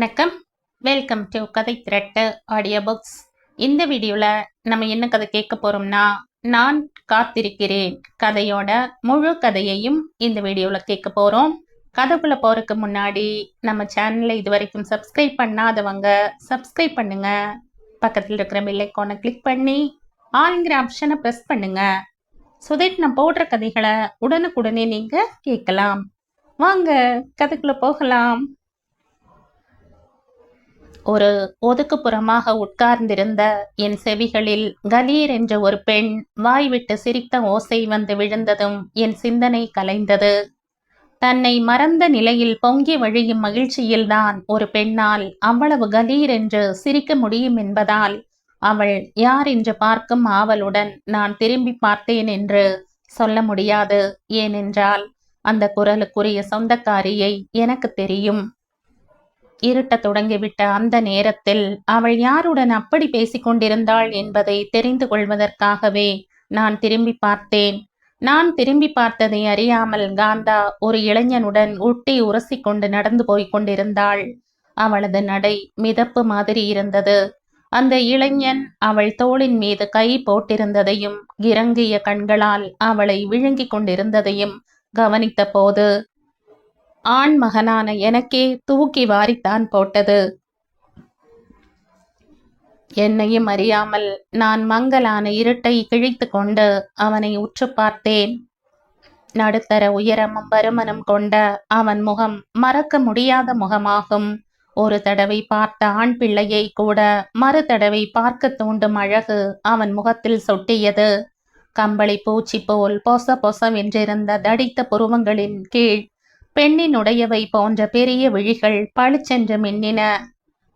வணக்கம். Welcome to கதை திரட்டு audio books. இந்த வீடியோவில் நம்ம என்ன கதை கேட்க போகிறோம்னா, நான் காத்திருக்கிறேன் கதையோட முழு கதையையும் இந்த வீடியோவில் கேட்க போகிறோம். கதைக்குள்ளே போகிறதுக்கு முன்னாடி நம்ம சேனலை இது வரைக்கும் சப்ஸ்கிரைப் பண்ணாதவங்க சப்ஸ்கிரைப் பண்ணுங்க. பக்கத்தில் இருக்கிற பெல் ஐகானை கிளிக் பண்ணி ஆல்ங்கிற ஆப்ஷனை ப்ரெஸ் பண்ணுங்க. ஸோ தட் நான் போடுற கதைகளை உடனுக்குடனே நீங்கள் கேட்கலாம். வாங்க கதைக்குள்ளே போகலாம். ஒரு ஒதுக்குப்புறமாக உட்கார்ந்திருந்த என் செவிகளில் கலீர் என்ற ஒரு பெண் வாய்விட்டு சிரித்த ஓசை வந்து விழுந்ததும் என் சிந்தனை கலைந்தது. தன்னை மறந்த நிலையில் பொங்கி வழியும் மகிழ்ச்சியில்தான் ஒரு பெண்ணால் அவ்வளவு கலீர் என்று சிரிக்க முடியும் என்பதால் அவள் யார் என்று பார்க்கும் ஆவலுடன் நான் திரும்பி பார்த்தேன் என்று சொல்ல முடியாது. ஏனென்றால் அந்த குரலுக்குரிய சொந்தக்காரியை எனக்கு தெரியும். இருட்ட தொடங்கிவிட்ட அந்த நேரத்தில் அவள் யாருடன் அப்படி பேசிக்கொண்டிருந்தாள் என்பதை தெரிந்து கொள்வதற்காகவே நான் திரும்பி பார்த்தேன். நான் திரும்பி பார்த்ததை அறியாமல் காந்தா ஒரு இளைஞனுடன் ஒட்டி உரசி கொண்டு நடந்து போய் கொண்டிருந்தாள். அவளது நடை மிதப்பு மாதிரி இருந்தது. அந்த இளைஞன் அவள் தோளின் மீது கை போட்டிருந்ததையும் இறங்கிய கண்களால் அவளை விழுங்கி கொண்டிருந்ததையும் கவனித்த போது ஆண் மகனான எனக்கே தூக்கி வாரித்தான் போட்டது. என்னையும் அறியாமல் நான் மங்கலான இருட்டை கிழித்து கொண்டு அவனை உற்று பார்த்தேன். நடுத்தர உயரமும் பருமனும் கொண்ட அவன் முகம் மறக்க முடியாத முகமாகும். ஒரு தடவை பார்த்த ஆண் பிள்ளையை கூட மறு தடவை பார்க்க தூண்டும் அழகு அவன் முகத்தில் சொட்டியது. கம்பளி பூச்சி போல் பொச பொசவென்றிருந்த தடித்த புருவங்களின் கீழ் பெண்ணினுடையவை போன்ற பெரிய விழிகள் பளிச்சென்று மின்னின.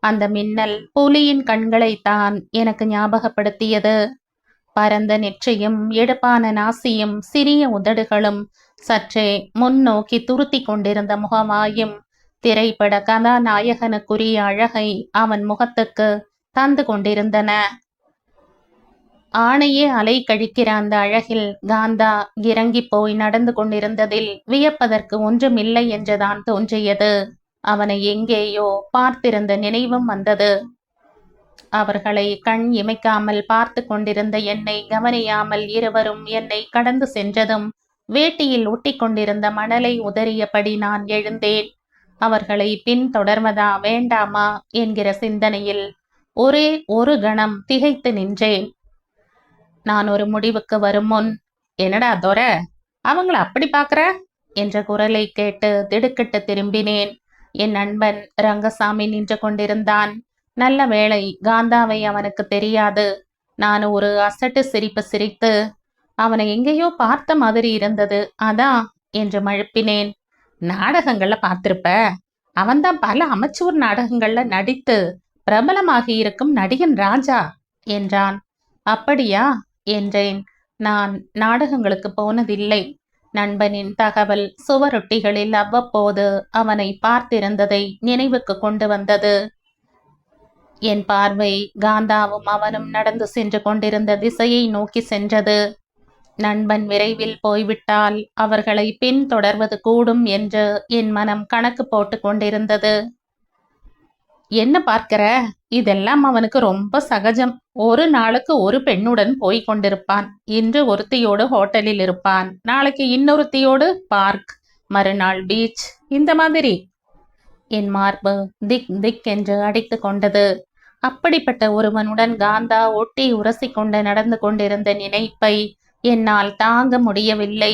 அந்த மின்னல் புலியின் கண்களைத்தான் எனக்கு ஞாபகப்படுத்தியது. பரந்த நெற்றியும் எடுப்பான நாசியும் சிறிய உதடுகளும் சற்றே முன்னோக்கி துருத்தி கொண்டிருந்த முகமாயும் திரைப்பட கதாநாயகனுக்குரிய அழகை அவன் முகத்துக்கு தந்து கொண்டிருந்தன. ஆணையே அலை கழிக்கிற அந்த அழகில் காந்தா இறங்கி போய் நடந்து கொண்டிருந்ததில் வியப்பதற்கு ஒன்றுமில்லை என்றுதான் தோன்றியது. அவனை எங்கேயோ பார்த்திருந்த நினைவும் வந்தது. அவர்களை கண் இமைக்காமல் பார்த்து கொண்டிருந்த என்னை கவனியாமல் இருவரும் என்னை கடந்து சென்றதும் வேட்டியில் ஒட்டி கொண்டிருந்த மணலை உதறியபடி நான் எழுந்தேன். அவர்களை பின்தொடர்வதா வேண்டாமா என்கிற சிந்தனையில் ஒரே ஒரு கணம் திகைத்து நின்றேன். நான் ஒரு முடிவுக்கு வரும் முன், என்னடா தோர அவங்கள அப்படி பார்க்குற என்ற குரலை கேட்டு திடுக்கிட்டு திரும்பினேன். என் நண்பன் ரங்கசாமி நின்று கொண்டிருந்தான். நல்ல வேளை காந்தாவை அவனுக்கு தெரியாது. நான் ஒரு அசட்டு சிரிப்பு சிரித்து, அவனை எங்கேயோ பார்த்த மாதிரி இருந்தது அதான் என்று மழுப்பினேன். நாடகங்கள்ல பார்த்திருப்ப, அவன்தான் பல அமெச்சூர் நாடகங்கள்ல நடித்து பிரபலமாகி இருக்கும் நடிகன் ராஜா என்றான். அப்படியா என்றேன். நான் நாடகங்களுக்கு போனதில்லை. நண்பனின் தகவல் சுவரொட்டிகளில் அவ்வப்போது அவனை பார்த்திருந்ததை நினைவுக்கு கொண்டு வந்தது. என் பார்வை காந்தாவும் அவனும் நடந்து சென்று கொண்டிருந்த திசையை நோக்கி சென்றது. நண்பன் விரைவில் போய்விட்டால் அவர்களை பின்தொடர்வது கூடும் என்று என் மனம் கணக்கு போட்டு கொண்டிருந்தது. என்ன பார்க்கிற? இதெல்லாம் அவனுக்கு ரொம்ப சகஜம். ஒரு நாளுக்கு ஒரு பெண்ணுடன் போய் கொண்டிருப்பான். இன்று ஒருத்தியோடு ஹோட்டலில் இருப்பான், நாளைக்கு இன்னொருத்தியோடு பார்க், மறுநாள் பீச், இந்த மாதிரி. என் மார்பு திக் திக் என்று அடித்து கொண்டது. அப்படிப்பட்ட ஒருவனுடன் காந்தா ஒட்டி உரசி கொண்டு நடந்து கொண்டிருந்த நினைப்பை என்னால் தாங்க முடியவில்லை.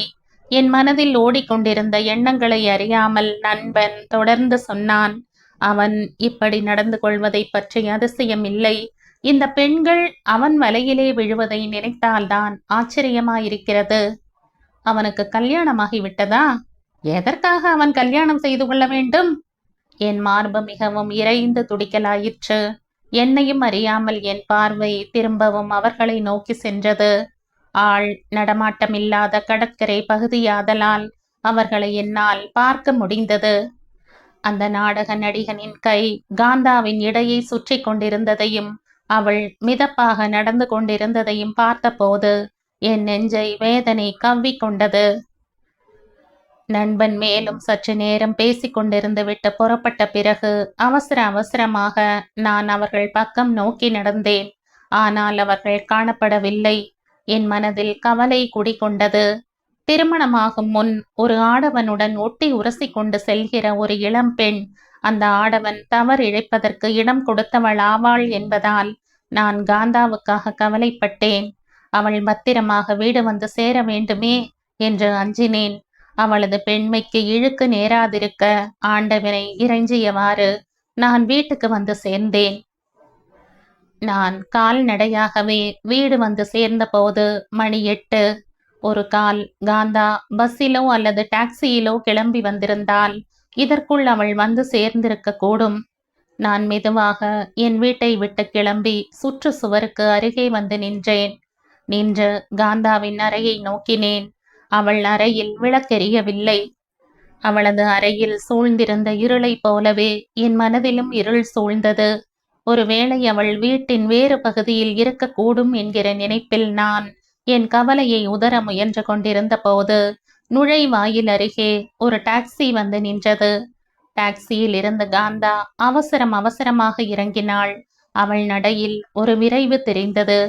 என் மனதில் ஓடிக்கொண்டிருந்த எண்ணங்களை அறியாமல் நண்பன் தொடர்ந்து சொன்னான். அவன் இப்படி நடந்து கொள்வதை பற்றி அதிசயம் இல்லை. இந்த பெண்கள் அவன் வலையிலே விழுவதை நினைத்தால்தான் ஆச்சரியமாயிருக்கிறது. அவனுக்கு கல்யாணமாகிவிட்டதா? எதற்காக அவன் கல்யாணம் செய்து கொள்ள வேண்டும்? என் மார்பு மிகவும் இறைந்து துடிக்கலாயிற்று. என்னையும் அறியாமல் என் பார்வை திரும்பவும் அவர்களை நோக்கி சென்றது. ஆள் நடமாட்டமில்லாத கடற்கரை பகுதியாதலால் அவர்களை என்னால் பார்க்க முடிந்தது. அந்த நாடக நடிகனின் கை காந்தாவின் இடையை சுற்றி கொண்டிருந்ததையும் அவள் மிதப்பாக நடந்து கொண்டிருந்ததையும் பார்த்தபோது என் நெஞ்சை வேதனை கவ்விக்கொண்டது. நண்பன் மேலும் சற்று நேரம் பேசிக் கொண்டிருந்து விட்டு புறப்பட்ட பிறகு அவசர அவசரமாக நான் அவர்கள் பக்கம் நோக்கி நடந்தேன். ஆனால் அவர்கள் காணப்படவில்லை. என் மனதில் கவலை குடிகொண்டது. திருமணமாகும் முன் ஒரு ஆடவனுடன் ஒட்டி உரசி கொண்டு செல்கிற ஒரு இளம்பெண் அந்த ஆடவன் தவறிழைப்பதற்கு இடம் கொடுத்தவள் ஆவாள் என்பதால் நான் காந்தாவுக்காக கவலைப்பட்டேன். அவள் பத்திரமாக வீடு வந்து சேர வேண்டுமே என்று அஞ்சினேன். அவளது பெண்மைக்கு இழுக்கு நேராதிருக்க ஆண்டவனை இறைஞ்சியவாறு நான் வீட்டுக்கு வந்து சேர்ந்தேன். நான் கால்நடையாகவே வீடு வந்து சேர்ந்தபோது மணி 8. ஒரு கால் காந்தா பஸ்ஸிலோ அல்லது டாக்ஸியிலோ கிளம்பி வந்திருந்தால் இதற்குள் அவள் வந்து சேர்ந்திருக்க கூடும். நான் மெதுவாக என் வீட்டை விட்டு கிளம்பி சுற்று சுவருக்கு அருகே வந்து நின்றேன். நின்று காந்தாவின் அறையை நோக்கினேன். அவள் அறையில் விளக்கெரியவில்லை. அவளது அறையில் சூழ்ந்திருந்த இருளைப் போலவே என் மனதிலும் இருள் சூழ்ந்தது. ஒருவேளை அவள் வீட்டின் வேறு பகுதியில் இருக்கக்கூடும் என்கிற நினைப்பில் நான் என் கவலையை உதற முயன்று கொண்டிருந்த போது நுழைவாயில் அருகே ஒரு டாக்ஸி வந்து நின்றது. டாக்ஸியில் இருந்த காந்தா அவசரம் அவசரமாக இறங்கினாள். அவள் நடையில் ஒரு விரைவு தெரிந்தது.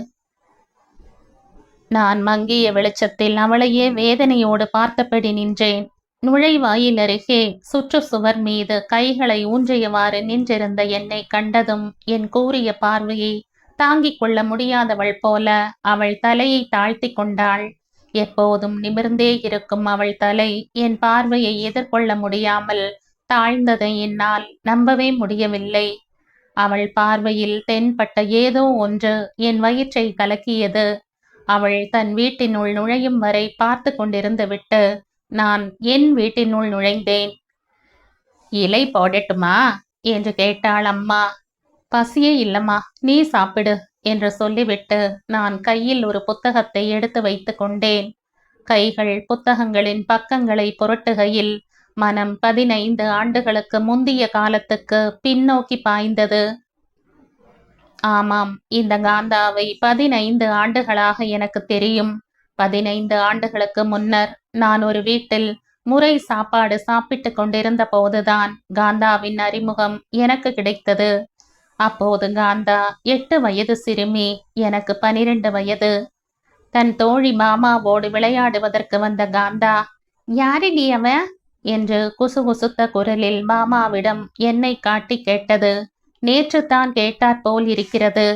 நான் மங்கிய வெளிச்சத்தில் அவளையே வேதனையோடு பார்த்தபடி நின்றேன். நுழைவாயில் அருகே சுற்று சுவர் மீது கைகளை ஊன்றியவாறு நின்றிருந்த என்னை கண்டதும் என் கூரிய பார்வையை தாங்கிக் கொள்ள முடியாதவள் போல அவள் தலையை தாழ்த்தி கொண்டாள். எப்போதும் நிமிர்ந்தே இருக்கும் அவள் தலை என் பார்வையை எதிர்கொள்ள முடியாமல் தாழ்ந்ததை என்னால் நம்பவே முடியவில்லை. அவள் பார்வையில் தென்பட்ட ஏதோ ஒன்று என் வயிற்றை கலக்கியது. அவள் தன் வீட்டினுள் நுழையும் வரை பார்த்து கொண்டிருந்து விட்டு நான் என் வீட்டினுள் நுழைந்தேன். இலை போடட்டுமா என்று கேட்டாள் அம்மா. பசியே இல்லம்மா, நீ சாப்பிடு என்று சொல்லிவிட்டு நான் கையில் ஒரு புத்தகத்தை எடுத்து வைத்து கொண்டேன். கைகள் புத்தகங்களின் பக்கங்களை புரட்டுகையில் மனம் 15 ஆண்டுகளுக்கு முந்திய காலத்துக்கு பின்னோக்கி பாய்ந்தது. ஆமாம், இந்த காந்தாவை 15 ஆண்டுகளாக எனக்கு தெரியும். 15 ஆண்டுகளுக்கு முன்னர் நான் ஒரு வீட்டில் முறை சாப்பாடு சாப்பிட்டு கொண்டிருந்த போதுதான் காந்தாவின் அறிமுகம் எனக்கு கிடைத்தது. அப்போது காந்தா 8 வயது சிறுமி, எனக்கு 12 வயது. தன் தோழி மாமாவோடு விளையாடுவதற்கு வந்த காந்தா, யாரடி அவன் என்று குசுகுசுத்த குரலில் மாமாவிடம் என்னை காட்டி கேட்டது. நேற்றுத்தான் கேட்டாற்போல் இருக்கிறது.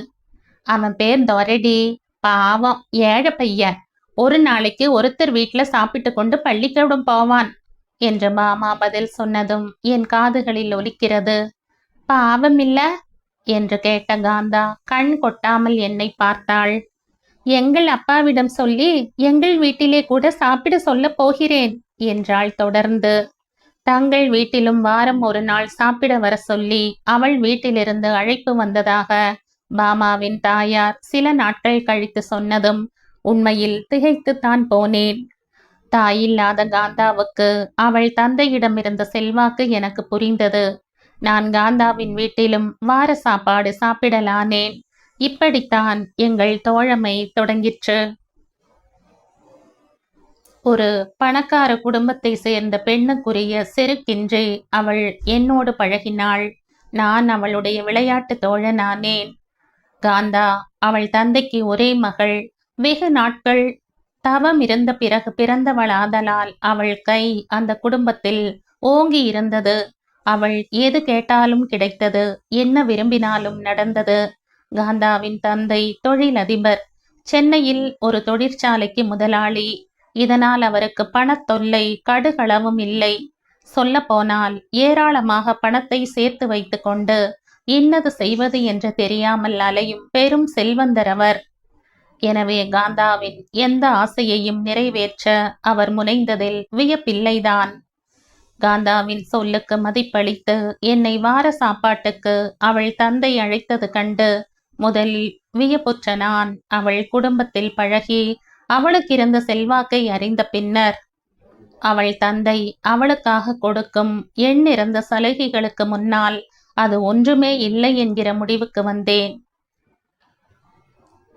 அவன் பேர் தொரடி. பாவம், ஏழை பையன். ஒரு நாளைக்கு ஒருத்தர் வீட்டுல சாப்பிட்டு கொண்டு பள்ளிக்கூடம் போவான் என்று மாமா பதில் சொன்னதும் என் காதுகளில் ஒலிக்கிறது. பாவம் இல்ல என்று கேட்ட காந்தா கண் கொட்டாமல் என்னை பார்த்தாள். எங்கள் அப்பாவிடம் சொல்லி எங்கள் வீட்டிலே கூட சாப்பிட சொல்ல போகிறேன் என்றாள் தொடர்ந்து. தங்கள் வீட்டிலும் வாரம் ஒரு நாள் சாப்பிட வர சொல்லி அவள் வீட்டிலிருந்து அழைப்பு வந்ததாக பாமாவின் தாயார் சில நாட்கள் கழித்து சொன்னதும் உண்மையில் திகைத்துத்தான் போனேன். தாயில்லாத காந்தாவுக்கு அவள் தந்தையிடமிருந்த செல்வாக்கு எனக்கு புரிந்தது. நான் காந்தாவின் வீட்டிலும் வார சாப்பாடு சாப்பிடலானேன். இப்படித்தான் எங்கள் தோழமை தொடங்கிற்று. ஒரு பணக்கார குடும்பத்தை சேர்ந்த பெண்ணுக்குரிய செருக்கின்றி அவள் என்னோடு பழகினாள். நான் அவளுடைய விளையாட்டு தோழனானேன். காந்தா அவள் தந்தைக்கு ஒரே மகள். வெகு நாட்கள் தவம் இருந்த பிறகு பிறந்தவளாதலால் அவள் கை அந்த குடும்பத்தில் ஓங்கி இருந்தது. அவள் எது கேட்டாலும் கிடைத்தது, என்ன விரும்பினாலும் நடந்தது. காந்தாவின் தந்தை தொழிலதிபர், சென்னையில் ஒரு தொழிற்சாலைக்கு முதலாளி. இதனால் அவருக்கு பணத்தொல்லை கடுகளவும் இல்லை. சொல்ல போனால் ஏராளமாக பணத்தை சேர்த்து வைத்து கொண்டு இன்னது செய்வது என்று தெரியாமல் அலையும் பெரும் செல்வந்தர் அவர். எனவே காந்தாவின் எந்த ஆசையையும் நிறைவேற்ற அவர் முனைந்ததில் வியப்பில்லைதான். காந்தாவின் சொல்லுக்கு மதிப்பளித்து என்னை வார சாப்பாட்டுக்கு அவள் தந்தை அழைத்தது கண்டு முதலில் வியப்புற்ற நான் அவள் குடும்பத்தில் பழகி அவளுக்கு இருந்த செல்வாக்கை அறிந்த பின்னர் அவள் தந்தை அவளுக்காக கொடுக்கும் எண்ணிறந்த சலுகைகளுக்கு முன்னால் அது ஒன்றுமே இல்லை என்கிற முடிவுக்கு வந்தேன்.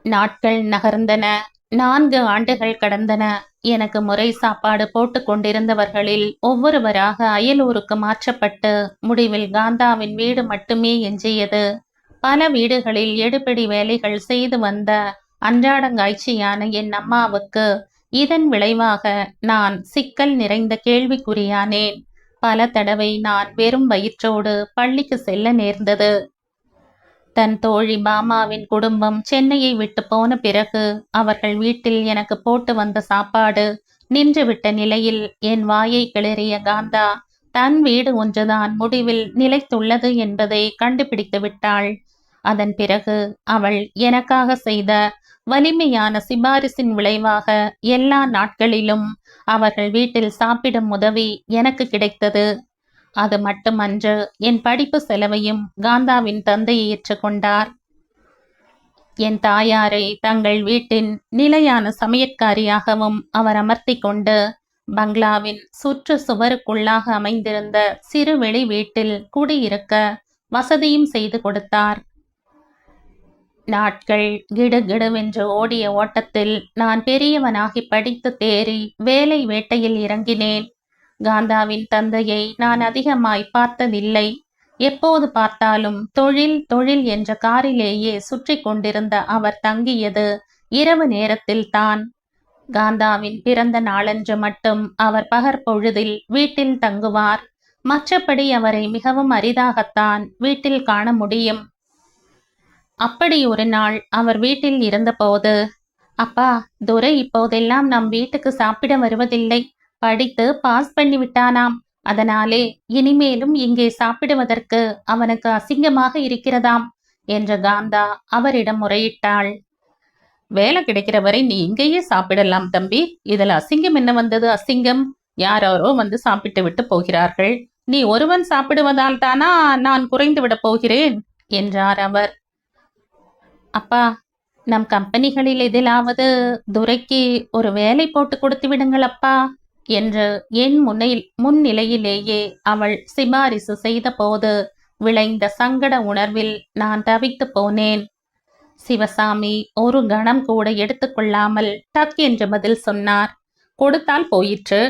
நாட்கள் நகர்ந்தன. 4 ஆண்டுகள் கடந்தன. எனக்கு முறை சாப்பாடு போட்டுக் கொண்டிருந்தவர்களில் ஒவ்வொருவராக அயலூருக்கு மாற்றப்பட்டு முடிவில் காந்தாவின் வீடு மட்டுமே எஞ்சியது. பல வீடுகளில் எடுபிடி வேலைகள் செய்து வந்த அன்றாடங்காய்ச்சியான என் அம்மாவுக்கு இதன் விளைவாக நான் சிக்கல் நிறைந்த கேள்விக்குறியானேன். பல தடவை நான் வெறும் வயிற்றோடு பள்ளிக்கு செல்ல நேர்ந்தது. தன் தோழி பாமாவின் குடும்பம் சென்னையை விட்டு போன பிறகு அவர்கள் வீட்டில் எனக்கு போட்டு வந்த சாப்பாடு நின்றுவிட்ட நிலையில் என் வாயை கிளறிய காந்தா தன் வீடு ஒன்றுதான் முடிவில் நிலைத்துள்ளது என்பதை கண்டுபிடித்து விட்டாள். அதன் பிறகு அவள் எனக்காக செய்த வலிமையான சிபாரிசின் விளைவாக எல்லா நாட்களிலும் அவர்கள் வீட்டில் சாப்பிடும் உதவி எனக்கு கிடைத்தது. அது மட்டுமன்று, என் படிப்பு செலவையும் காந்தாவின் தந்தை ஏற்றுக்கொண்டார். என் தாயாரை தங்கள் வீட்டின் நிலையான சமையற்காரியாகவும் அவர் அமர்த்தி கொண்டு பங்களாவின் சுற்று சுவருக்குள்ளாக அமைந்திருந்த சிறு வெளி வீட்டில் குடியிருக்க வசதியும் செய்து கொடுத்தார். நாட்கள் கிடுகிடுவென்று ஓடிய ஓட்டத்தில் நான் பெரியவனாகி படித்து தேறி வேலை வேட்டையில் இறங்கினேன். காந்தாவின் தந்தையை நான் அதிகமாய் பார்த்ததில்லை. எப்போது பார்த்தாலும் தொழில் தொழில் என்ற காரிலேயே சுற்றி கொண்டிருந்த அவர் தங்கியது இரவு நேரத்தில் தான். காந்தாவின் பிறந்த நாளன்று மட்டும் அவர் பகற்பொழுதில் வீட்டில் தங்குவார். மற்றபடி அவரை மிகவும் அரிதாகத்தான் வீட்டில் காண முடியும். அப்படி ஒரு நாள் அவர் வீட்டில் இருந்தபோது, அப்பா, துரை இப்போதெல்லாம் நம் வீட்டுக்கு சாப்பிட வருவதில்லை. படித்து பாஸ் பண்ணி விட்டானாம். அதனாலே இனிமேலும் இங்கே சாப்பிடுவதற்கு அவனுக்கு அசிங்கமாக இருக்கிறதாம் என்ற காந்தா அவரிடம் முறையிட்டாள். வேலை கிடைக்கிற வரை நீ இங்கேயே சாப்பிடலாம் தம்பி. இதில் அசிங்கம் என்ன வந்தது? அசிங்கம் யாரோ வந்து சாப்பிட்டு விட்டு போகிறார்கள். நீ ஒருவன் சாப்பிடுவதால் தானா நான் குறைந்து விட போகிறேன் என்றார் அவர். அப்பா, நம் கம்பெனிகளில் எதிலாவது துரைக்கு ஒரு வேலை போட்டு கொடுத்து விடுங்கள் அப்பா என்று என் முன்னிலையிலேயே அவள் சிபாரிசு செய்த போது விளைந்த சங்கட உணர்வில் நான் தவித்து போனேன். சிவசாமி ஒரு கணம் கூட எடுத்துக்கொள்ளாமல் டக் என்று பதில் சொன்னார். கொடுத்தால் போயிற்று.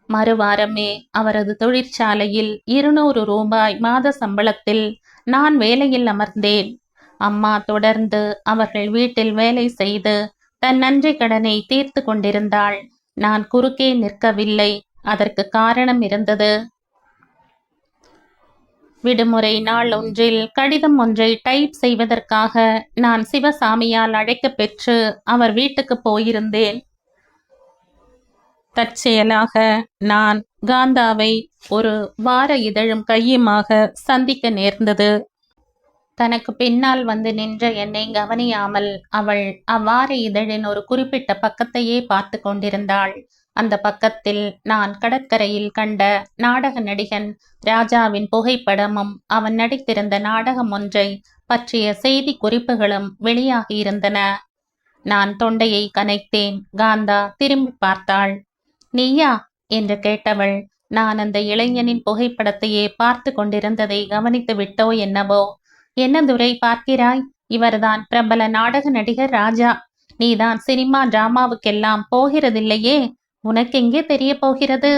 மறுவாரமே அவரது தொழிற்சாலையில் 200 ரூபாய் மாத சம்பளத்தில் நான் வேலையில் அமர்ந்தேன். அம்மா தொடர்ந்து அவர்கள் வீட்டில் வேலை செய்து தன் நன்றி கடனை தீர்த்து கொண்டிருந்தாள். நான் குறுக்கே நிற்கவில்லை. அதற்கு காரணம் இருந்தது. விடுமுறை நாள் ஒன்றில் கடிதம் ஒன்றை டைப் செய்வதற்காக நான் சிவசாமியால் அழைக்க பெற்று அவர் வீட்டுக்கு போயிருந்தேன். தற்செயலாக நான் காந்தாவை ஒரு வார இதழும் கையுமாக சந்திக்க நேர்ந்தது. தனக்கு பின்னால் வந்து நின்ற என்னை கவனியாமல் அவள் அவ்வாற இதழின் ஒரு குறிப்பிட்ட பக்கத்தையே பார்த்து கொண்டிருந்தாள். அந்த பக்கத்தில் நான் கடற்கரையில் கண்ட நாடக நடிகன் ராஜாவின் புகைப்படமும் அவன் நடித்திருந்த நாடகம் ஒன்றை பற்றிய செய்தி குறிப்புகளும் வெளியாகியிருந்தன. நான் தொண்டையை கனைத்தேன். காந்தா திரும்பி பார்த்தாள். நீயா என்று கேட்டவள் நான் அந்த இளைஞனின் புகைப்படத்தையே பார்த்து கொண்டிருந்ததை கவனித்து விட்டோ என்னவோ. என்ன துரை பார்க்கிறாய்? இவர்தான் பிரபல நாடக நடிகர் ராஜா. நீதான் சினிமா டிராமாவுக்கெல்லாம் போகிறதில்லையே, உனக்கெங்கே தெரிய போகிறது?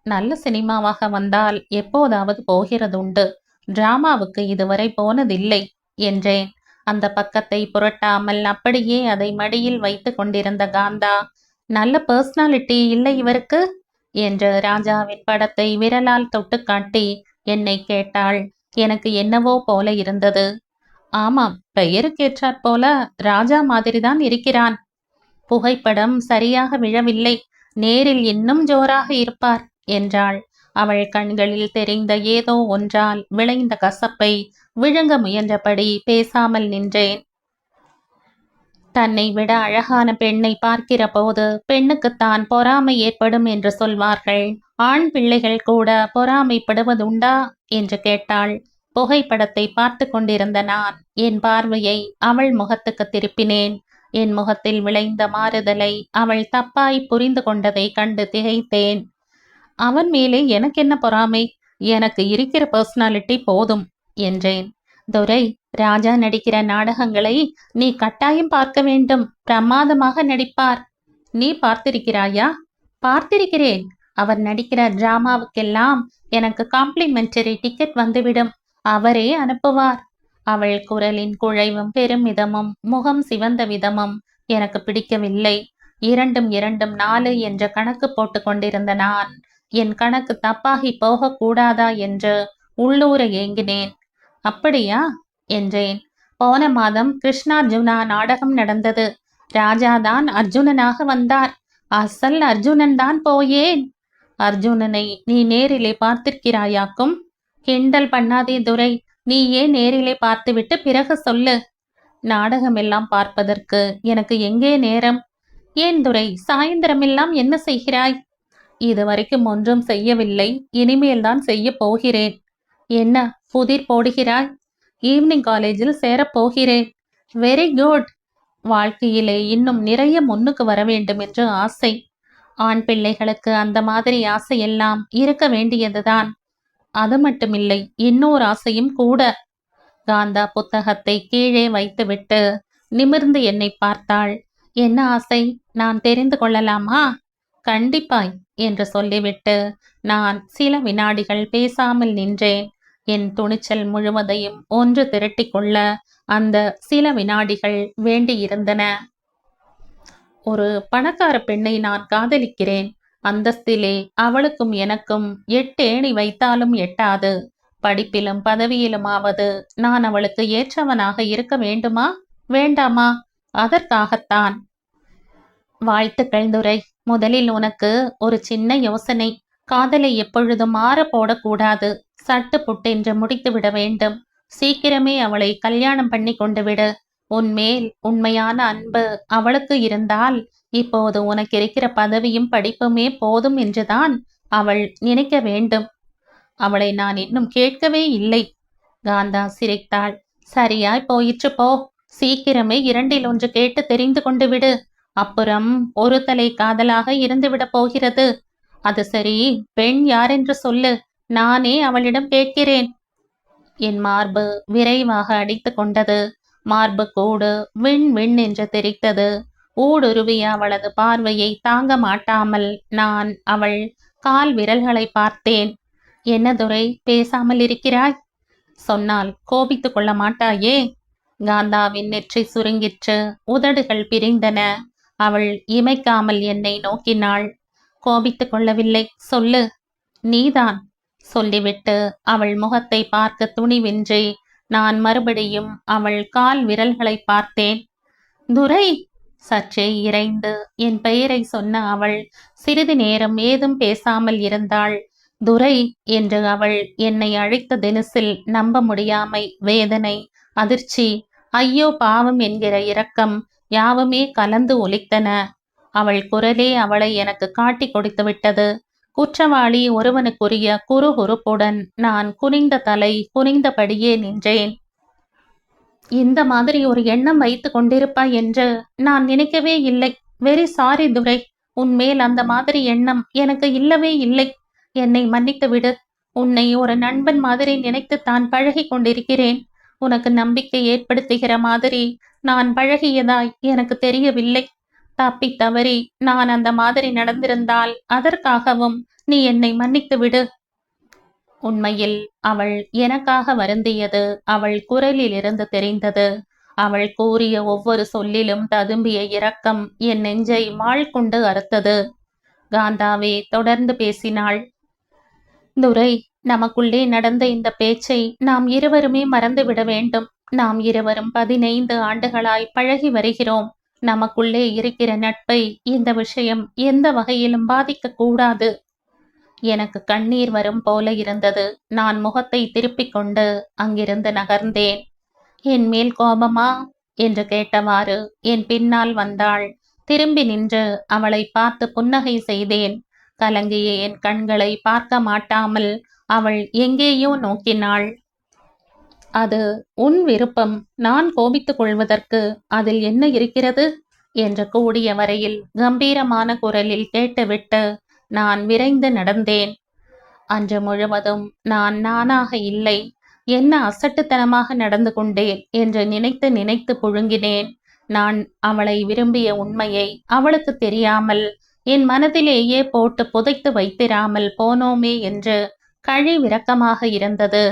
நல்ல சினிமாவாக வந்தால் எப்போதாவது போகிறதுண்டு. டிராமாவுக்கு இதுவரை போனதில்லை என்றேன். அந்த பக்கத்தை புரட்டாமல் அப்படியே அதை மடியில் வைத்து கொண்டிருந்த காந்தா, நல்ல பர்சனாலிட்டி இல்லை இவருக்கு என்று ராஜாவின் படத்தை விரலால் தொட்டு காட்டி என்னை கேட்டாள். எனக்கு என்னவோ போல இருந்தது. ஆமாம், பெயருக்கேற்றாற் போல ராஜா மாதிரிதான் இருக்கிறான். புகைப்படம் சரியாக விழவில்லை. நேரில் இன்னும் ஜோராக இருப்பார் என்றாள். அவள் கண்களில் தெரிந்த ஏதோ ஒன்றால் விளைந்த கசப்பை விழுங்க முயன்றபடி பேசாமல் நின்றேன். தன்னை விட அழகான பெண்ணை பார்க்கிற போது பெண்ணுக்குத்தான் பொறாமை ஏற்படும் என்று சொல்வார்கள். ஆண் பிள்ளைகள் கூட பொறாமைப்படுவதுண்டா என்று கேட்டாள். புகைப்படத்தை பார்த்து கொண்டிருந்த நான் என் பார்வையை அவள் முகத்துக்கு திருப்பினேன். என் முகத்தில் விளைந்த மாறுதலை அவள் தப்பாய் புரிந்து கொண்டதை கண்டு திகைத்தேன். அவன் மேலே எனக்கு என்ன பொறாமை? எனக்கு இருக்கிற பர்சனாலிட்டி போதும் என்றேன். துரை, ராஜா நடிக்கிற நாடகங்களை நீ கட்டாயம் பார்க்க வேண்டும். பிரமாதமாக நடிப்பார். நீ பார்த்திருக்கிறாயா? பார்த்திருக்கிறேன். அவர் நடிக்கிற டிராமாவுக்கெல்லாம் எனக்கு காம்ப்ளிமெண்டரி டிக்கெட் வந்துவிடும். அவரே அனுப்புவார். அவள் குரலின் குழைவும் பெருமிதமும் முகம் சிவந்த விதமும் எனக்கு பிடிக்கவில்லை. 2 × 2 = 4 என்ற கணக்கு போட்டு கொண்டிருந்த நான் என் கணக்கு தப்பாகி போகக்கூடாதா என்று உள்ளூர ஏங்கினேன். அப்படியா என்றேன். போன மாதம் கிருஷ்ணார்ஜுனா நாடகம் நடந்தது. ராஜாதான் அர்ஜுனனாக வந்தார். அசல் அர்ஜுனன் தான் போயேன். அர்ஜுனனை நீ நேரிலே பார்த்திருக்கிறாயாக்கும்? கிண்டல் பண்ணாதே துரை. நீ ஏன் நேரிலே பார்த்துவிட்டு பிறகு சொல்லு. நாடகமெல்லாம் பார்ப்பதற்கு எனக்கு எங்கே நேரம்? ஏன் துரை, சாயந்தரமெல்லாம் என்ன செய்கிறாய்? இதுவரைக்கும் ஒன்றும் செய்யவில்லை. இனிமேல்தான் செய்ய போகிறேன். என்ன புதிர் போடுகிறாய்? ஈவினிங் காலேஜில் சேரப்போகிறேன். Very good. வாழ்க்கையிலே இன்னும் நிறைய முன்னுக்கு வர வேண்டும் என்று ஆசை. ஆண் பிள்ளைகளுக்கு அந்த மாதிரி ஆசையெல்லாம் இருக்க வேண்டியதுதான். அது மட்டுமில்லை, இன்னொரு ஆசையும் கூட. காந்தா புத்தகத்தை கீழே வைத்துவிட்டு நிமிர்ந்து என்னை பார்த்தாள். என்ன ஆசை? நான் தெரிந்து கொள்ளலாமா? கண்டிப்பாய் என்று சொல்லிவிட்டு நான் சில வினாடிகள் பேசாமல் நின்றேன். என் துணிச்சல் முழுவதையும் ஒன்று திரட்டி கொள்ள அந்த சில வினாடிகள் வேண்டியிருந்தன. ஒரு பணக்கார பெண்ணை நான் காதலிக்கிறேன். அந்தஸ்திலே அவளுக்கும் எனக்கும் 8 ஏணி வைத்தாலும் எட்டாது. படிப்பிலும் பதவியிலுமாவது நான் அவளுக்கு ஏற்றவனாக இருக்க வேண்டுமா வேண்டாமா? அதற்காகத்தான். வாழ்த்துக்கள் துரை. முதலில் உனக்கு ஒரு சின்ன யோசனை. காதலை எப்பொழுதும் மாற போடக்கூடாது. சட்டு புட்டென்று முடித்து விட வேண்டும். சீக்கிரமே அவளை கல்யாணம் பண்ணி கொண்டு விடு. உன்மேல் உண்மையான அன்பு அவளுக்கு இருந்தால் இப்போது உனக்கு இருக்கிற பதவியும் படிப்புமே போதும் என்றுதான் அவள் நினைக்க வேண்டும். அவளை நான் இன்னும் கேட்கவே இல்லை. காந்தா சிரித்தாள். சரியாய் போயிற்று போ. சீக்கிரமே 2ல் 1 கேட்டு தெரிந்து கொண்டு விடு. அப்புறம் ஒரு தலை காதலாக இருந்துவிட போகிறது. அது சரி, பெண் யாரென்று சொல்லு. நானே அவளிடம் கேட்கிறேன். என் மார்பு விரைவாக அடித்து கொண்டது. மார்பு கூடு விண் விண் என்று தெரித்தது. ஊடுருவிய அவளது பார்வையை தாங்க மாட்டாமல் நான் அவள் கால் விரல்களை பார்த்தேன். என்ன துரை, பேசாமல் இருக்கிறாய்? சொன்னால் கோபித்து கொள்ள மாட்டாயே? காந்தாவின் நெற்றி சுருங்கிற்று. உதடுகள் பிரிந்தன. அவள் இமைக்காமல் என்னை நோக்கினாள். கோபித்து கொள்ளவில்லை, சொல்லு. நீதான். சொல்லிவிட்டு அவள் முகத்தை பார்க்க துணிவின்றி நான் மறுபடியும் அவள் கால் விரல்களை பார்த்தேன். துரை! சற்றே இறைந்து என் பெயரை சொன்ன அவள் சிறிது நேரம் ஏதும் பேசாமல் இருந்தாள். துரை என்று அவள் என்னை அழைத்த தினசில் நம்ப முடியாமை, வேதனை, அதிர்ச்சி, ஐயோ பாவம் என்கிற இரக்கம் யாவுமே கலந்து ஒலித்தன. அவள் குரலே அவளை எனக்கு காட்டி கொடுத்து விட்டது. குற்றவாளி ஒருவனுக்குரிய குறுகுறுப்புடன் நான் குனிந்த தலை குனிந்தபடியே நின்றேன். இந்த மாதிரி ஒரு எண்ணம் வைத்து கொண்டிருப்பாய் என்று நான் நினைக்கவே இல்லை. வெரி சாரி துரை. உன்மேல் அந்த மாதிரி எண்ணம் எனக்கு இல்லவே இல்லை. என்னை மன்னித்து விடு. உன்னை ஒரு நண்பன் மாதிரி நினைத்து தான் பழகி கொண்டிருக்கிறேன். உனக்கு நம்பிக்கை ஏற்படுத்துகிற மாதிரி நான் பழகியதாய் எனக்கு தெரியவில்லை. தப்பி தவறி நான் அந்த மாதிரி நடந்திருந்தால் அதற்காகவும் நீ என்னை மன்னித்து விடு. உண்மையில் அவள் எனக்காக வருந்தியது அவள் குரலில் இருந்து தெரிந்தது. அவள் கூறிய ஒவ்வொரு சொல்லிலும் ததும்பிய இரக்கம் என் நெஞ்சை மாள் கொண்டு அறுத்தது. காந்தாவே தொடர்ந்து பேசினாள். துரை, நமக்குள்ளே நடந்த இந்த பேச்சை நாம் இருவருமே மறந்துவிட வேண்டும். நாம் இருவரும் 15 ஆண்டுகளாய் பழகி வருகிறோம். நமக்குள்ளே இருக்கிற நட்பை இந்த விஷயம் எந்த வகையிலும் பாதிக்க கூடாது. எனக்கு கண்ணீர் வரும் போல இருந்தது. நான் முகத்தை திருப்பிக் கொண்டு அங்கிருந்து நகர்ந்தேன். என் மேல் கோபமா என்று கேட்டவாறு என் பின்னால் வந்தாள். திரும்பி நின்று அவளை பார்த்து புன்னகை செய்தேன். கலங்கிய என் கண்களை பார்க்க மாட்டாமல் அவள் எங்கேயோ நோக்கினாள். அது உன் விருப்பம். நான் கோபித்துக் கொள்வதற்கு அதில் என்ன இருக்கிறது என்று கூடிய வரையில் கம்பீரமான குரலில் கேட்டுவிட்டு நான் விரைந்து நடந்தேன். அன்று முழுவதும் நான் நானாக இல்லை. என்ன அசட்டுத்தனமாக நடந்து கொண்டேன் என்று நினைத்து நினைத்து புழுங்கினேன். நான் அவளை விரும்பிய உண்மையை அவளுக்கு தெரியாமல் என் மனதிலேயே போட்டு புதைத்து வைத்திராமல் போனோமே என்று கழிவிரக்கமாக இருந்தது.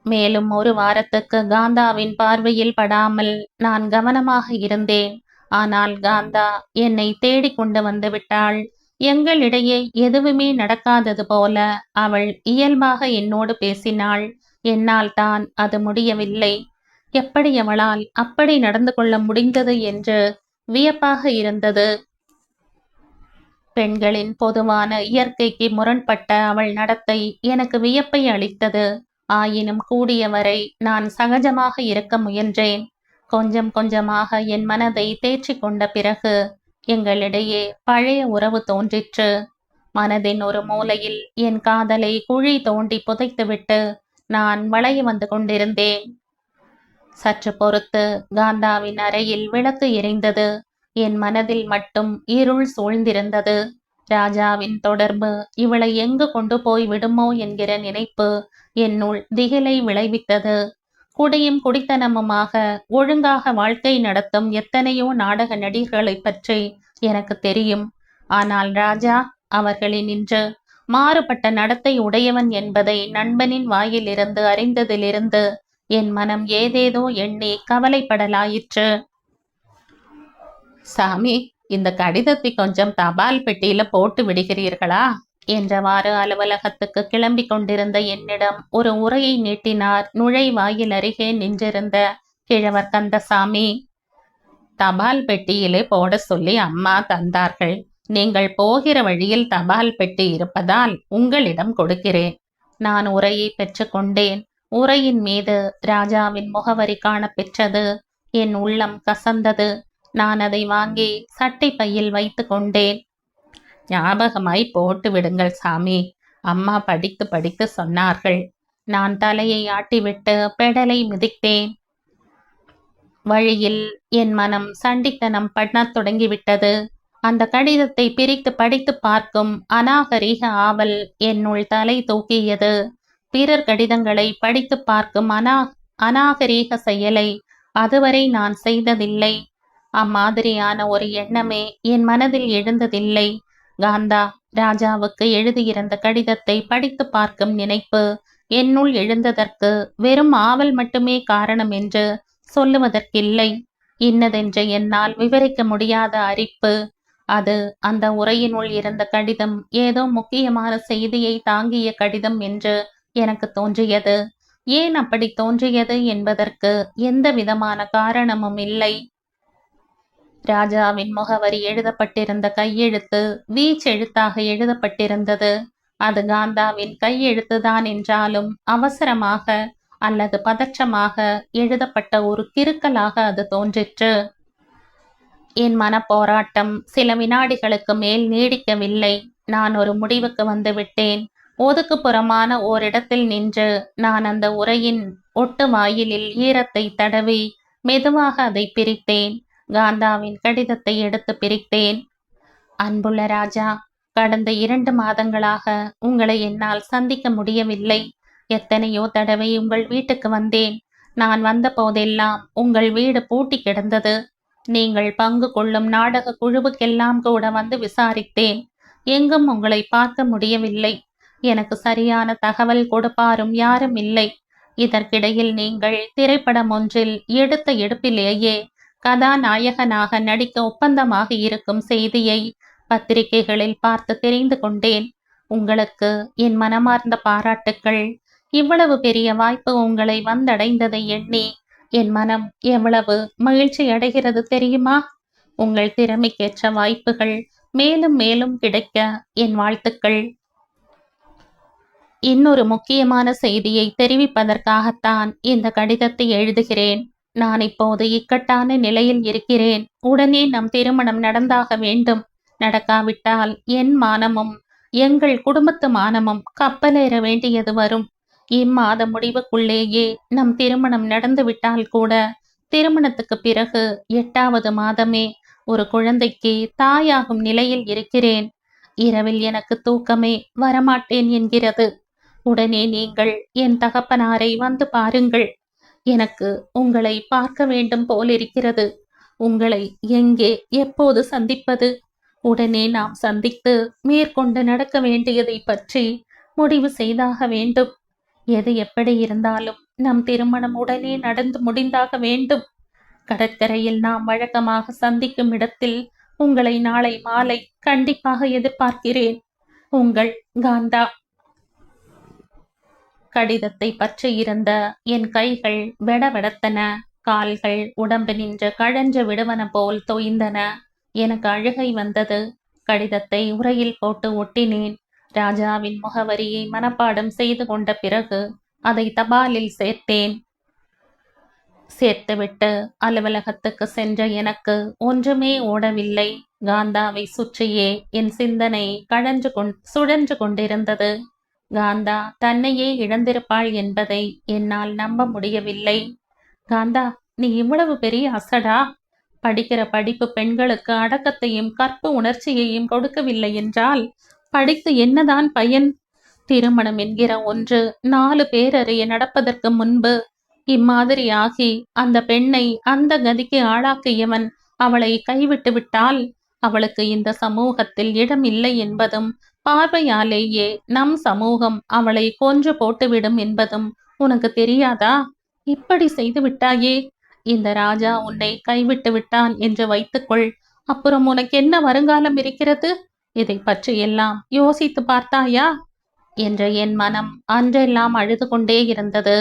மேலும் ஒரு வாரத்துக்கு காந்தாவின் பார்வையில் படாமல் நான் கவனமாக இருந்தேன். ஆனால் காந்தா என்னை தேடிக் கொண்டு வந்து விட்டாள். எங்களிடையே எதுவுமே நடக்காதது போல அவள் இயல்பாக என்னோடு பேசினாள். என்னால் தான் அது முடியவில்லை. எப்படி அவளால் அப்படி நடந்து கொள்ள முடிந்தது என்று வியப்பாக இருந்தது. பெண்களின் பொதுவான இயற்கைக்கு முரண்பட்ட அவள் நடத்தை எனக்கு வியப்பை அளித்தது. ஆயினும் கூடியவரை நான் சகஜமாக இருக்க முயன்றேன். கொஞ்சம் கொஞ்சமாக என் மனதை தேர்ச்சி கொண்ட பிறகு எங்களிடையே பழைய உறவு தோன்றிற்று. மனதின் ஒரு மூலையில் என் காதலை குழி தோண்டி புதைத்துவிட்டு நான் வளைய வந்து கொண்டிருந்தேன். சற்று பொறுத்து காந்தாவின் அறையில் விளக்கு எரிந்தது. என் மனதில் மட்டும் இருள் சூழ்ந்திருந்தது. ராஜாவின் தொடர்பு இவளை எங்கு கொண்டு போய் விடுமோ என்கிற நினைப்பு என்னுள் திகிலை விளைவித்தது. குடியும் குடித்தனமுமாக ஒழுங்காக வாழ்க்கை நடத்தும் எத்தனையோ நாடக நடிகர்களை பற்றி எனக்கு தெரியும். ஆனால் ராஜா அவர்களின் இன்று மாறுபட்ட நடத்தை உடையவன் என்பதை நண்பனின் வாயிலிருந்து அறிந்ததிலிருந்து என் மனம் ஏதேதோ எண்ணி கவலைப்படலாயிற்று. சாமி, இந்த கடிதத்தை கொஞ்சம் தபால் பெட்டியில போட்டு விடுகிறீர்களா என்றவாறு அலுவலகத்துக்கு கிளம்பி கொண்டிருந்த என்னிடம் ஒரு உரையை நீட்டினார் நுழைவாயில் அருகே நின்றிருந்த கிழவர் கந்தசாமி. தபால் பெட்டியிலே போட சொல்லி அம்மா தந்தார்கள். நீங்கள் போகிற வழியில் தபால் பெட்டி இருப்பதால் உங்களிடம் கொடுக்கிறேன். நான் உரையை பெற்றுக்கொண்டேன். உரையின் மீது ராஜாவின் முகவரி காண பெற்றது. என் உள்ளம் கசந்தது. நான் அதை வாங்கி சட்டை பையில் வைத்து கொண்டேன். ஞாபகமாய் போட்டு விடுங்கள் சாமி, அம்மா படித்து படித்து சொன்னார்கள். நான் தலையை ஆட்டிவிட்டு பெடலை மிதித்தேன். வழியில் என் மனம் சண்டித்தனம் பண்ணத் தொடங்கிவிட்டது. அந்த கடிதத்தை பிரித்து படித்து பார்க்கும் அநாகரீக ஆவல் என்னுள் தலை தூக்கியது. பிறர் கடிதங்களை படித்து பார்க்கும் அநாகரீக செயலை அதுவரை நான் செய்ததில்லை. அம்மாதிரியான ஒரு எண்ணமே என் மனதில் எழுந்ததில்லை. காந்தா ராஜாவுக்கு எழுதியிருந்த கடிதத்தை படித்து பார்க்கும் நினைப்பு என்னுள் எழுந்ததற்கு வெறும் ஆவல் மட்டுமே காரணம் என்று சொல்லுவதற்கில்லை. இன்னதென்று என்னால் விவரிக்க முடியாத அரிப்பு. அது அந்த உரையினுள் இருந்த கடிதம் ஏதோ முக்கியமான செய்தியை தாங்கிய கடிதம் என்று எனக்கு தோன்றியது. ஏன் அப்படி தோன்றியது என்பதற்கு எந்த விதமான காரணமும் இல்லை. ராஜாவின் முகவரி எழுதப்பட்டிருந்த கையெழுத்து வீச்செழுத்தாக எழுதப்பட்டிருந்தது. அது காந்தாவின் கையெழுத்துதான் என்றாலும் அவசரமாக அல்லது பதற்றமாக எழுதப்பட்ட ஒரு கிறுக்கலாக அது தோன்றிற்று. என் மனப்போராட்டம் சில வினாடிகளுக்கு மேல் நீடிக்கவில்லை. நான் ஒரு முடிவுக்கு வந்து விட்டேன். ஒதுக்குப்புறமான ஓரிடத்தில் நின்று நான் அந்த உரையின் ஒட்டு வாயிலில் ஈரத்தை தடவி மெதுவாக அதை பிரித்தேன். காந்தாவின் கடிதத்தை எடுத்து பிரித்தேன். அன்புள்ள ராஜா, கடந்த 2 மாதங்களாக உங்களை என்னால் சந்திக்க முடியவில்லை. எத்தனையோ தடவை உங்கள் வீட்டுக்கு வந்தேன். நான் வந்த போதெல்லாம் உங்கள் வீடு பூட்டி கிடந்தது. நீங்கள் பங்கு கொள்ளும் நாடக குழுவுக்கெல்லாம் கூட வந்து விசாரித்தேன். எங்கும் உங்களை பார்க்க முடியவில்லை. எனக்கு சரியான தகவல் கொடுப்பாரும் யாரும் இல்லை. இதற்கிடையில் நீங்கள் திரைப்படம் ஒன்றில் எடுத்த எடுப்பிலேயே கதாநாயகனாக நடிக்க ஒப்பந்தமாக இருக்கும் செய்தியை பத்திரிகைகளில் பார்த்து தெரிந்து கொண்டேன். உங்களுக்கு என் மனமார்ந்த பாராட்டுக்கள். இவ்வளவு பெரிய வாய்ப்பு உங்களை வந்தடைந்ததை எண்ணி என் மனம் எவ்வளவு மகிழ்ச்சி அடைகிறது தெரியுமா? உங்கள் திறமைக்கேற்ற வாய்ப்புகள் மேலும் மேலும் கிடைக்க என் வாழ்த்துக்கள். இன்னொரு முக்கியமான செய்தியை தெரிவிப்பதற்காகத்தான் இந்த கடிதத்தை எழுதுகிறேன். நான் இப்போது இக்கட்டான நிலையில் இருக்கிறேன். உடனே நம் திருமணம் நடந்தாக வேண்டும். நடக்காவிட்டால் என் மானமும் எங்கள் குடும்பத்து மானமும் கப்பலேற வேண்டியது வரும். இம்மாத முடிவுக்குள்ளேயே நம் திருமணம் நடந்துவிட்டால் கூட திருமணத்துக்கு பிறகு 8வது மாதமே ஒரு குழந்தைக்கு தாயாகும் நிலையில் இருக்கிறேன். இரவில் எனக்கு தூக்கமே வரமாட்டேன் என்கிறது. உடனே நீங்கள் என் தகப்பனாரை வந்து பாருங்கள். எனக்கு உங்களை பார்க்க வேண்டும் போலிருக்கிறது. உங்களை எங்கே எப்போது சந்திப்பது? உடனே நாம் சந்தித்து மேற்கொண்டு நடக்க வேண்டியதை பற்றி முடிவு செய்தாக வேண்டும். எது எப்படி இருந்தாலும் நம் திருமணம் உடனே நடந்து முடிந்தாக வேண்டும். கடற்கரையில் நாம் வழக்கமாக சந்திக்கும் இடத்தில் உங்களை நாளை மாலை கண்டிப்பாக எதிர்பார்க்கிறேன். உங்கள் காந்தா. கடிதத்தை பற்றி இருந்த என் கைகள் வெடவெடத்தன. கால்கள் உடம்பு நின்று கழன்று விடுவன போல் தொய்ந்தன. எனக்கு அழுகை வந்தது. கடிதத்தை உறையில் போட்டு ஒட்டினேன். ராஜாவின் முகவரியை மனப்பாடம் செய்து கொண்ட பிறகு அதை தபாலில் சேர்த்தேன். சேர்த்துவிட்டு அலுவலகத்துக்கு சென்ற எனக்கு ஒன்றுமே ஓடவில்லை. காந்தாவை சுற்றியே என் சிந்தனை சுழன்று கொண்டிருந்தது. காந்தா தன்னையே இழந்திருப்பாள் என்பதை என்னால் நம்ப முடியவில்லை. காந்தா, நீ இவ்வளவு பெரிய அசடா? படிக்கிற படிப்பு பெண்களுக்கு அடக்கத்தையும் கற்பு உணர்ச்சியையும் கொடுக்கவில்லை என்றால் படித்து என்னதான் பயன்? திருமணம் என்கிற ஒன்று 4 பேரறிய நடப்பதற்கு முன்பு இம்மாதிரி ஆகி அந்த பெண்ணை அந்த கதிக்கு ஆளாக்கியவன் அவளை கைவிட்டு விட்டால் அவளுக்கு இந்த சமூகத்தில் இடம் இல்லை என்பதும், பார்வையாலேயே நம் சமூகம் அவளை கொன்று போட்டுவிடும் என்பதும் உனக்கு தெரியாதா? இப்படி செய்து விட்டாயே. இந்த ராஜா உன்னை கைவிட்டு விட்டான் என்று வைத்துக்கொள். அப்புறம் உனக்கு என்ன வருங்காலம் இருக்கிறது? இதை பற்றி எல்லாம் யோசித்து பார்த்தாயா என்று என் மனம் அன்றெல்லாம் அழுது கொண்டே இருந்தது.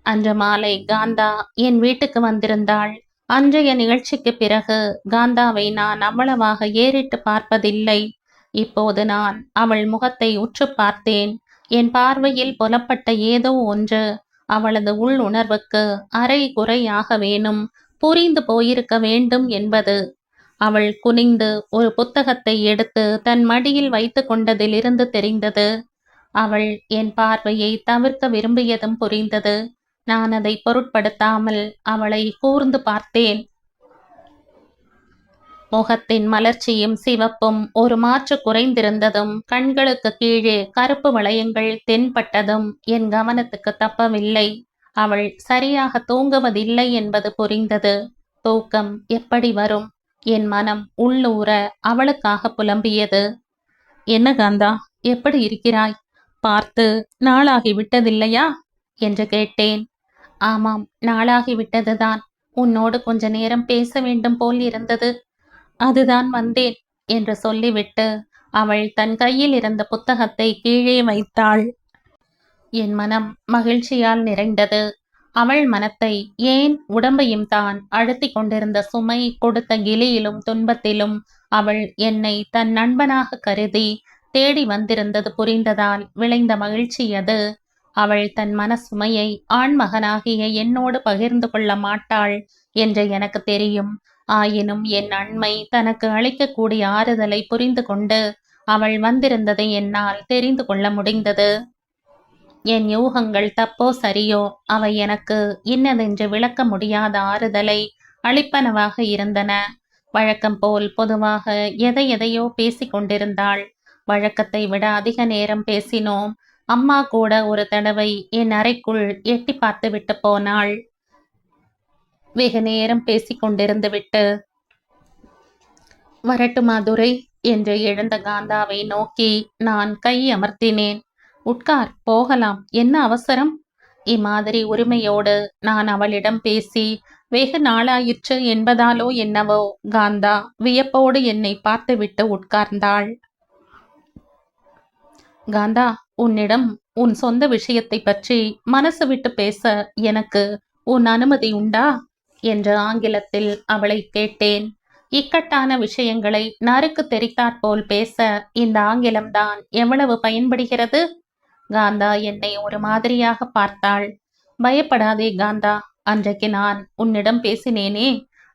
அன்று மாலை காந்தா என் வீட்டுக்கு வந்திருந்தாள். அன்றைய நிகழ்ச்சிக்கு பிறகு காந்தாவை நான் அவ்வளவாக ஏறிட்டு பார்ப்பதில்லை. இப்போது நான் அவள் முகத்தை உற்று பார்த்தேன். என் பார்வையில் புலப்பட்ட ஏதோ ஒன்று அவளது உள் உணர்வுக்கு அரை குறையாக வேணும் புரிந்து போயிருக்க வேண்டும் என்பது. அவள் குனிந்து ஒரு புத்தகத்தை எடுத்து தன் மடியில் வைத்து கொண்டதிலிருந்து தெரிந்தது. அவள் என் பார்வையை தவிர்க்க விரும்பியதும் புரிந்தது. நான் அதை பொருட்படுத்தாமல் அவளை கூர்ந்து பார்த்தேன். முகத்தின் மலர்ச்சியும் சிவப்பும் ஒரு மாற்று குறைந்திருந்ததும், கண்களுக்கு கீழே கருப்பு வளையங்கள் தென்பட்டதும் என் கவனத்துக்கு தப்பவில்லை. அவள் சரியாக தூங்குவதில்லை என்பது புரிந்தது. தூக்கம் எப்படி வரும்? என் மனம் உள்ளூர அவளுக்காக புலம்பியது. என்ன காந்தா, எப்படி இருக்கிறாய்? பார்த்து நாளாகி விட்டதில்லையா என்று கேட்டேன். ஆமாம், நாளாகி விட்டதுதான். உன்னோடு கொஞ்ச நேரம் பேச வேண்டும் போல் இருந்தது. அதுதான் வந்தேன் என்று சொல்லிவிட்டு அவள் தன் கையில் இருந்த புத்தகத்தை கீழே வைத்தாள். என் மனம் மகிழ்ச்சியால் நிறைந்தது. அவள் மனத்தை, ஏன் உடம்பையும் தான் அழுத்தி கொண்டிருந்த சுமை கொடுத்த கிளியிலும் துன்பத்திலும் அவள் என்னை தன் நண்பனாக கருதி தேடி வந்திருந்தது புரிந்ததால் விளைந்த மகிழ்ச்சி அது. அவள் தன் மனசுமையை ஆண்மகனாகிய என்னோடு பகிர்ந்து கொள்ள மாட்டாள் என்று எனக்கு தெரியும். ஆயினும் என் அண்மை தனக்கு அளிக்கக்கூடிய ஆறுதலை புரிந்து கொண்டு அவள் வந்திருந்ததை என்னால் தெரிந்து கொள்ள முடிந்தது. என் யூகங்கள் தப்போ சரியோ அவை எனக்கு இன்னதென்று விளக்க முடியாத ஆறுதலை அளிப்பனவாக இருந்தன. வழக்கம் போல் பொதுவாக எதையோ பேசிக் கொண்டிருந்தாள். வழக்கத்தை விட அதிக நேரம் பேசினோம். அம்மா கூட ஒரு தடவை என் அறைக்குள் எட்டி பார்த்து விட்டு போனாள். வெகு நேரம் பேசிக் கொண்டிருந்து விட்டு, வரட்டுமா துரை என்று எழுந்த காந்தாவை நோக்கி நான் கை அமர்த்தினேன். உட்கார், போகலாம், என்ன அவசரம்? இம்மாதிரி உரிமையோடு நான் அவளிடம் பேசி வெகு நாளாயிற்று என்பதாலோ என்னவோ காந்தா வியப்போடு என்னை பார்த்துவிட்டு உட்கார்ந்தாள். காந்தா, உன்னிடம் உன் சொந்த விஷயத்தை பற்றி மனசு விட்டு பேச எனக்கு உன் அனுமதி உண்டா என்று ஆங்கிலத்தில் அவளை கேட்டேன். இக்கட்டான விஷயங்களை நறுக்கு தெரித்தாற்போல் பேச இந்த ஆங்கிலம்தான் எவ்வளவு பயன்படுகிறது? காந்தா என்னை ஒரு மாதிரியாக பார்த்தாள். பயப்படாதே காந்தா, அன்றைக்கு நான் உன்னிடம் பேசினேனே,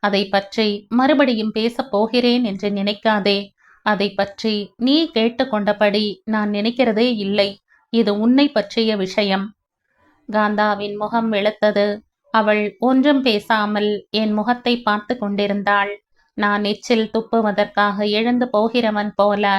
அதை பற்றி மறுபடியும் பேசப் போகிறேன் என்று நினைக்காதே. அதை பற்றி நீ கேட்டுக்கொண்டபடி நான் நினைக்கிறதே இல்லை. இது உன்னை பற்றிய விஷயம். காந்தாவின் முகம் வெளுத்தது. அவள் ஒன்றும் பேசாமல் என் முகத்தை பார்த்து கொண்டிருந்தாள். நான் எச்சில் துப்புவதற்காக எழுந்து போகிறவன் போல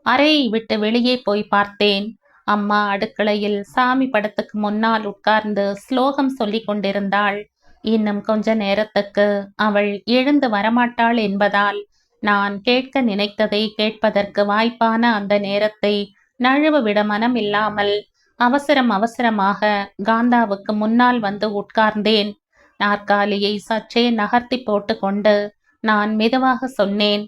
அறையை விட்டு வெளியே போய் பார்த்தேன். அம்மா அடுக்களையில் சாமி படத்துக்கு முன்னால் உட்கார்ந்து ஸ்லோகம் சொல்லிக் கொண்டிருந்தாள். இன்னும் கொஞ்ச நேரத்துக்கு அவள் எழுந்து வரமாட்டாள் என்பதால் நான் கேட்க நினைத்ததை கேட்பதற்கு வாய்ப்பான அந்த நேரத்தை நழுவவிட மனமில்லாமல் அவசரமாக காந்தாவுக்கு முன்னால் வந்து உட்கார்ந்தேன். நாற்காலியை சற்றே நகர்த்தி போட்டுக்கொண்டு நான் மெதுவாக சொன்னேன்,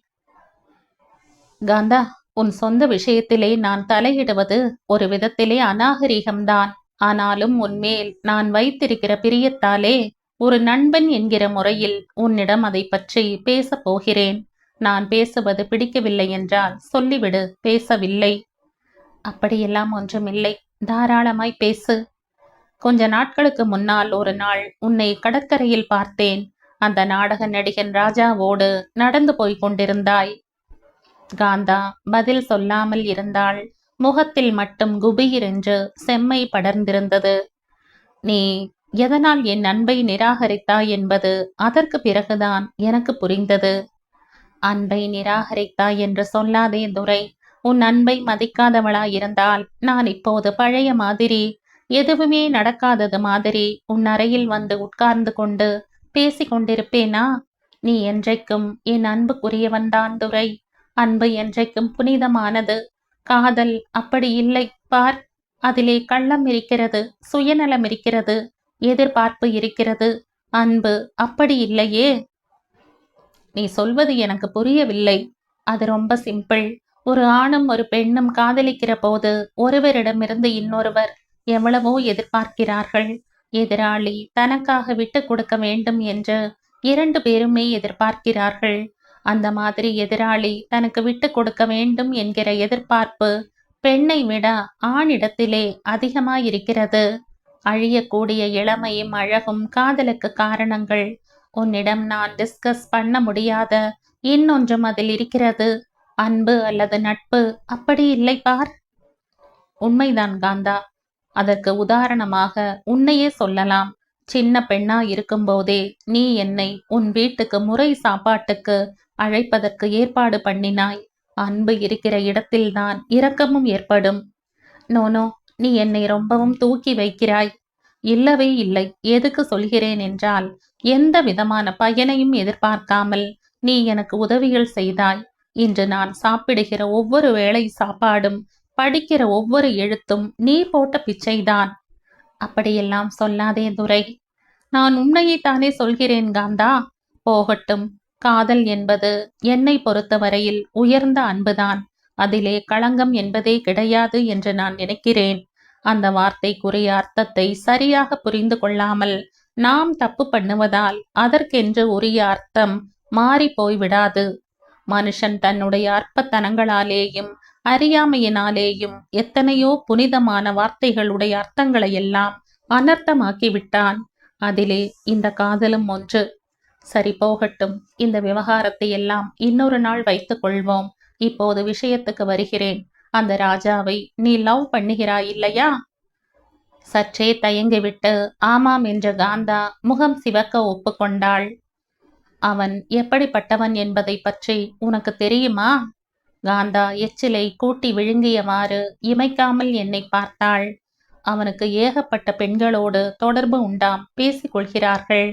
காந்தா, உன் சொந்த விஷயத்திலே நான் தலையிடுவது ஒரு விதத்திலே அநாகரிகம்தான். ஆனாலும் உன்மேல் நான் வைத்திருக்கிற பிரியத்தாலே ஒரு நண்பன் என்கிற முறையில் உன்னிடம் அதை பற்றி பேசப் போகிறேன். நான் பேசுவது பிடிக்கவில்லை என்றால் சொல்லிவிடு, பேசவில்லை. அப்படியெல்லாம் ஒன்றுமில்லை, தாராளமாய் பேசு. கொஞ்ச நாட்களுக்கு முன்னால் ஒரு நாள் உன்னை கடற்கரையில் பார்த்தேன். அந்த நாடக நடிகன் ராஜாவோடு நடந்து போய்க் கொண்டிருந்தாய். காந்தா பதில் சொல்லாமல் இருந்தாள். முகத்தில் மட்டும் குபீரென்று செம்மை படர்ந்திருந்தது. நீ எதனால் என் அன்பை நிராகரித்தாய் என்பது அதற்கு பிறகுதான் எனக்கு புரிந்தது. அன்பை நிராகரித்தாய் என்று சொல்லாதே துரை. உன் அன்பை மதிக்காதவளாயிருந்தால் நான் இப்போது பழைய மாதிரி, எதுவுமே நடக்காதது மாதிரி உன் அறையில் வந்து உட்கார்ந்து கொண்டு பேசிக் கொண்டிருப்பேனா? நீ என்றைக்கும் என் அன்புக்குரியவன்தான் துரை. அன்பு என்றைக்கும் புனிதமானது. காதல் அப்படி இல்லை பார். அதிலே கள்ளம் இருக்கிறது, சுயநலம் இருக்கிறது, எதிர்பார்ப்பு இருக்கிறது. அன்பு அப்படி இல்லையே. நீ சொல்வது எனக்கு புரியவில்லை. அது ரொம்ப சிம்பிள். ஒரு ஆணும் ஒரு பெண்ணும் காதலிக்கிற போது ஒருவரிடமிருந்து இன்னொருவர் எவ்வளவோ எதிர்பார்க்கிறார்கள். எதிராளி தனக்காக விட்டு கொடுக்க வேண்டும் என்று 2 பேருமே எதிர்பார்க்கிறார்கள். அந்த மாதிரி எதிராளி தனக்கு விட்டு கொடுக்க வேண்டும் என்கிற எதிர்பார்ப்பு பெண்ணை விட ஆணிடத்திலே அதிகமாயிருக்கிறது. அழியக்கூடிய இளமையும் அழகும் காதலுக்கு காரணங்கள். உன்னிடம் நான் டிஸ்கஸ் பண்ண முடியாத இன்னொன்றும் அதில் இருக்கிறது. அன்பு அல்லது நட்பு அப்படி இல்லை பார். உண்மைதான் காந்தா. அதற்கு உதாரணமாக உன்னையே சொல்லலாம். சின்ன பெண்ணா இருக்கும்போதே நீ என்னை உன் வீட்டுக்கு முறை சாப்பாட்டுக்கு அழைப்பதற்கு ஏற்பாடு பண்ணினாய். அன்பு இருக்கிற இடத்தில்தான் இரக்கமும் ஏற்படும். நோனோ, நீ என்னை ரொம்பவும் தூக்கி வைக்கிறாய். இல்லவே இல்லை. எதுக்கு சொல்கிறேன் என்றால், எந்த விதமான பயனையும் எதிர்பார்க்காமல் நீ எனக்கு உதவிகள் செய்தாய். இன்று நான் சாப்பிடுகிற ஒவ்வொரு வேளை சாப்பாடும், படிக்கிற ஒவ்வொரு எழுத்தும் நீ போட்ட பிச்சைதான். அப்படியெல்லாம் சொல்லாதே துரை. நான் உண்மையைத்தானே சொல்கிறேன் காந்தா. போகட்டும். காதல் என்பது என்னை பொறுத்தவரையில் உயர்ந்த அன்புதான். அதிலே களங்கம் என்பதே கிடையாது என்று நான் நினைக்கிறேன். அந்த வார்த்தைக்குரிய அர்த்தத்தை சரியாக புரிந்து கொள்ளாமல் நாம் தப்பு பண்ணுவதால் அதற்கென்று உரிய அர்த்தம் மாறி போய்விடாது. மனுஷன் தன்னுடைய அற்பத்தனங்களாலேயும் அறியாமையினாலேயும் எத்தனையோ புனிதமான வார்த்தைகளுடைய அர்த்தங்களை எல்லாம் அனர்த்தமாக்கி விட்டான். அதிலே இந்த காதலும் ஒன்று. சரி, போகட்டும். இந்த விவகாரத்தை எல்லாம் இன்னொரு நாள் வைத்துக் கொள்வோம். இப்போது விஷயத்துக்கு வருகிறேன். அந்த ராஜாவை நீ லவ் பண்ணுகிறாய் இல்லையா? சற்றே தயங்கிவிட்டு ஆமாம் என்ற காந்தா முகம் சிவக்க ஒப்புக்கொண்டாள். அவன் எப்படிப்பட்டவன் என்பதை பற்றி உனக்கு தெரியுமா? காந்தா எச்சிலை கூட்டி விழுங்கியவாறு இமைக்காமல் என்னை பார்த்தாள். அவனுக்கு ஏகப்பட்ட பெண்களோடு தொடர்பு உண்டாம், பேசிக்கொள்கிறார்கள்.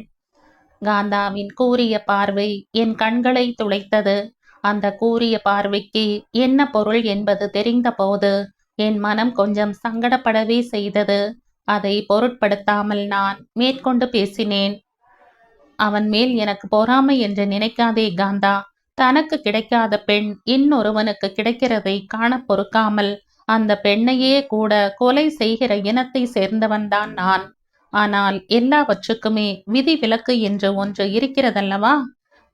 காந்தாவின் கூரிய பார்வை என் கண்களை துளைத்தது. அந்த கூரிய பார்வைக்கு என்ன பொருள் என்பது தெரிந்தபோது என் மனம் கொஞ்சம் சங்கடப்படவே செய்தது. அதை பொருட்படுத்தாமல் நான் மேற்கொண்டு பேசினேன். அவன் மேல் எனக்கு பொறாமை என்று நினைக்காதே காந்தா. தனக்கு கிடைக்காத பெண் இன்னொருவனுக்கு கிடைக்கிறதை காண பொறுக்காமல் அந்த பெண்ணையே கூட கொலை செய்கிற இனத்தை சேர்ந்தவன்தான் நான். ஆனால் எல்லாவற்றுக்குமே விதி விலக்கு என்று ஒன்று இருக்கிறதல்லவா?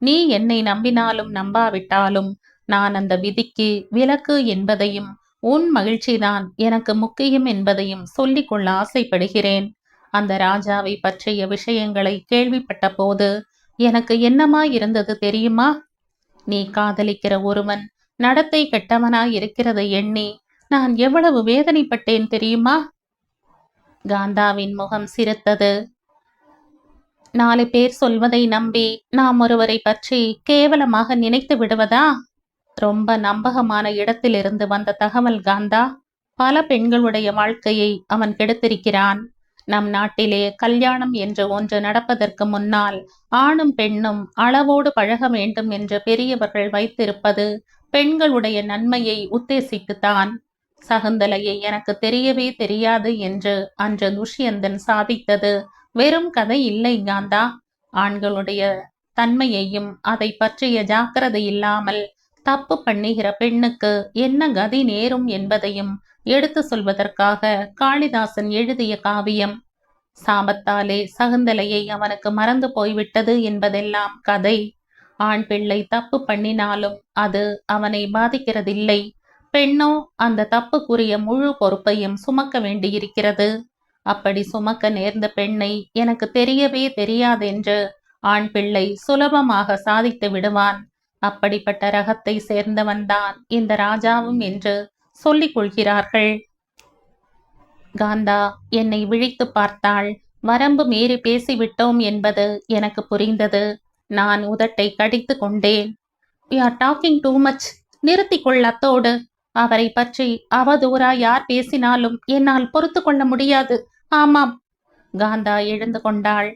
நீ என்னை நம்பினாலும் நம்பாவிட்டாலும் நான் அந்த விதிக்கு விலக்கு என்பதையும் உன் மகிழ்ச்சிதான் எனக்கு முக்கியம் என்பதையும் சொல்லிக்கொள்ள ஆசைப்படுகிறேன். அந்த ராஜாவை பற்றிய விஷயங்களை கேள்விப்பட்ட போது எனக்கு என்னமாயிருந்தது தெரியுமா? நீ காதலிக்கிற ஒருவன் நடத்தை கெட்டவனாய் இருக்கிறதை எண்ணி நான் எவ்வளவு வேதனைப்பட்டேன் தெரியுமா? காந்தாவின் முகம் சிரித்தது. 4 பேர் சொல்வதை நம்பி நாம் ஒருவரை பற்றி கேவலமாக நினைத்து விடுவதா? ரொம்ப நம்பகமான இடத்திலிருந்து வந்த தகவல் காந்தா. பல பெண்களுடைய வாழ்க்கையை அவன் கெடுத்திருக்கிறான். நம் நாட்டிலே கல்யாணம் என்று ஒன்று நடப்பதற்கு முன்னால் ஆணும் பெண்ணும் அளவோடு பழக வேண்டும் என்று பெரியவர்கள் வைத்திருப்பது பெண்களுடைய நன்மையை உத்தேசித்துத்தான். சகுந்தலையை எனக்கு தெரியவே தெரியாது என்று அன்று துஷ்யந்தன் சாதித்தது வெறும் கதை இல்லை காந்தா. ஆண்களுடைய தன்மையையும் அதை பற்றிய ஜாக்கிரதை இல்லாமல் தப்பு பண்ணுகிற பெண்ணுக்கு என்ன கதி நேரும் என்பதையும் எடுத்து சொல்வதற்காக காளிதாசன் எழுதிய காவியம். சாபத்தாலே சகுந்தலையை அவனுக்கு மறந்து போய்விட்டது என்பதெல்லாம் கதை. ஆண் பிள்ளை தப்பு பண்ணினாலும் அது அவனை பாதிக்கிறதில்லை. பெண்ணோ அந்த தப்புக்குரிய முழு பொறுப்பையும் சுமக்க வேண்டியிருக்கிறது. அப்படி சுமக்க நேர்ந்த பெண்ணை எனக்கு தெரியவே தெரியாதென்று ஆண் பிள்ளை சுலபமாக சாதித்து விடுவான். அப்படிப்பட்ட ரகத்தை சேர்ந்தவன்தான் இந்த ராஜாவும் என்று சொல்லிக் கொள்கிறார்கள். காந்தா என்னை விழித்து பார்த்தாள். வரம்பு மீறி பேசிவிட்டோம் என்பது எனக்கு புரிந்தது. நான் உதட்டை கடித்து கொண்டேன். "You are talking too much. நிறுத்திக் கொள் அத்தோடு. அவரை பற்றி அவதூறா யார் பேசினாலும் என்னால் பொறுத்து கொள்ள முடியாது." "ஆமாம்." காந்தா எழுந்து கொண்டாள்.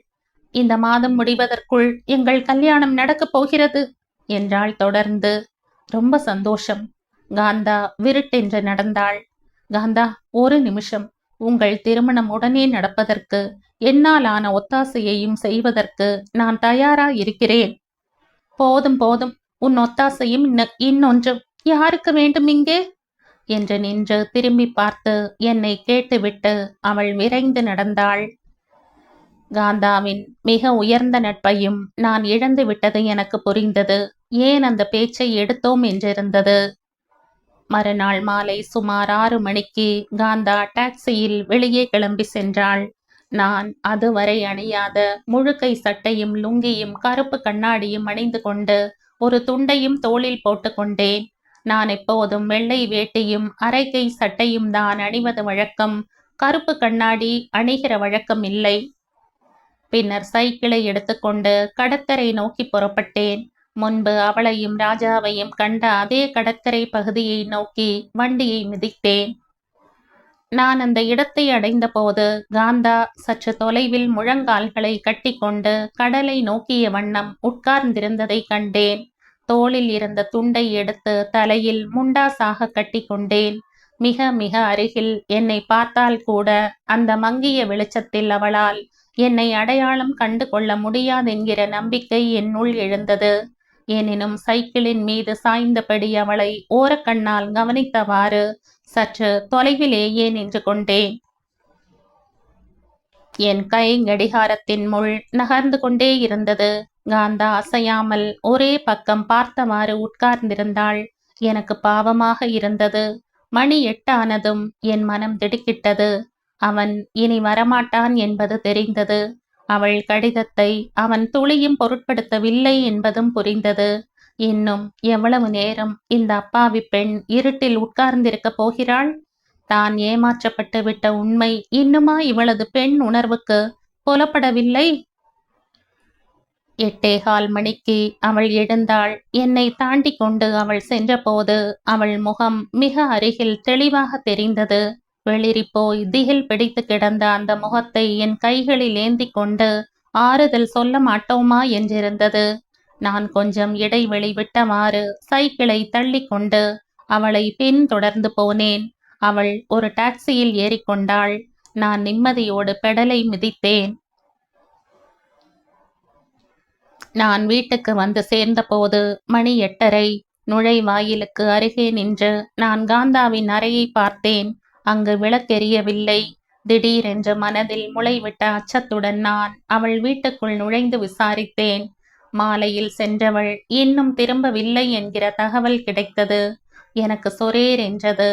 "இந்த மாதம் முடிவதற்குள் எங்கள் கல்யாணம் நடக்கப் போகிறது" என்றாள் தொடர்ந்து. "ரொம்ப சந்தோஷம்." காந்தா விருட்டென்று நடந்தாள். "காந்தா, ஒரு நிமிஷம். உங்கள் திருமணம் உடனே நடப்பதற்கு என்னால் ஆன ஒத்தாசையையும் செய்வதற்கு நான் தயாரா இருக்கிறேன்." "போதும் போதும், உன் ஒத்தாசையும் இன்னொன்றும் யாருக்கு வேண்டும் இங்கே?" என்று நின்று திரும்பி பார்த்து என்னை கேட்டுவிட்டு அவள் விரைந்து நடந்தாள். காந்தாவின் மிக உயர்ந்த நட்பையும் நான் இழந்து விட்டது எனக்கு புரிந்தது. ஏன் அந்த பேச்சை எடுத்தோம் என்றிருந்தது. மறுநாள் மாலை சுமார் 6 மணிக்கு காந்தா டாக்ஸியில் வெளியே கிளம்பி சென்றாள். நான் அதுவரை அணியாத முழுக்கை சட்டையும் லுங்கியும் கருப்பு கண்ணாடியும் அணிந்து கொண்டு ஒரு துண்டையும் தோளில் போட்டுக்கொண்டேன். நான் எப்போதும் வெள்ளை வேட்டியும் அரைக்கை சட்டையும் தான் அணிவது வழக்கம். கருப்பு கண்ணாடி அணிகிற வழக்கம் இல்லை. பின்னர் சைக்கிளை எடுத்துக்கொண்டு கடற்கரை நோக்கி புறப்பட்டேன். முன்பு அவளையும் ராஜாவையும் கண்ட அதே கடற்கரை பகுதியை நோக்கி வண்டியை மிதித்தேன். நான் அந்த இடத்தை அடைந்த போது காந்தா சற்று தொலைவில் முழங்கால்களை கட்டிக்கொண்டு கடலை நோக்கிய வண்ணம் உட்கார்ந்திருந்ததை கண்டேன். தோளில் இருந்த துண்டை எடுத்து தலையில் முண்டாசாக கட்டி கொண்டேன். மிக மிக அருகில் என்னை பார்த்தால் கூட அந்த மங்கிய வெளிச்சத்தில் அவளால் என்னை அடையாளம் கண்டு கொள்ள முடியாதென்கிற நம்பிக்கை என்னுள் எழுந்தது. எனினும் சைக்கிளின் மீது சாய்ந்தபடி அவளை ஓரக்கண்ணால் கவனித்தவாறு சற்று தொலைவிலேயே நின்று கொண்டேன். என் கை கடிகாரத்தின் முள் நகர்ந்து கொண்டே இருந்தது. காந்தா அசையாமல் ஒரே பக்கம் பார்த்தவாறு உட்கார்ந்திருந்தாள். எனக்கு பாவமாக இருந்தது. மணி 8 ஆனதும் என் மனம் திடுக்கிட்டது. அவன் இனி வரமாட்டான் என்பது தெரிந்தது. அவள் கடிதத்தை அவன் துளியும் பொருட்படுத்தவில்லை என்பதும் புரிந்தது. இன்னும் எவ்வளவு நேரம் இந்த அப்பாவி பெண் இருட்டில் உட்கார்ந்திருக்கப் போகிறாள்? தான் ஏமாற்றப்பட்டு விட்ட உண்மை இன்னுமா இவளது பெண் உணர்வுக்கு புலப்படவில்லை? 8:15 மணிக்கு அவள் எழுந்தாள். என்னை தாண்டி கொண்டு அவள் சென்றபோது அவள் முகம் மிக அருகில் தெளிவாக தெரிந்தது. வெளிரி போய் திகில் பிடித்து கிடந்த அந்த முகத்தை என் கைகளில் ஏந்தி கொண்டு ஆறுதல் சொல்ல மாட்டோமா என்றிருந்தது. நான் கொஞ்சம் இடைவெளி விட்டவாறு சைக்கிளை தள்ளி கொண்டு அவளை பின் தொடர்ந்து போனேன். அவள் ஒரு டாக்ஸியில் ஏறிக்கொண்டாள். நான் நிம்மதியோடு பெடலை மிதித்தேன். நான் வீட்டுக்கு வந்து சேர்ந்தபோது மணி 8:30. நுழைவாயிலுக்கு அருகே நின்று நான் காந்தாவின் அறையை பார்த்தேன். அங்கு விளக்கெரியவில்லை. திடீரென்று மனதில் முளைவிட்ட அச்சத்துடன் நான் அவள் வீட்டுக்குள் நுழைந்து விசாரித்தேன். மாலையில் சென்றவள் இன்னும் திரும்பவில்லை என்கிற தகவல் கிடைத்தது. எனக்கு சொரேர் என்றது.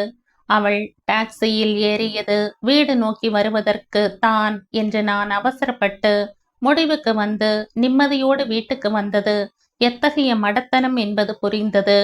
அவள் டாக்ஸியில் ஏறியது வீடு நோக்கி வருவதற்கு தான் என்று நான் அவசரப்பட்டு முடிவுக்கு வந்து நிம்மதியோடு வீட்டுக்கு வந்தது எத்தகைய மடத்தனம் என்பது புரிந்தது.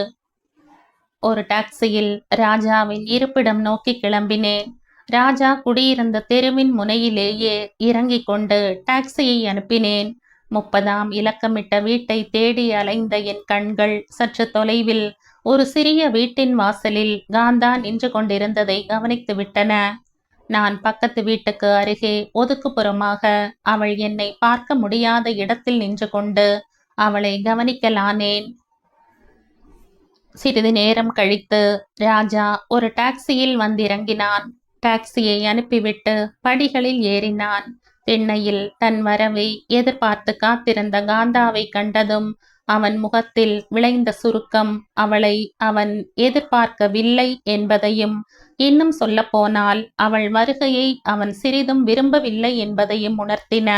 ஒரு டாக்ஸியில் ராஜாவின் இருப்பிடம் நோக்கி கிளம்பினேன். ராஜா குடியிருந்த தெருவின் முனையிலேயே இறங்கிக் கொண்டு டாக்ஸியை அனுப்பினேன். 30ஆம் இலக்கமிட்ட வீட்டை தேடி அலைந்த என் கண்கள் சற்று தொலைவில் ஒரு சிறிய வீட்டின் வாசலில் காந்தா நின்று கொண்டிருந்ததை கவனித்து விட்டன. நான் பக்கத்து வீட்டுக்கு அருகே ஒதுக்குப்புறமாக அவள் என்னை பார்க்க முடியாத இடத்தில் நின்று கொண்டு அவளை கவனிக்கலானேன். சிறிது நேரம் கழித்து ராஜா ஒரு டாக்ஸியில் வந்திறங்கினான். டாக்ஸியை அனுப்பிவிட்டு படிகளில் ஏறினான். திண்ணையில் தன் வரவை எதிர்பார்த்து காத்திருந்த காந்தாவை கண்டதும் அவன் முகத்தில் விளைந்த சுருக்கம் அவளை அவன் எதிர்பார்க்கவில்லை என்பதையும், இன்னும் சொல்லப்போனால் அவள் வருகையை அவன் சிறிதும் விரும்பவில்லை என்பதையும் உணர்த்தின.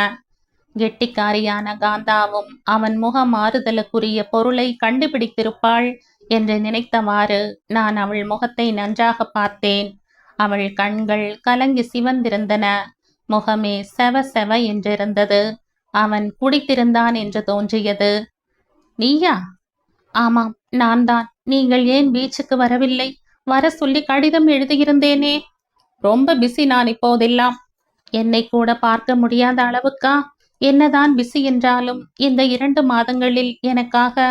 கெட்டிக்காரியான காந்தாவும் அவன் முக மாறுதலுக்குரிய பொருளை கண்டுபிடித்திருப்பாள் என்று நினைத்தவாறு நான் அவள் முகத்தை நன்றாக பார்த்தேன். அவள் கண்கள் கலங்கி சிவந்திருந்தன. முகமே செவ செவ என்றிருந்தது. அவன் குடித்திருந்தான் என்று தோன்றியது. நீயா? ஆமாம், நான் தான். நீங்கள் ஏன் பீச்சுக்கு வரவில்லை? வர சொல்லி கடிதம் எழுதியிருந்தேனே. ரொம்ப பிஸி நான் இப்போதெல்லாம். என்னை கூட பார்க்க முடியாத அளவுக்கா? என்னதான் பிஸி என்றாலும் இந்த 2 மாதங்களில் எனக்காக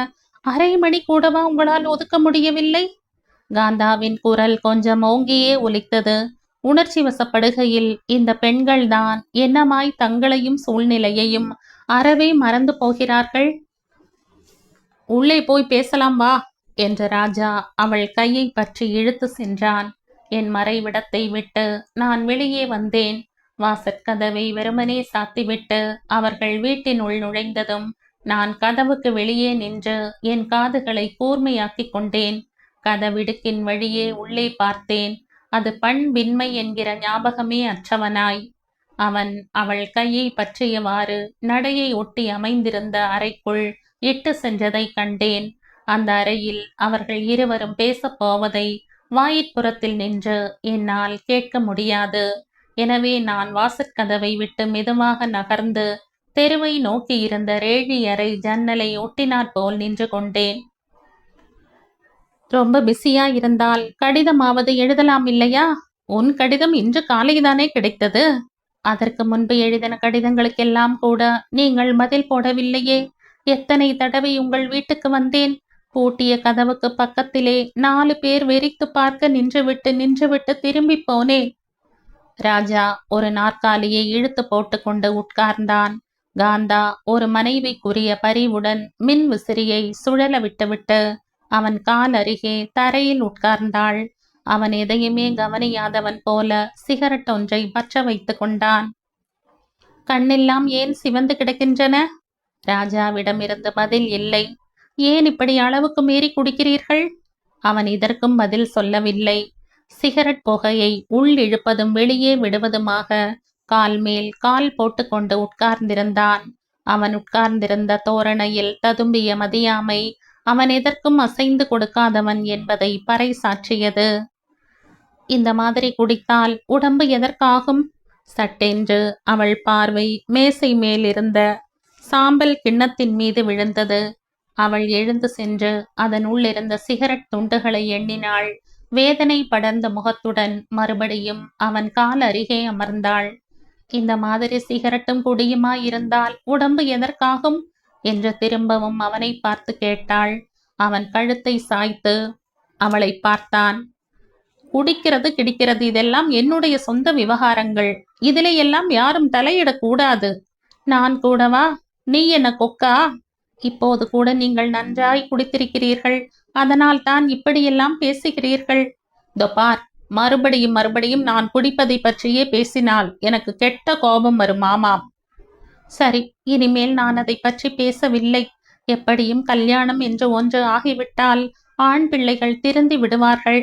அரை மணி கூடவா உங்களால் ஒதுக்க முடியவில்லை? காந்தாவின் குரல் கொஞ்சம் ஓங்கியே ஒலித்தது. உணர்ச்சி வசப்படுகையில் இந்த பெண்கள்தான் என்னமாய் தங்களையும் சூழ்நிலையையும் அறவே மறந்து போகிறார்கள். உள்ளே போய் பேசலாம் வா என்ற ராஜா அவள் கையை பற்றி இழுத்து சென்றான். என் மறைவிடத்தை விட்டு நான் வெளியே வந்தேன். வாசற்கதவை வெறுமனே சாத்திவிட்டு அவர்கள் வீட்டினுள் நுழைந்ததும் நான் கதவுக்கு வெளியே நின்று என் காதுகளை கூர்மையாக்கிக் கொண்டேன். கதவிடுக்கின் வழியே உள்ளே பார்த்தேன். அது பண்பின்மை என்கிற ஞாபகமே அற்றவனாய் அவன் அவள் கையை பற்றியவாறு நடையை ஒட்டி அமைந்திருந்த அறைக்குள் இட்டு சென்றதை கண்டேன். அந்த அறையில் அவர்கள் இருவரும் பேசப் போவதை வாயிற்புறத்தில் நின்று என்னால் கேட்க முடியாது. எனவே நான் வாசற்கதவை விட்டு மெதுவாக நகர்ந்து தெருவை நோக்கி இருந்த ரேழி அறை ஜன்னலை ஒட்டினாற்போல் நின்று கொண்டேன். ரொம்ப பிஸியா இருந்தால் கடிதமாவது எழுதலாம் இல்லையா? உன் கடிதம் இன்று காலைதானே கிடைத்தது. அதற்கு முன்பு எழுதின கடிதங்களுக்கெல்லாம் கூட நீங்கள் பதில் போடவில்லையே. எத்தனை தடவை உங்கள் வீட்டுக்கு வந்தேன். பூட்டிய கதவுக்கு பக்கத்திலே 4 பேர் வெறித்து பார்க்க நின்றுவிட்டு திரும்பி போனேன். ராஜா ஒரு நாற்காலியை இழுத்து போட்டுக்கொண்டு உட்கார்ந்தான். காந்தா ஒரு மனைவிக்குரிய பரிவுடன் மின் விசிறியை சுழல விட்டுவிட்டு அவன் கால் அருகே தரையில் உட்கார்ந்தாள். அவன் எதையுமே கவனியாதவன் போல சிகரெட் ஒன்றை பற்ற வைத்து கொண்டான். கண்ணெல்லாம் ஏன் சிவந்து கிடக்கின்றன? ராஜாவிடமிருந்து பதில் இல்லை. ஏன் இப்படி அளவுக்கு மீறி குடிக்கிறீர்கள்? அவன் இதற்கும் பதில் சொல்லவில்லை. சிகரெட் புகையை உள் இழுப்பதும் வெளியே விடுவதுமாக கால் மேல் கால் போட்டுக்கொண்டு உட்கார்ந்திருந்தான். அவன் உட்கார்ந்திருந்த தோரணையில் ததும்பிய மதியாமை அவன் எதற்கும் அசைந்து கொடுக்காதவன் என்பதை பறைசாற்றியது. இந்த மாதிரி குடித்தால் உடம்பு எதற்காகும்? சட்டென்று அவள் பார்வை மேசை மேலிருந்த சாம்பல் கிண்ணத்தின் மீது விழுந்தது. அவள் எழுந்து சென்று அதன் உள்ளிருந்த சிகரெட் துண்டுகளை எண்ணினாள். வேதனை படர்ந்த முகத்துடன் மறுபடியும் அவன் கால் அருகே அமர்ந்தாள். இந்த மாதிரி சிகரெட்டும் குடியுமா இருந்தால் உடம்பு எதற்காகும் என்று திரும்பவும் அவனை பார்த்து கேட்டாள். அவன் கழுத்தை சாய்த்து அவளை பார்த்தான். குடிக்கிறது கிடிக்கிறது இதெல்லாம் என்னுடைய சொந்த விவகாரங்கள். இதிலே எல்லாம் யாரும் தலையிடக்கூடாது. நான் கூடவா? நீ என்ன கொக்கா? இப்போது கூட நீங்கள் நன்றாய் குடித்திருக்கிறீர்கள். அதனால் தான் இப்படியெல்லாம் பேசுகிறீர்கள். தொபார், மறுபடியும் நான் குடிப்பதை பற்றியே பேசினால் எனக்கு கெட்ட கோபம் வரும். ஆமாம், சரி, இனிமேல் நான் அதை பற்றி பேசவில்லை. எப்படியும் கல்யாணம் என்று ஒன்று ஆகிவிட்டால் ஆண் பிள்ளைகள் திருந்தி விடுவார்கள்.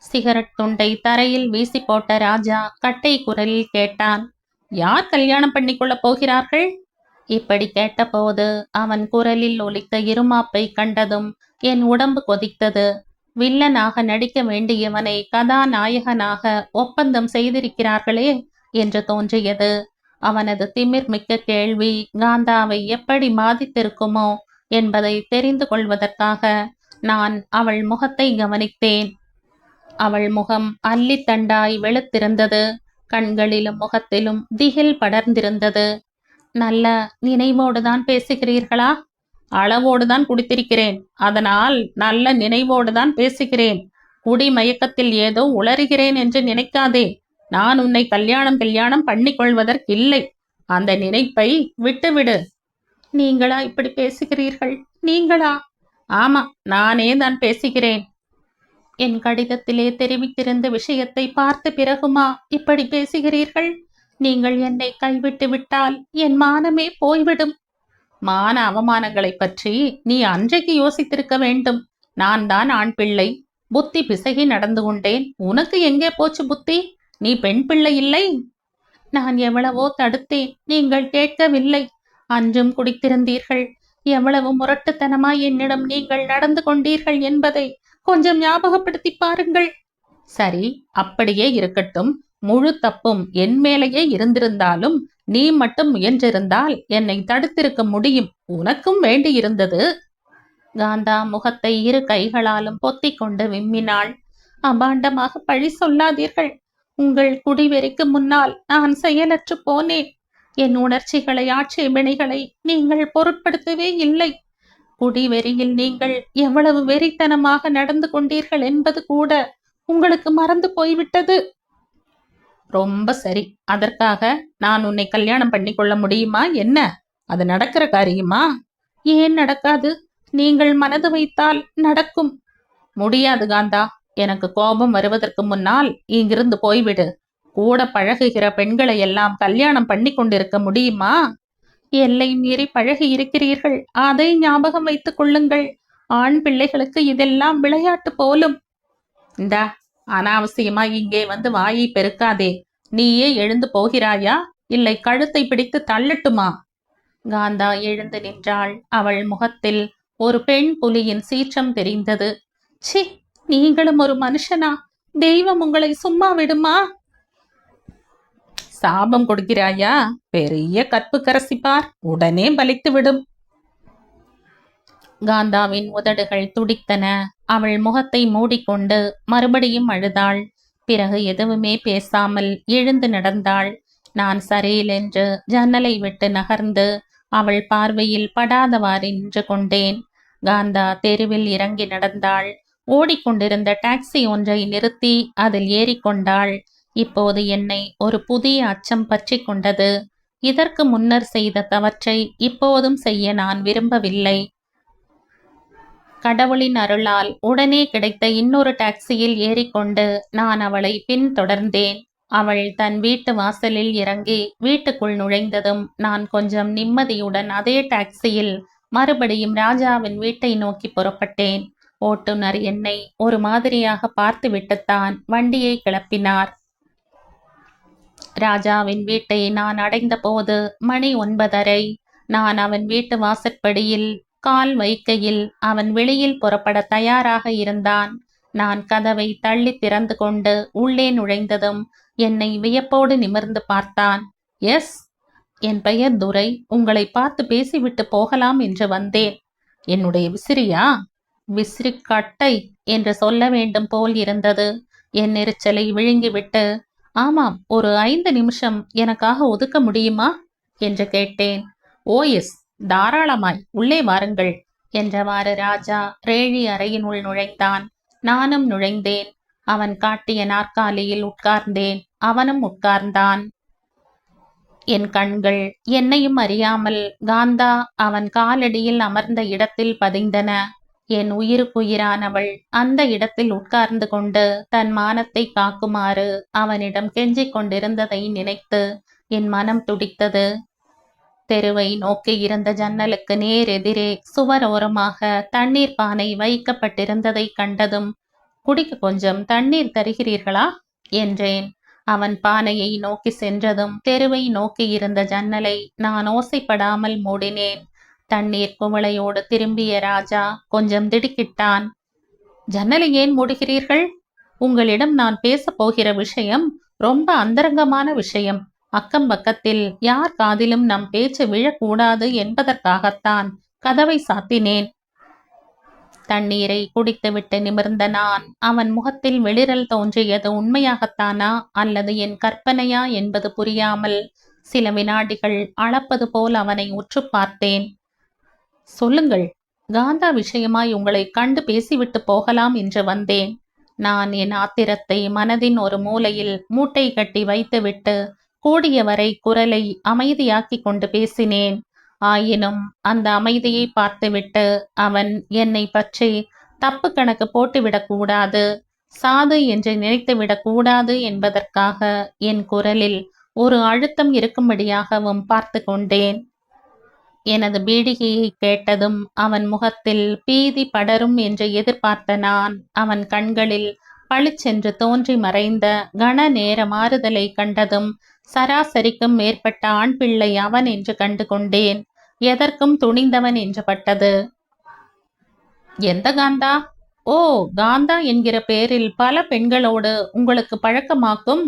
சிகரெட் துண்டை தரையில் வீசி போட்ட ராஜா கட்டை குரலில் கேட்டான். யார் கல்யாணம் பண்ணிக்கொள்ளப் போகிறார்கள்? இப்படி கேட்டபோது அவன் குரலில் ஒலித்த இருமாப்பை கண்டதும் என் உடம்பு கொதித்தது. வில்லனாக நடிக்க வேண்டியவனை கதாநாயகனாக ஒப்பந்தம் செய்திருக்கிறார்களே என்று தோன்றியது. அவனது திமிர் மிக்க கேள்வி காந்தாவை எப்படி பாதித்திருக்குமோ என்பதை தெரிந்து கொள்வதற்காக நான் அவள் முகத்தை கவனித்தேன். அவள் முகம் அல்லித்தண்டாய் வெளுத்திருந்தது. கண்களிலும் முகத்திலும் திகில் படர்ந்திருந்தது. நல்ல நினைவோடுதான் பேசுகிறீர்களா? அளவோடுதான் குடித்திருக்கிறேன். அதனால் நல்ல நினைவோடுதான் பேசுகிறேன். குடி மயக்கத்தில் ஏதோ உளறுகிறேன் என்று நினைக்காதே. நான் உன்னை கல்யாணம் பண்ணிக்கொள்வதற்கில்லை. அந்த நினைப்பை விட்டுவிடு. நீங்களா இப்படி பேசுகிறீர்கள்? நீங்களா? ஆமா, நானே தான் பேசுகிறேன். என் கடிதத்திலே தெரிவித்திருந்த விஷயத்தை பார்த்த பிறகுமா இப்படி பேசுகிறீர்கள்? நீங்கள் என்னை கைவிட்டு விட்டால் என் மானமே போய்விடும். மான அவமானங்களை பற்றி நீ அன்றைக்கு யோசித்திருக்க வேண்டும். நான் தான் ஆண் பிள்ளை, புத்தி பிசகி நடந்து கொண்டேன். உனக்கு எங்கே போச்சு புத்தி? நீ பெண் பிள்ளை இல்லை? நான் எவ்வளவோ தடுத்தேன், நீங்கள் கேட்கவில்லை. அன்றும் குடித்திருந்தீர்கள். எவ்வளவு முரட்டுத்தனமாய் என்னிடம் நீங்கள் நடந்து கொண்டீர்கள் என்பதை கொஞ்சம் ஞாபகப்படுத்தி பாருங்கள். சரி, அப்படியே இருக்கட்டும். முழு தப்பும் என் மேலேயே இருந்திருந்தாலும் நீ மட்டும் முயன்றிருந்தால் என்னை தடுத்திருக்க முடியும். உனக்கும் வேண்டியிருந்தது. காந்தா முகத்தை இரு கைகளாலும் பொத்திக் கொண்டு விம்மினாள். அபாண்டமாக பழி சொல்லாதீர்கள். உங்கள் குடிவெறிக்கு முன்னால் நான் செயலற்று போனேன். என் உணர்ச்சிகளை, ஆட்சேபனைகளை நீங்கள் பொருட்படுத்தவே இல்லை. குடிவெறியில் நீங்கள் எவ்வளவு வெறித்தனமாக நடந்து கொண்டீர்கள் என்பது கூட உங்களுக்கு மறந்து போய்விட்டது. ரொம்ப சரி. அதற்காக நான் உன்னை கல்யாணம் பண்ணிக்கொள்ள முடியுமா என்ன? அது நடக்கிற காரியமா? ஏன் நடக்காது? நீங்கள் மனது வைத்தால் நடக்கும். முடியாது காந்தா. எனக்கு கோபம் வருவதற்கு முன்னால் இங்கிருந்து போய்விடு. கூட பழகுகிற பெண்களை எல்லாம் கல்யாணம் பண்ணி கொண்டிருக்க முடியுமா? எல்லை மீறி பழகி இருக்கிறீர்கள். அதை ஞாபகம் வைத்துக் கொள்ளுங்கள். ஆண் பிள்ளைகளுக்கு இதெல்லாம் விளையாட்டு போலும். இந்தா, அனாவசியமா இங்கே வந்து வாயை பெருக்காதே. நீயே எழுந்து போகிறாயா, இல்லை கழுத்தை பிடித்து தள்ளட்டுமா? காந்தா எழுந்து நின்றாள். அவள் முகத்தில் ஒரு பெண் புலியின் சீற்றம் தெரிந்தது. சி, நீங்களும் ஒரு மனுஷனா? தெய்வம் உங்களை சும்மா விடுமா? சாபம் கொடுக்கிறாயா? பெரிய கற்பு கரசிப்பார், உடனே பலித்து விடும். காந்தாவின் உதடுகள் துடித்தன. அவள் முகத்தை மூடிக்கொண்டு மறுபடியும் அழுதாள். பிறகு எதுவுமே பேசாமல் எழுந்து நடந்தாள். நான் சரியென்று ஜன்னலை விட்டு நகர்ந்து அவள் பார்வையில் படாதவாறு நின்று கொண்டேன். காந்தா தெருவில் இறங்கி நடந்தாள். ஓடிக்கொண்டிருந்த டாக்ஸி ஒன்றை நிறுத்தி அதில் ஏறிக்கொண்டாள். இப்போது என்னை ஒரு புதிய அச்சம் பற்றி கொண்டது. இதற்கு முன்னர் செய்த தவற்றை இப்போதும் செய்ய நான் விரும்பவில்லை. கடவுளின் அருளால் உடனே கிடைத்த இன்னொரு டாக்ஸியில் ஏறிக்கொண்டு நான் அவளை பின்தொடர்ந்தேன். அவள் தன் வீட்டு வாசலில் இறங்கி வீட்டுக்குள் நுழைந்ததும் நான் கொஞ்சம் நிம்மதியுடன் அதே டாக்ஸியில் மறுபடியும் ராஜாவின் வீட்டை நோக்கி புறப்பட்டேன். ஓட்டுநர் என்னை ஒரு மாதிரியாக பார்த்துவிட்டுத்தான் வண்டியை கிளப்பினார். ராஜாவின் வீட்டை நான் அடைந்த போது மணி 9:30. நான் அவன் வீட்டு வாசற்படியில் கால் வைக்கையில் அவன் வெளியில் புறப்பட தயாராக இருந்தான். நான் கதவை தள்ளி திறந்து கொண்டு உள்ளே நுழைந்ததும் என்னை வியப்போடு நிமிர்ந்து பார்த்தான். எஸ், என் பெயர் துரை. உங்களை பார்த்து பேசிவிட்டு போகலாம் என்று வந்தேன். என்னுடைய விசிறியா? விசிறி கட்டை என்று சொல்ல வேண்டும் போல் இருந்தது. என் எரிச்சலை விழுங்கிவிட்டு, ஆமாம், ஒரு 5 நிமிஷம் எனக்காக ஒதுக்க முடியுமா என்று கேட்டேன். ஓ எஸ், தாராளமாய், உள்ளே வாருங்கள் என்றவாறு ராஜா ரேழி அறையினுள் நுழைந்தான். நானும் நுழைந்தேன். அவன் காட்டிய நாற்காலியில் உட்கார்ந்தேன். அவனும் உட்கார்ந்தான். என் கண்கள் என்னையும் அறியாமல் காந்தா அவன் காலடியில் அமர்ந்த இடத்தில் பதிந்தன. என் உயிருக்குயிரானவள் அந்த இடத்தில் உட்கார்ந்து கொண்டு தன் மானத்தை காக்குமாறு அவனிடம் கெஞ்சிக் கொண்டிருந்ததை நினைத்து என் மனம் துடித்தது. தெருவை நோக்கி இருந்த ஜன்னலுக்கு நேர் எதிரே சுவரோரமாக தண்ணீர் பானை வைக்கப்பட்டிருந்ததை கண்டதும், குடிக்க கொஞ்சம் தண்ணீர் தருகிறீர்களா என்றேன். அவன் பானையை நோக்கி சென்றதும் தெருவை நோக்கி இருந்த ஜன்னலை நான் ஓசைப்படாமல் மூடினேன். தண்ணீர் குவளையோடு திரும்பிய ராஜா கொஞ்சம் திடுக்கிட்டான். ஜன்னலை ஏன் மூடுகிறீர்கள்? உங்களிடம் நான் பேசப் போகிற விஷயம் ரொம்ப அந்தரங்கமான விஷயம். அக்கம் பக்கத்தில் யார் காதிலும் நம் பேச்சு விழக்கூடாது என்பதற்காகத்தான் கதவை சாத்தினேன். தண்ணீரை குடித்துவிட்டு நிமிர்ந்த நான் அவன் முகத்தில் வெளிரல் தோன்றியது உண்மையாகத்தானா அல்லது என் கற்பனையா என்பது புரியாமல் சில வினாடிகள் அளப்பது போல் அவனை உற்று பார்த்தேன். சொல்லுங்கள், காந்தா விஷயமாய் உங்களை கண்டு பேசிவிட்டு போகலாம் என்று வந்தேன். நான் என் ஆத்திரத்தை மனதின் ஒரு மூலையில் மூட்டை கட்டி வைத்துவிட்டு கூடியவரை குரலை அமைதியாக்கி கொண்டு பேசினேன். ஆயினும் அந்த அமைதியை பார்த்துவிட்டு அவன் என்னை பற்றி தப்பு கணக்கு போட்டுவிடக்கூடாது, சாது என்று நினைத்துவிடக் கூடாது என்பதற்காக என் குரலில் ஒரு அழுத்தம் இருக்கும்படியாகவும் பார்த்து கொண்டேன். எனது பீடிகையை கேட்டதும் அவன் முகத்தில் பீதி படரும் என்று எதிர்பார்த்த நான் அவன் கண்களில் பளிச்சென்று தோன்றி மறைந்த கன நேர மாறுதலை கண்டதும் சராசரிக்கும் மேற்பட்ட ஆண் பிள்ளை அவன் என்று கண்டு கொண்டேன். எதற்கும் துணிந்தவன் என்று பட்டது. எந்த காந்தா? ஓ, காந்தா என்கிற பேரில் பல பெண்களோடு உங்களுக்கு பழக்கமாக்கும்.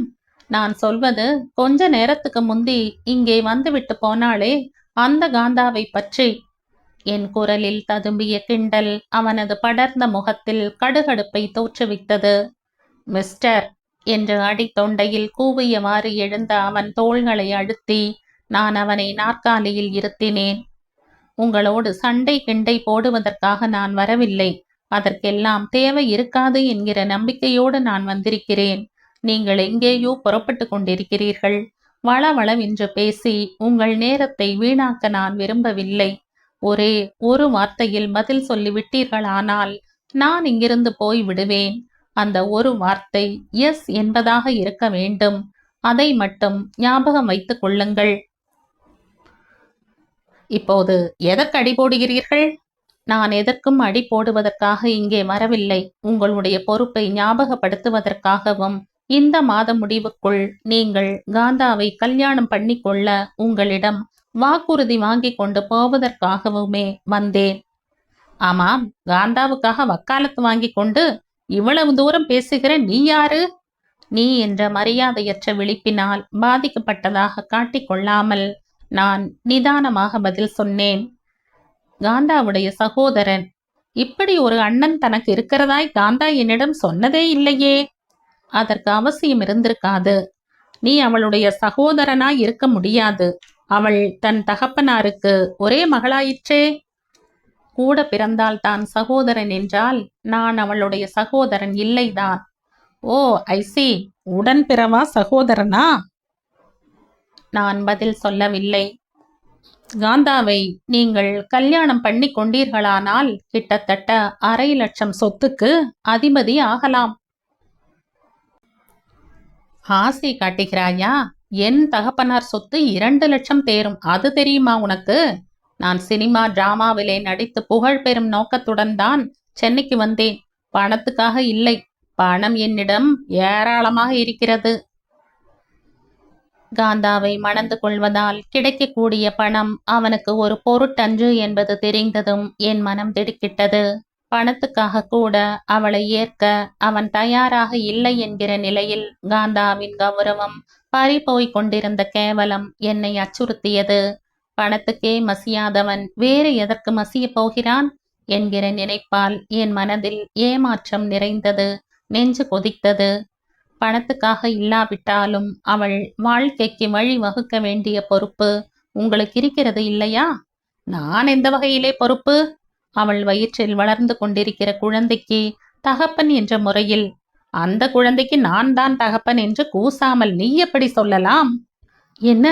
நான் சொல்வது கொஞ்ச நேரத்துக்கு முந்தி இங்கே வந்துவிட்டு போனாளே அந்த காந்தாவை பற்றி. என் குரலில் ததும்பிய கிண்டல் அவனது படர்ந்த முகத்தில் கடுகடுப்பை தோற்றுவித்தது. மிஸ்டர் என்று அடித்தொண்டையில் கூவியவாறு எழுந்த அவன் தோள்களை அழுத்தி நான் அவனை நாற்காலியில் இருத்தினேன். உங்களோடு சண்டை கிண்டை போடுவதற்காக நான் வரவில்லை. அதற்கெல்லாம் தேவை இருக்காது என்கிற நம்பிக்கையோடு நான் வந்திருக்கிறேன். நீங்கள் எங்கேயோ புறப்பட்டு கொண்டிருக்கிறீர்கள். வளவளவென்று பேசி உங்கள் நேரத்தை வீணாக்க நான் விரும்பவில்லை. ஒரே ஒரு வார்த்தையில் பதில் சொல்லிவிட்டீர்களானால் நான் இங்கிருந்து போய் விடுவேன். அந்த ஒரு வார்த்தை எஸ் என்பதாக இருக்க வேண்டும். அதை மட்டும் ஞாபகம் வைத்துக் கொள்ளுங்கள். இப்போது எதற்கு அடி போடுகிறீர்கள்? நான் எதற்கும் அடி போடுவதற்காக இங்கே வரவில்லை. உங்களுடைய பொறுப்பை ஞாபகப்படுத்துவதற்காகவும் இந்த மாத முடிவுக்குள் நீங்கள் காந்தாவை கல்யாணம் பண்ணிக்கொள்ள உங்களிடம் வாக்குறுதி வாங்கி கொண்டு போவதற்காகவுமே வந்தேன். ஆமாம், காந்தாவுக்காக வக்காலத்து வாங்கி கொண்டு இவ்வளவு தூரம் பேசுகிற நீ யாரு? நீ என்ற மரியாதையற்ற விழிப்பினால் பாதிக்கப்பட்டதாக காட்டிக்கொள்ளாமல் நான் நிதானமாக பதில் சொன்னேன். காந்தாவுடைய சகோதரன். இப்படி ஒரு அண்ணன் தனக்கு இருக்கிறதாய் காந்தா என்னிடம் சொன்னதே இல்லையே. அதற்கு அவசியம் இருந்திருக்காது. நீ அவளுடைய சகோதரனாய் இருக்க முடியாது. அவள் தன் தகப்பனாருக்கு ஒரே மகளாயிற்றே. கூட பிறந்தால் தான் சகோதரன் என்றால் நான் அவளுடைய சகோதரன் இல்லைதான். ஓ, ஐசி, உடன் பிறவா சகோதரனா? நான் பதில் சொல்லவில்லை. காந்தாவை நீங்கள் கல்யாணம் பண்ணி கொண்டீர்களானால் கிட்டத்தட்ட 500,000 சொத்துக்கு அதிபதி ஆகலாம். ஆசை காட்டுகிறாயா? என் தகப்பனார் சொத்து 2 லட்சம் தேரும். அது தெரியுமா உனக்கு? நான் சினிமா டிராமாவிலே நடித்து புகழ் பெறும் நோக்கத்துடன் தான் சென்னைக்கு வந்தேன். பணத்துக்காக இல்லை. பணம் என்னிடம் ஏராளமாக இருக்கிறது. காந்தாவை மணந்து கொள்வதால் கிடைக்கக்கூடிய பணம் அவனுக்கு ஒரு பொருட்டன்று என்பது தெரிந்ததும் என் மனம் திடுக்கிட்டது. பணத்துக்காக கூட அவளை ஏற்க அவன் தயாராக இல்லை என்கிற நிலையில் காந்தாவின் கௌரவம் பறிபோய்க் கொண்டிருந்த கேவலம் என்னை அச்சுறுத்தியது. பணத்துக்கே மசியாதவன் வேறு எதற்கு மசிய போகிறான் என்கிற நினைப்பால் என் மனதில் ஏமாற்றம் நிறைந்தது. நெஞ்சு கொதித்தது. பணத்துக்காக இல்லாவிட்டாலும் அவள் வாழ்க்கைக்கு வழி வகுக்க வேண்டிய பொறுப்பு உங்களுக்கு இருக்கிறது இல்லையா? நான் எந்த வகையிலே பொறுப்பு? அவள் வயிற்றில் வளர்ந்து கொண்டிருக்கிற குழந்தைக்கு தகப்பன் என்ற முறையில் அந்த குழந்தைக்கு நான் தான் தகப்பன் என்று கூசாமல் நீ எப்படி சொல்லலாம்? என்ன?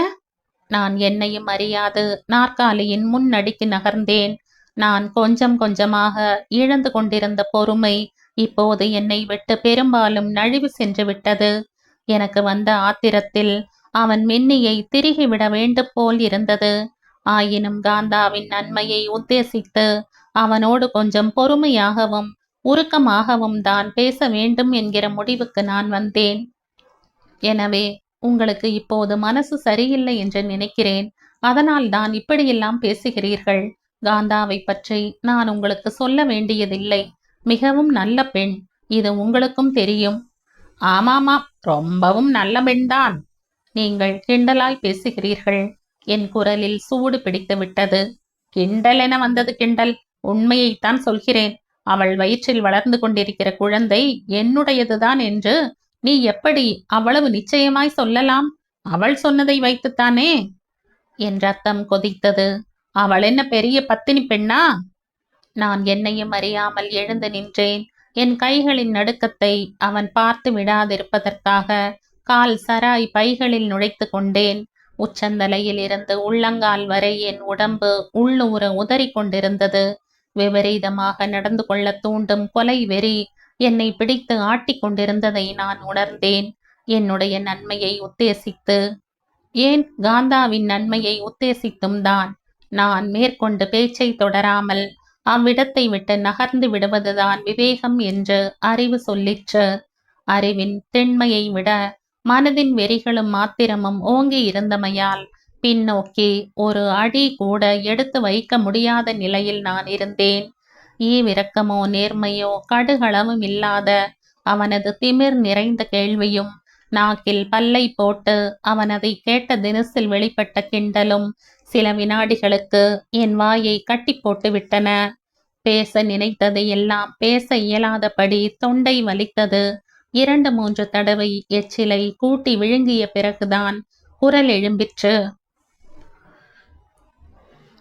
நான் என்னையும் அறியாது நாற்காலியின் முன்னடிக்கு நகர்ந்தேன். நான் கொஞ்சம் கொஞ்சமாக இழந்து கொண்டிருந்த பொறுமை இப்போது என்னை விட்டு பெரும்பாலும் நழுவி சென்று விட்டது. எனக்கு வந்த ஆத்திரத்தில் அவன் மென்னியை திருகிவிட வேண்டும் போல் இருந்தது. ஆயினும் காந்தாவின் நன்மையை உத்தேசித்து அவனோடு கொஞ்சம் பொறுமையாகவும் உருக்கமாகவும் தான் பேச வேண்டும் என்கிற முடிவுக்கு நான் வந்தேன். எனவே உங்களுக்கு இப்போது மனசு சரியில்லை என்று நினைக்கிறேன். அதனால் தான் இப்படியெல்லாம் பேசுகிறீர்கள். காந்தாவை பற்றி நான் உங்களுக்கு சொல்ல வேண்டியதில்லை. மிகவும் நல்ல பெண். இது உங்களுக்கும் தெரியும். ஆமாமா, ரொம்பவும் நல்ல பெண்தான். நீங்கள் கிண்டலாய் பேசுகிறீர்கள். என் குரலில் சூடு பிடித்து விட்டது. கிண்டல் என வந்தது கிண்டல். உண்மையைத்தான் சொல்கிறேன். அவள் வயிற்றில் வளர்ந்து கொண்டிருக்கிற குழந்தை என்னுடையதுதான் என்று நீ எப்படி அவ்வளவு நிச்சயமாய் சொல்லலாம்? அவள் சொன்னதை வைத்துத்தானே? என் ரத்தம் கொதித்தது. அவள் என்ன பெரிய பத்தினி பெண்ணா? நான் என்னையும் அறியாமல் எழுந்து நின்றேன். என் கைகளின் நடுக்கத்தை அவன் பார்த்து விடாதிருப்பதற்காக கால் சராய் பைகளில் நுழைத்து கொண்டேன். உச்சந்தலையில் இருந்து உள்ளங்கால் வரை என் உடம்பு உள்ளூர உதறி கொண்டிருந்தது. விபரீதமாக நடந்து கொள்ள தூண்டும் கொலை வெறி என்னை பிடித்து ஆட்டிக் கொண்டிருந்ததை நான் உணர்ந்தேன். என்னுடைய நன்மையை உத்தேசித்து, ஏன் காந்தாவின் நன்மையை உத்தேசித்தும் தான் நான் மேற்கொண்டு பேச்சை தொடராமல் அவ்விடத்தை விட்டு நகர்ந்து விடுவதுதான் விவேகம் என்று அறிவு சொல்லிற்று. அறிவின் திண்மையை விட மனதின் வெறிகளும் மாத்திரமும் ஓங்கி இருந்தமையால் பின்னோக்கி ஒரு அடி கூட எடுத்து வைக்க முடியாத நிலையில் நான் இருந்தேன். ஈவிரக்கமோ நேர்மையோ கடுகளவும் இல்லாத அவனது திமிர் நிறைந்த கேள்வியும், நாக்கில் பல்லை போட்டு அவனதை கேட்ட தினசில் வெளிப்பட்ட கிண்டலும் சில வினாடிகளுக்கு என் வாயை கட்டி போட்டு விட்டன. பேச நினைத்ததை எல்லாம் பேச இயலாதபடி தொண்டை வலித்தது. 2-3 தடவை எச்சிலை கூட்டி விழுங்கிய பிறகுதான் குரல் எழும்பிற்று.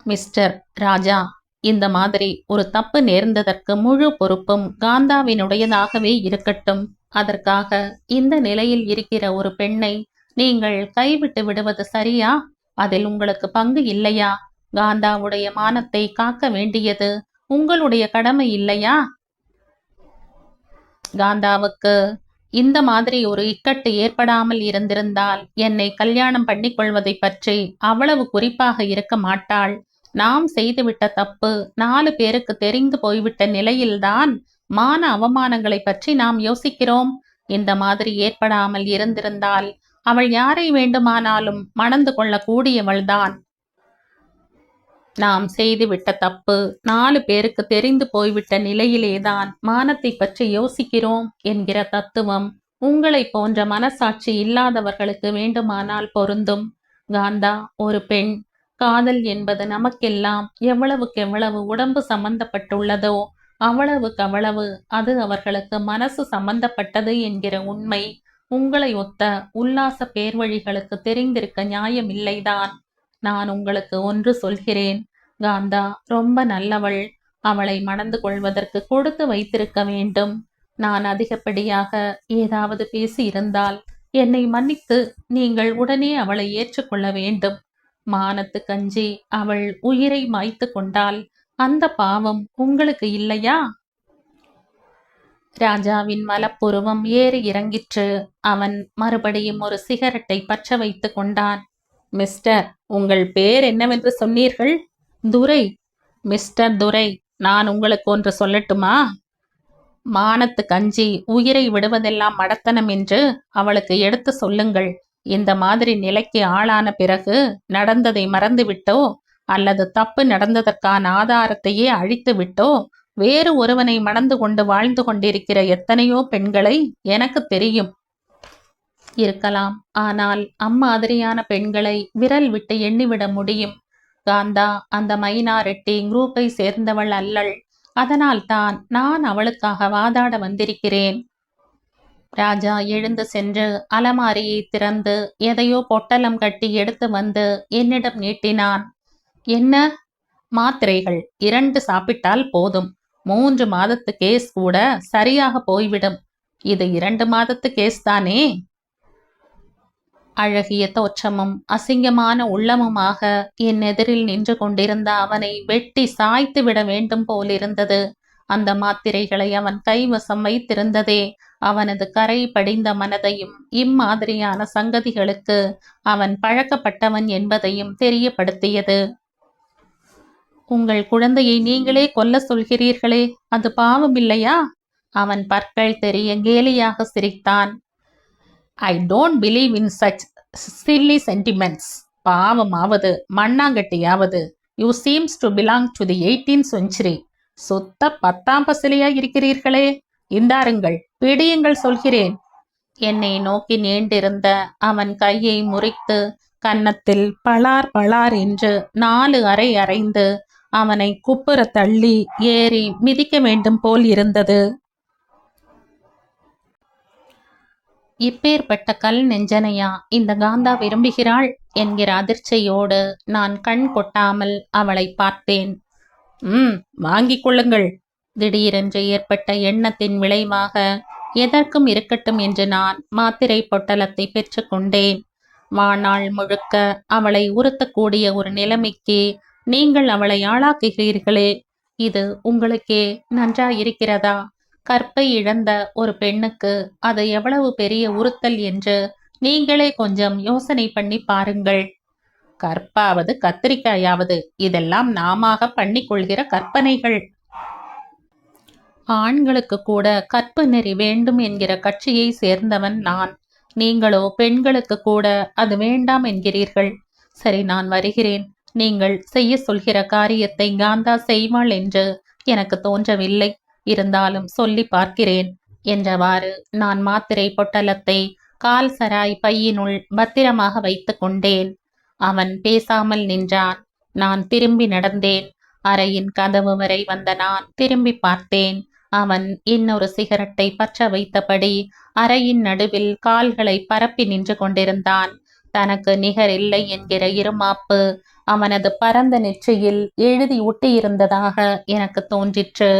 மிஸ்டர் ராஜா, இந்த மாதிரி ஒரு தப்பு நேர்ந்ததற்கு முழு பொறுப்பும் காந்தாவினுடையதாகவே இருக்கட்டும். அதற்காக இந்த நிலையில் இருக்கிற ஒரு பெண்ணை நீங்கள் கைவிட்டு விடுவது சரியா? அதில் உங்களுக்கு பங்கு இல்லையா? காந்தாவுடைய மானத்தை காக்க வேண்டியது உங்களுடைய கடமை இல்லையா? காந்தாவுக்கு இந்த மாதிரி ஒரு இக்கட்டு ஏற்படாமல் இருந்திருந்தால் என்னை கல்யாணம் பண்ணிக்கொள்வதை பற்றி அவ்வளவு குறிப்பாக இருக்க மாட்டாள். நாம் செய்துவிட்ட தப்பு 4 பேருக்கு தெரிந்து போய்விட்ட நிலையில்தான் மான அவமானங்களை பற்றி நாம் யோசிக்கிறோம். இந்த மாதிரி ஏற்படாமல் இருந்திருந்தால் அவள் யாரை வேண்டுமானாலும் மணந்து கொள்ளக்கூடியவள்தான். நாம் செய்துவிட்ட தப்பு 4 பேருக்கு தெரிந்து போய்விட்ட நிலையிலேதான் மானத்தை பற்றி யோசிக்கிறோம் என்கிற தத்துவம் உங்களை போன்ற மனசாட்சி இல்லாதவர்களுக்கு வேண்டுமானால் பொருந்தும். காந்தா ஒரு பெண். காதல் என்பது நமக்கெல்லாம் எவ்வளவுக்கெவ்வளவு உடம்பு சம்பந்தப்பட்டுள்ளதோ அவ்வளவுக்கவ்வளவு அது அவர்களுக்கு மனசு சம்பந்தப்பட்டது என்கிற உண்மை உங்களை ஒத்த உல்லாச பேர்வழிகளுக்கு தெரிந்திருக்க நியாயமில்லைதான். நான் உங்களுக்கு ஒன்று சொல்கிறேன். காந்தா ரொம்ப நல்லவள். அவளை மணந்து கொள்வதற்கு கொடுத்து வைத்திருக்க வேண்டும். நான் அதிகப்படியாக ஏதாவது பேசி இருந்தால் என்னை மன்னித்து நீங்கள் உடனே அவளை ஏற்றுக்கொள்ள வேண்டும். மானத்து கஞ்சி அவள் உயிரை மாய்த்து கொண்டால் அந்த பாவம் உங்களுக்கு இல்லையா? ராஜாவின் மலப்புருவம் ஏறி இறங்கிற்று. அவன் மறுபடியும் ஒரு சிகரெட்டை பற்ற வைத்து கொண்டான். மிஸ்டர், உங்கள் பேர் என்னவென்று சொன்னீர்கள்? துரை. மிஸ்டர் துரை, நான் உங்களுக்கு ஒன்று சொல்லட்டுமா? மானத்து கஞ்சி உயிரை விடுவதெல்லாம் மடத்தனம் என்று அவளுக்கு எடுத்து சொல்லுங்கள். இந்த மாதிரி நிலைக்கு ஆளான பிறகு நடந்ததை மறந்துவிட்டோ அல்லது தப்பு நடந்ததற்கான ஆதாரத்தையே அழித்து விட்டோ வேறு ஒருவனை மணந்து கொண்டு வாழ்ந்து கொண்டிருக்கிற எத்தனையோ பெண்களை எனக்கு தெரியும். இருக்கலாம். ஆனால் அம்மாதிரியான பெண்களை விரல் விட்டு எண்ணிவிட முடியும். காந்தா அந்த மைனாரிட்டி குரூப்பை சேர்ந்தவள் அல்லள். அதனால் தான் நான் அவளுக்காக வாதாட வந்திருக்கிறேன். ராஜா எழுந்து சென்று அலமாரியை திறந்து எதையோ பொட்டலம் கட்டி எடுத்து வந்து என்னிடம் நீட்டினான். என்ன? மாத்திரைகள் 2 சாப்பிட்டால் போதும். 3 மாதத்து கேஸ் கூட சரியாக போய்விடும். இது 2 மாதத்து கேஸ் தானே? அழகிய தோற்றமும் அசிங்கமான உள்ளமுமாக என் எதிரில் நின்று கொண்டிருந்த அவனை வெட்டி சாய்த்து விட வேண்டும் போலிருந்தது. அந்த மாத்திரைகளை அவன் கைவசம் வைத்திருந்ததே அவனது கரை படிந்த மனதையும் இம்மாதிரியான சங்கதிகளுக்கு அவன் பழக்கப்பட்டவன் என்பதையும் தெரியப்படுத்தியது. உங்கள் குழந்தையை நீங்களே கொல்ல சொல்கிறீர்களே, அது பாவமில்லையா? அவன் பற்கள் தெரிய கேலியாக சிரித்தான். I don't believe in such silly sentiments. பாவமாவது மண்ணாங்கட்டியாவது you seems to belong to the 18th century. சுத்த 10ஆம் பசலியா இருக்கிறீர்களே. இந்தாருங்கள், பிடியுங்கள் சொல்கிறேன். என்னை நோக்கி நீண்டிருந்த அவன் கையை முறித்து கன்னத்தில் பளார் பளார் என்று 4 அறை அறைந்து அவனை குப்புற தள்ளி ஏறி மிதிக்க வேண்டும் போல் இருந்தது. இப்பேற்பட்ட கல் நெஞ்சனையா இந்த காந்தா விரும்புகிறாள் என்கிற அதிர்ச்சியோடு நான் கண் கொட்டாமல் அவளை பார்த்தேன். வாங்கிக் கொள்ளுங்கள். திடீரென்று ஏற்பட்ட எண்ணத்தின் விளைவாக எதற்கும் இருக்கட்டும் என்று நான் மாத்திரை பொட்டலத்தை பெற்றுக்கொண்டேன். வாழ்நாள் முழுக்க அவளை உறுத்தக்கூடிய ஒரு நிலைமைக்கு நீங்கள் அவளை ஆளாக்குகிறீர்களே, இது உங்களுக்கே நன்றாயிருக்கிறதா? கற்பை இழந்த ஒரு பெண்ணுக்கு அது எவ்வளவு பெரிய உறுத்தல் என்று நீங்களே கொஞ்சம் யோசனை பண்ணி பாருங்கள். கற்பாவது கத்திரிக்காயாவது இதெல்லாம் நாமாக பண்ணிக்கொள்கிற கற்பனைகள். ஆண்களுக்கு கூட கற்பு நெறி வேண்டும் என்கிற கட்சியை சேர்ந்தவன் நான். நீங்களோ பெண்களுக்கு கூட அது வேண்டாம் என்கிறீர்கள். சரி, நான் வருகிறேன். நீங்கள் செய்ய சொல்கிற காரியத்தை காந்தா செய்வாள் என்று எனக்கு தோன்றவில்லை. இருந்தாலும் சொல்லி பார்க்கிறேன் என்றவாறு நான் மாத்திரை பொட்டலத்தை கால் சராய் பையினுள் பத்திரமாக வைத்து கொண்டேன். அவன் பேசாமல் நின்றான். நான் திரும்பி நடந்தேன். அறையின் கதவு வரை வந்த நான் திரும்பி பார்த்தேன். அவன் இன்னொரு சிகரெட்டை பற்ற வைத்தபடி அறையின் நடுவில் கால்களை பரப்பி நின்று கொண்டிருந்தான். தனக்கு நிகர் இல்லை என்கிற இருமாப்பு அவனது பரந்த நெற்றியில் எழுதி ஒட்டியிருந்ததாக எனக்கு தோன்றிற்று.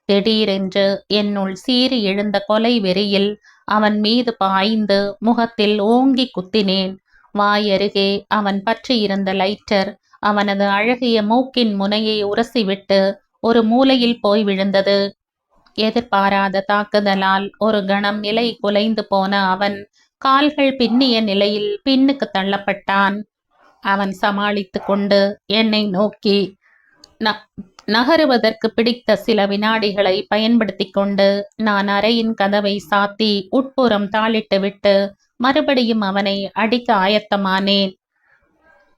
திடீரென்று என்னுள் சீறி எழுந்த கொலை வெறியில் அவன் மீது பாய்ந்து முகத்தில் ஓங்கி குத்தினேன். வாயருகே அவன் பற்றியிருந்த லைட்டர் அவனது அழகிய மூக்கின் முனையை உரசிவிட்டு ஒரு மூலையில் போய் விழுந்தது. எதிர்பாராத தாக்குதலால் ஒரு கணம் நிலை குலைந்து போன அவன் கால்கள் பின்னிய நிலையில் பின்னுக்கு தள்ளப்பட்டான். அவன் சமாளித்து கொண்டு என்னை நோக்கி நகருவதற்கு பிடித்த சில வினாடிகளை பயன்படுத்தி கொண்டு நான் அறையின் கதவை சாத்தி உட்புறம் தாளிட்டு விட்டு மறுபடியும் அவனை அடிக்க ஆயத்தமானேன்.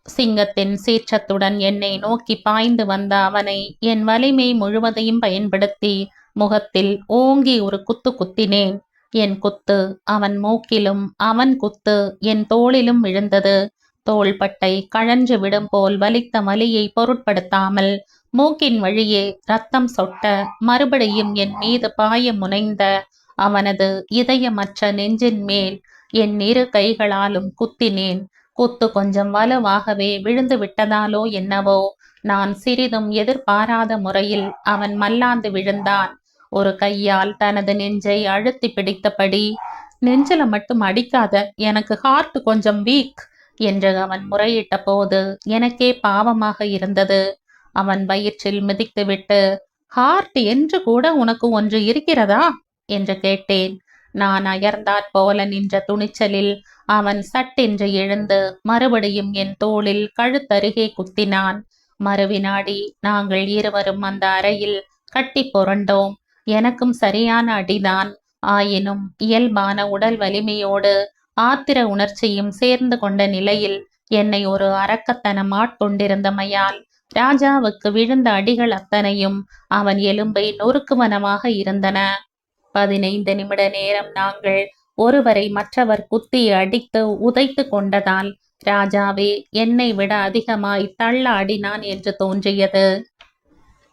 சிங்கத்தின் சீற்றத்துடன் என்னை நோக்கி பாய்ந்து வந்த அவனை என் வலிமை முழுவதையும் பயன்படுத்தி முகத்தில் ஓங்கி ஒரு குத்து குத்தினேன். என் குத்து அவன் மூக்கிலும் அவன் குத்து என் தோளிலும் விழுந்தது. தோள்பட்டை கழன்று விடும் போல் வலித்த வலியை பொருட்படுத்தாமல் மூக்கின் வழியே ரத்தம் சொட்ட மறுபடியும் என் மீது பாய முனைந்த அவனது இதயமற்ற நெஞ்சின் மேல் என் இரு கைகளாலும் குத்தினேன். குத்து கொஞ்சம் வலுவாகவே விழுந்து விட்டதாலோ என்னவோ நான் சிறிதும் எதிர்பாராத முறையில் அவன் மல்லாந்து விழுந்தான். ஒரு கையால் தனது நெஞ்சை அழுத்தி பிடித்தபடி, நெஞ்சில மட்டும் அடிக்காத, எனக்கு ஹார்ட் கொஞ்சம் வீக் என்று அவன் முறையிட்ட போது எனக்கே பாவமாக இருந்தது. அவன் வயிற்றில் மிதித்துவிட்டு, ஹார்ட் என்று கூட உனக்கு ஒன்று இருக்கிறதா என்று கேட்டேன். நான் அயர்ந்தாற் போல நின்ற துணிச்சலில் அவன் சட்டென்று எழுந்து மறுபடியும் என் தோளில் கழுத்தருகே குத்தினான். மறுவினாடி நாங்கள் இருவரும் அந்த அறையில் கட்டி புரண்டோம். எனக்கும் சரியான அடிதான். ஆயினும் இயல்பான உடல் வலிமையோடு ஆத்திர உணர்ச்சியும் சேர்ந்து கொண்ட நிலையில் என்னை ஒரு அரக்கத்தனம் ஆட்கொண்டிருந்தமையால் ராஜாவுக்கு விழுந்த அடிகள் அத்தனையும் அவன் எலும்பை நொறுக்குவனமாக இருந்தன. 15 நிமிட நேரம் நாங்கள் ஒருவரை மற்றவர் குத்தி அடித்து உதைத்து கொண்டதால் ராஜாவே என்னை விட அதிகமாய் தள்ள அடினான் என்று தோன்றியது.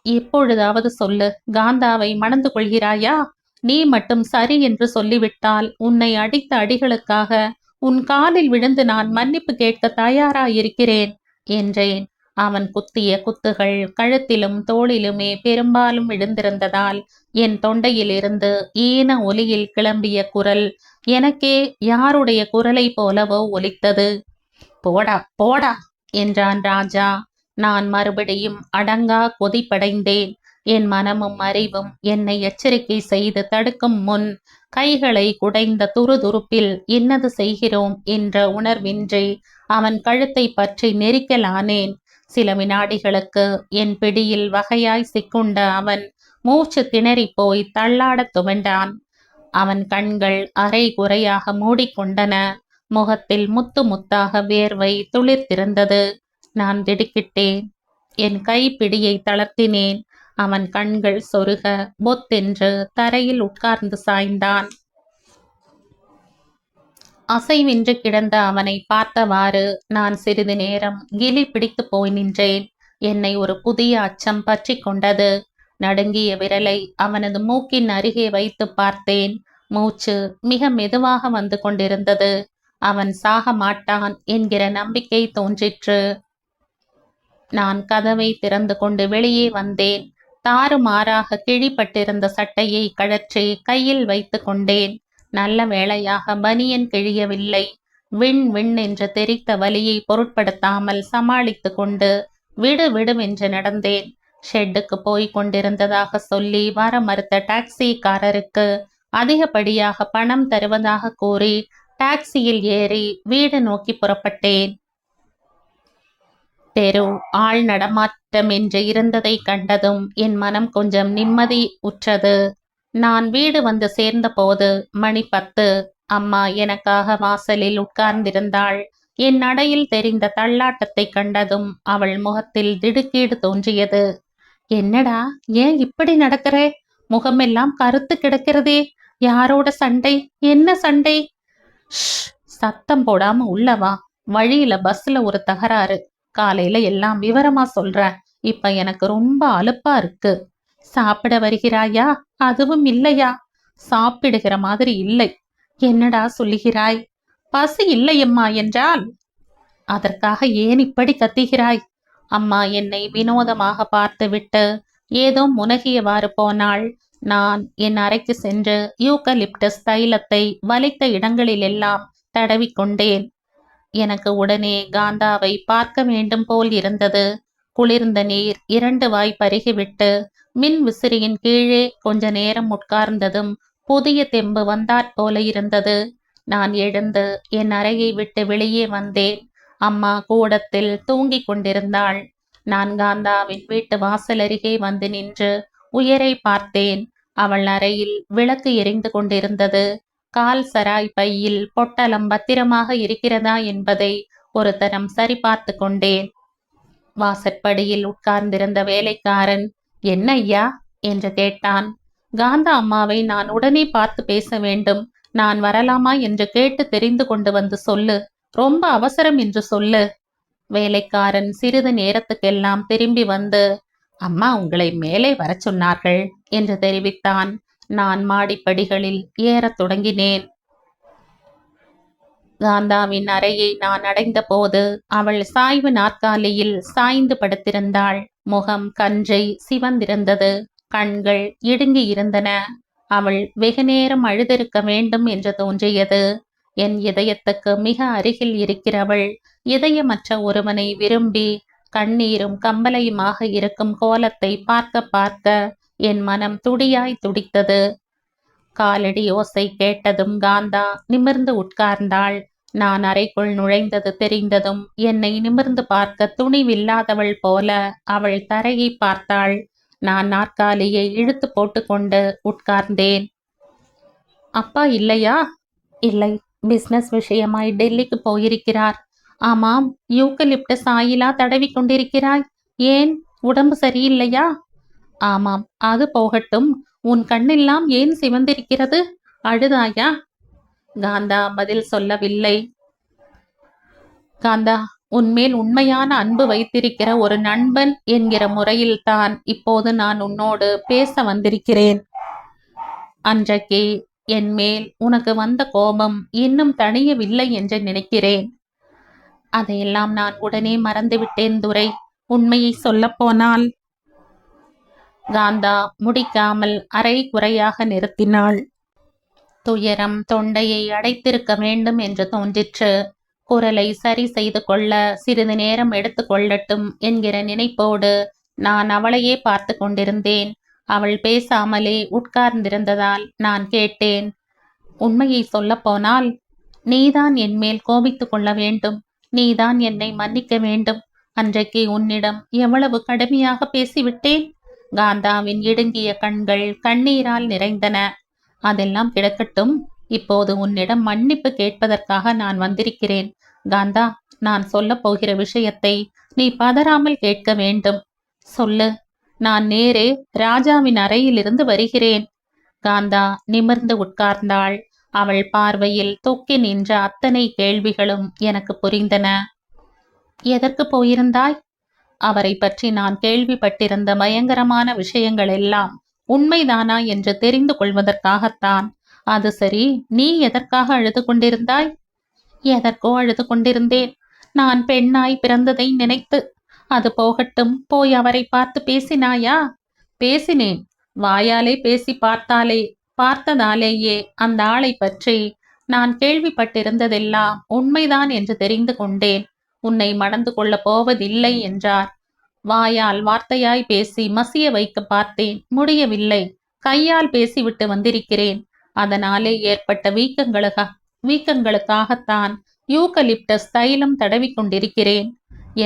இப்பொழுதாவது சொல்லு, காந்தாவை மணந்து கொள்கிறாயா? நீ மட்டும் சரி என்று சொல்லிவிட்டால் உன்னை அடித்த அடிகளுக்காக உன் காலில் விழுந்து நான் மன்னிப்பு கேட்க தயாராயிருக்கிறேன் என்றேன். அவன் குத்திய குத்துகள் கழுத்திலும் தோளிலுமே பெரும்பாலும் விழுந்திருந்ததால் என் தொண்டையிலிருந்து ஈன ஒலியில் கிளம்பிய குரல் எனக்கே யாருடைய குரலை போலவோ ஒலித்தது. போடா போடா என்றான் ராஜா. நான் மறுபடியும் அடங்கா கொதிப்படைந்தேன். என் மனமும் அறிவும் என்னை எச்சரிக்கை செய்து தடுக்கும் முன் கைகளை குடைந்த துருதுருப்பில் இன்னது செய்கிறோம் என்ற உணர்வின்றி அவன் கழுத்தை பற்றி நெரிக்கலானேன். சில வினாடிகளுக்கு என் பிடியில் வகையாய் சிக்குண்ட அவன் மூச்சு திணறி போய் தள்ளாடத் துவண்டான். அவன் கண்கள் அரை குறையாக மூடிக்கொண்டன. முகத்தில் முத்து முத்தாக வேர்வை துளிர்த்திருந்தது. நான் திடுக்கிட்டேன். என் கைப்பிடியை தளர்த்தினேன். அவன் கண்கள் சொருக பொத்தென்று தரையில் உட்கார்ந்து சாய்ந்தான். அசைவின்றி கிடந்த அவனை பார்த்தவாறு நான் சிறிது நேரம் கிலி பிடித்து போய் நின்றேன். என்னை ஒரு புதிய அச்சம் பற்றி கொண்டது. நடுங்கிய விரலை அவனது மூக்கின் அருகே வைத்து பார்த்தேன். மூச்சு மிக மெதுவாக வந்து கொண்டிருந்தது. அவன் சாக மாட்டான் என்கிற நம்பிக்கை தோன்றிற்று. நான் கதவை திறந்து கொண்டு வெளியே வந்தேன். தாறுமாறாக கிழிப்பட்டிருந்த சட்டையை கழற்றி கையில் வைத்து கொண்டேன். நல்ல வேளையாக பனியன் கிழியவில்லை. விண் விண் என்று தெரித்த வலியை பொருட்படுத்தாமல் சமாளித்து கொண்டு விடு விடுவென்று நடந்தேன். ஷெட்டுக்கு போய் கொண்டிருந்ததாக சொல்லி வர மறுத்த டாக்ஸிக்காரருக்கு அதிகப்படியாக பணம் தருவதாக கூறி டாக்ஸியில் ஏறி வீடு நோக்கி புறப்பட்டேன். தெரு ஆள் நடமாட்டம் என்று இருந்ததை கண்டதும் என் மனம் கொஞ்சம் நிம்மதி உற்றது. நான் வீடு வந்து சேர்ந்தபோது மணி 10. அம்மா எனக்காக வாசலில் உட்கார்ந்திருந்தாள். என் நடையில் தெரிந்த தள்ளாட்டத்தை கண்டதும் அவள் முகத்தில் திடுக்கீடு தோன்றியது. என்னடா, ஏன் இப்படி நடக்கிறே? முகமெல்லாம் கருத்து கிடக்கிறதே. யாரோட சண்டை? என்ன சண்டை? சத்தம் போடாம உள்ளவா. வழியில பஸ்ல ஒரு தகராறு. காலையில எல்லாம் விவரமா சொல்றேன். இப்ப எனக்கு ரொம்ப அலுப்பா இருக்கு. சாப்பிட வருகிறாயா? அதுவும் இல்லையா? சாப்பிடுகிற மாதிரி இல்லை. என்னடா சொல்லுகிறாய்? பசி இல்லையம்மா என்றால் அதற்காக ஏன் இப்படி கத்துகிறாய்? அம்மா என்னை வினோதமாக பார்த்துவிட்டு ஏதோ முனகியவாறு போனாள். நான் என் அறைக்கு சென்று யூக்கலிப்டஸ் தைலத்தை வலித்த இடங்களிலெல்லாம் தடவிக்கொண்டேன். எனக்கு உடனே காந்தாவை பார்க்க வேண்டும் போல் இருந்தது. குளிர்ந்த நீர் 2 வாய் பருகிவிட்டு மின் விசிறியின் கீழே கொஞ்ச நேரம் உட்கார்ந்ததும் புதிய தெம்பு வந்தாற்போல இருந்தது. நான் எழுந்து என் அறையை விட்டு வெளியே வந்தேன். அம்மா கூடத்தில் தூங்கிக் கொண்டிருந்தாள். நான் காந்தாவின் வீட்டு வாசல் அருகே வந்து நின்று உயரை பார்த்தேன். அவள் அறையில் விளக்கு எரிந்து கொண்டிருந்தது. கால் சராய் பையில் பொட்டலம் பத்திரமாக இருக்கிறதா என்பதை ஒரு தரம் சரிபார்த்து கொண்டேன். வாசற்படியில் உட்கார்ந்திருந்த வேலைக்காரன், என்ன ஐயா என்று கேட்டான். காந்தா அம்மாவை நான் உடனே பார்த்து பேச வேண்டும். நான் வரலாமா என்று கேட்டு தெரிந்து கொண்டு வந்து சொல்லு. ரொம்ப அவசரம் என்று சொல்லு. வேலைக்காரன் சிறிது நேரத்துக்கெல்லாம் திரும்பி வந்து, அம்மா உங்களை மேலே வர சொன்னார்கள் என்று தெரிவித்தான். நான் மாடிப்படிகளில் ஏறத் தொடங்கினேன். காந்தாவின் அறையை நான் அடைந்த போது அவள் சாய்வு நாற்காலியில் சாய்ந்து படுத்திருந்தாள். முகம் கஞ்சை சிவந்திருந்தது. கண்கள் இடுங்கி இருந்தன. அவள் வெகுநேரம் அழுதிருக்க வேண்டும் என்று தோன்றியது. என் இதயத்துக்கு மிக அருகில் இருக்கிறவள் இதயமற்ற ஒருவனை விரும்பி கண்ணீரும் கம்பலையுமாக இருக்கும் கோலத்தை பார்க்க பார்க்க என் மனம் துடியாய் துடித்தது. காலடி ஓசை கேட்டதும் காந்தா நிமிர்ந்து உட்கார்ந்தாள். நான் அறைக்குள் நுழைந்தது தெரிந்ததும் என்னை நிமிர்ந்து பார்க்க துணிவில்லாதவள் போல அவள் தரையை பார்த்தாள். நான் நாற்காலியை இழுத்து போட்டுக்கொண்டு உட்கார்ந்தேன். அப்பா இல்லையா? இல்லை, பிசினஸ் விஷயமாய் டெல்லிக்கு போயிருக்கிறார். ஆமாம், யூக்கலிப்டஸ் ஆயிலா தடவி கொண்டிருக்கிறாய். ஏன், உடம்பு சரியில்லையா? ஆமாம், அது போகட்டும். உன் கண்ணெல்லாம் ஏன் சிவந்திருக்கிறது? அழுதாயா? காந்தா பதில் சொல்லவில்லை. காந்தா, உன்மேல் உண்மையான அன்பு வைத்திருக்கிற ஒரு நண்பன் என்கிற முறையில் தான் இப்போது நான் உன்னோடு பேச வந்திருக்கிறேன். அன்றைக்கு என் மேல் உனக்கு வந்த கோபம் இன்னும் தணியவில்லை என்று நினைக்கிறேன். அதையெல்லாம் நான் உடனே மறந்துவிட்டேன் துரை. உண்மையை சொல்லப்போனால். காந்தா முடிக்காமல் அரை குறையாக நிறுத்தினாள். துயரம் தொண்டையை அடைத்திருக்க வேண்டும் என்று தோன்றிற்று. குரலை சரி செய்து கொள்ள சிறிது நேரம் எடுத்து கொள்ளட்டும் என்கிற நினைப்போடு நான் அவளையே பார்த்து கொண்டிருந்தேன். அவள் பேசாமலே உட்கார்ந்திருந்ததால் நான் கேட்டேன். உண்மையை சொல்லப்போனால் நீதான் என் மேல் கோபித்து கொள்ள வேண்டும். நீதான் என்னை மன்னிக்க வேண்டும். அன்றைக்கு உன்னிடம் எவ்வளவு கடுமையாக பேசிவிட்டேன். காந்தாவின் இடுங்கிய கண்கள் கண்ணீரால் நிறைந்தன. அதெல்லாம் கிடக்கட்டும். இப்போது உன்னிடம் மன்னிப்பு கேட்பதற்காக நான் வந்திருக்கிறேன். காந்தா, நான் சொல்ல போகிற விஷயத்தை நீ பதறாமல் கேட்க வேண்டும். சொல்லு. நான் நேரே ராஜாவின் அறையிலிருந்து வருகிறேன். காந்தா நிமிர்ந்து உட்கார்ந்தாள். அவள் பார்வையில் தொக்கி நின்ற அத்தனை கேள்விகளும் எனக்கு புரிந்தன. எதற்கு போயிருந்தாய்? அவரை பற்றி நான் கேள்விப்பட்டிருந்த பயங்கரமான விஷயங்கள் எல்லாம் உண்மைதானா என்று தெரிந்து கொள்வதற்காகத்தான். அது சரி, நீ எதற்காக அழுது கொண்டிருந்தாய்? எதற்கோ அழுது கொண்டிருந்தேன். நான் பெண்ணாய் பிறந்ததை நினைத்து. அது போகட்டும், போய் அவரை பார்த்து பேசினாயா? பேசினேன். வாயாலே பேசி பார்த்ததாலேயே அந்த ஆளை பற்றி நான் கேள்விப்பட்டிருந்ததெல்லாம் உண்மைதான் என்று தெரிந்து கொண்டேன். உன்னை மணந்து கொள்ளப் போவதில்லை என்றார். வாயால் வார்த்தையாய் பேசி மசிய வைக்க பார்த்தேன், முடியவில்லை. கையால் பேசிவிட்டு வந்திருக்கிறேன். அதனாலே ஏற்பட்ட வீக்கங்களுக்காகத்தான் யூகலிப்டஸ் தைலம் தடவி கொண்டிருக்கிறேன்.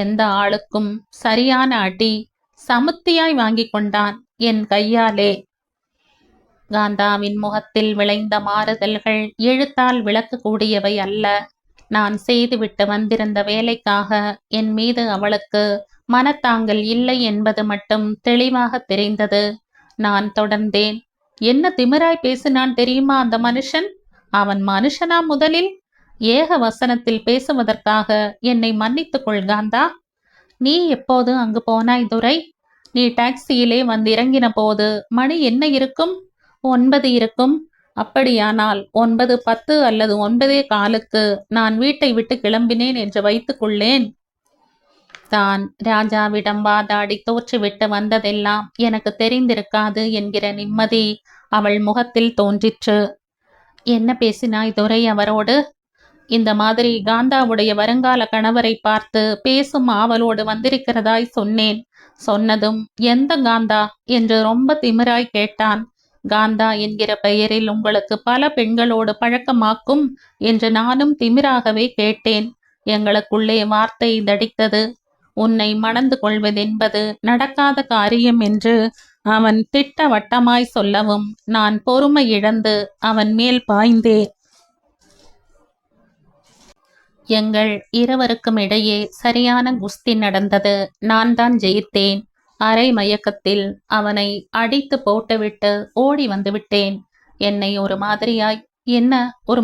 எந்த ஆளுக்கும் சரியான அடி சமுத்தியாய் வாங்கி கொண்டான் என் கையாலே. காந்தாவின் முகத்தில் விளைந்த மாறுதல்கள் எழுத்தால் விளக்கக்கூடியவை அல்ல. நான் செய்துவிட்டு வந்திருந்த வேலைக்காக என் மீது அவளுக்கு மனத்தாங்கல் இல்லை என்பது மட்டும் தெளிவாக தெரிந்தது. நான் தொடர்ந்தேன். என்ன திமிராய் பேசினான் தெரியுமா அந்த மனுஷன்? அவன் மனுஷனா முதலில்? ஏக வசனத்தில் பேசுவதற்காக என்னை மன்னித்துக் கொள் காந்தா. நீ எப்போது அங்கு போனாய் துரை? நீ டாக்ஸியிலே வந்து இறங்கின போது மணி என்ன இருக்கும்? 9 இருக்கும். அப்படியானால் 9:10 அல்லது 9:15 நான் வீட்டை விட்டு கிளம்பினேன் என்று வைத்துக்கொள்ளேன். தான் ராஜாவிடம் வாதாடி தோற்றுவிட்டு வந்ததெல்லாம் எனக்கு தெரிந்திருக்காது என்கிற நிம்மதி அவள் முகத்தில் தோன்றிற்று. என்ன பேசினாய் துரை அவரோடு? இந்த மாதிரி காந்தாவுடைய வருங்கால கணவரை பார்த்து பேசும் ஆவலோடு வந்திருக்கிறதாய் சொன்னேன். சொன்னதும் எந்த காந்தா என்று ரொம்ப திமிராய் கேட்டான். காந்தா என்கிற பெயரில் உங்களுக்கு பல பெண்களோடு பழக்கமாக்கும் என்று நானும் திமிராகவே கேட்டேன். எங்களுக்குள்ளே வார்த்தை தடித்தது. உன்னை மணந்து கொள்வதென்பது நடக்காத காரியம் என்று அவன் திட்டவட்டமாய் சொல்லவும் நான் பொறுமை இழந்து அவன் மேல் பாய்ந்தேன். எங்கள் இருவருக்கும் இடையே சரியான குஸ்தி நடந்தது. நான் தான் ஜெயித்தேன். அரை மயக்கத்தில் அவனை அடித்து போட்டுவிட்டு ஓடி வந்துவிட்டேன். என்னை ஒரு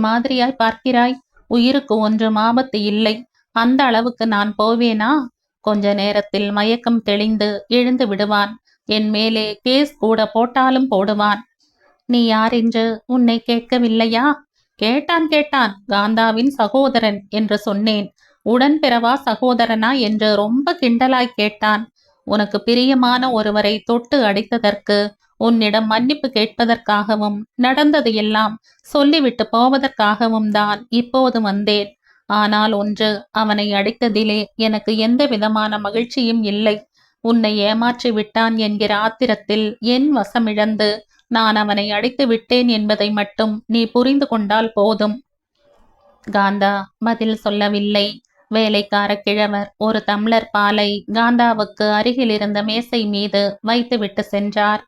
மாதிரியாய் பார்க்கிறாய்? உயிருக்கு ஒன்றும் ஆபத்து இல்லை. அந்த அளவுக்கு நான் போவேனா? கொஞ்ச நேரத்தில் மயக்கம் தெளிந்து எழுந்து விடுவான். என் மேலே கேஸ் கூட போட்டாலும் போடுவான். நீ யார் என்று உன்னை கேட்கவில்லையா? கேட்டான். காந்தாவின் சகோதரன் என்று சொன்னேன். உடன்பிறவா சகோதரனா என்று ரொம்ப கிண்டலாய் கேட்டான். உனக்கு பிரியமான ஒருவரை தொட்டு அடித்ததற்கு உன்னிடம் மன்னிப்பு கேட்பதற்காகவும் நடந்தது எல்லாம் சொல்லிவிட்டு போவதற்காகவும் தான் இப்போது வந்தேன். ஆனால் ஒன்று, அவனை அடித்ததிலே எனக்கு எந்த விதமான மகிழ்ச்சியும் இல்லை. உன்னை ஏமாற்றி விட்டான் என்கிற ஆத்திரத்தில் என் வசமிழந்து நான் அவனை அடித்து விட்டேன் என்பதை மட்டும் நீ புரிந்து கொண்டால் போதும். காந்தா பதில் சொல்லவில்லை. வேலைக்கார கிழவர் ஒரு டம்ளர் பாலை காந்தாவுக்கு அருகில் இருந்த மேசை மீது வைத்துவிட்டு சென்றார்.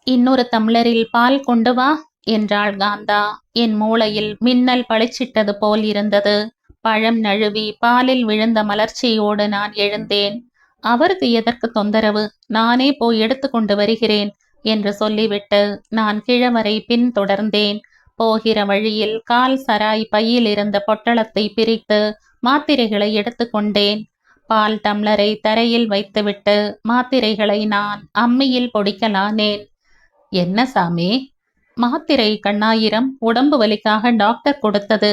இன்னொரு டம்ளரில் பால் கொண்டு வா என்றாள் காந்தா. என் மூளையில் மின்னல் பளிச்சிட்டது போல் இருந்தது. பழம் நழுவி பாலில் விழுந்த மலர்ச்சியோடு நான் எழுந்தேன். அவருக்கு எதற்கு தொந்தரவு? நானே போய் எடுத்து கொண்டு வருகிறேன் என்று சொல்லிவிட்டு நான் கிழவரை பின்தொடர்ந்தேன். போகிற வழியில் கால் சராய் பையில் இருந்த பொட்டலத்தை பிரித்து மாத்திரைகளை எடுத்துக்கொண்டேன். பால் டம்ளரை தரையில் வைத்துவிட்டு மாத்திரைகளை நான் அம்மியில் பொடிக்கலானேன். என்ன சாமி? மாத்திரை கண்ணாயிரம், உடம்பு வலிக்காக டாக்டர் கொடுத்தது.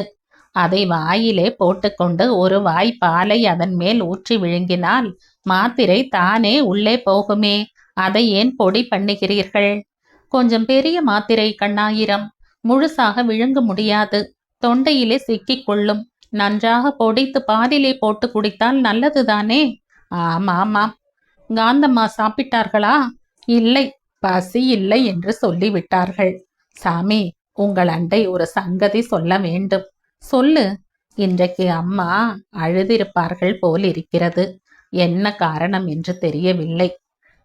அதை வாயிலே போட்டுக்கொண்டு ஒரு வாய் பாலை அதன் மேல் ஊற்றி விழுங்கினால் மாத்திரை தானே உள்ளே போகுமே. அதை ஏன் பொடி பண்ணுகிறீர்கள்? கொஞ்சம் பெரிய மாத்திரை கண்ணாயிரம். முழுசாக விழுங்க முடியாது. தொண்டையிலே சிக்கிக் கொள்ளும். நன்றாக பொடித்து பாலிலே போட்டு குடித்தால் நல்லதுதானே? ஆமாம். காந்தம்மா சாப்பிட்டார்களா? இல்லை, பசி இல்லை என்று சொல்லிவிட்டார்கள். சாமி, உங்கள் அண்டை ஒரு சங்கதி சொல்ல வேண்டும். சொல்லு. இன்றைக்கு அம்மா அழுதிருப்பார்கள் போல் இருக்கிறது. என்ன காரணம் என்று தெரியவில்லை.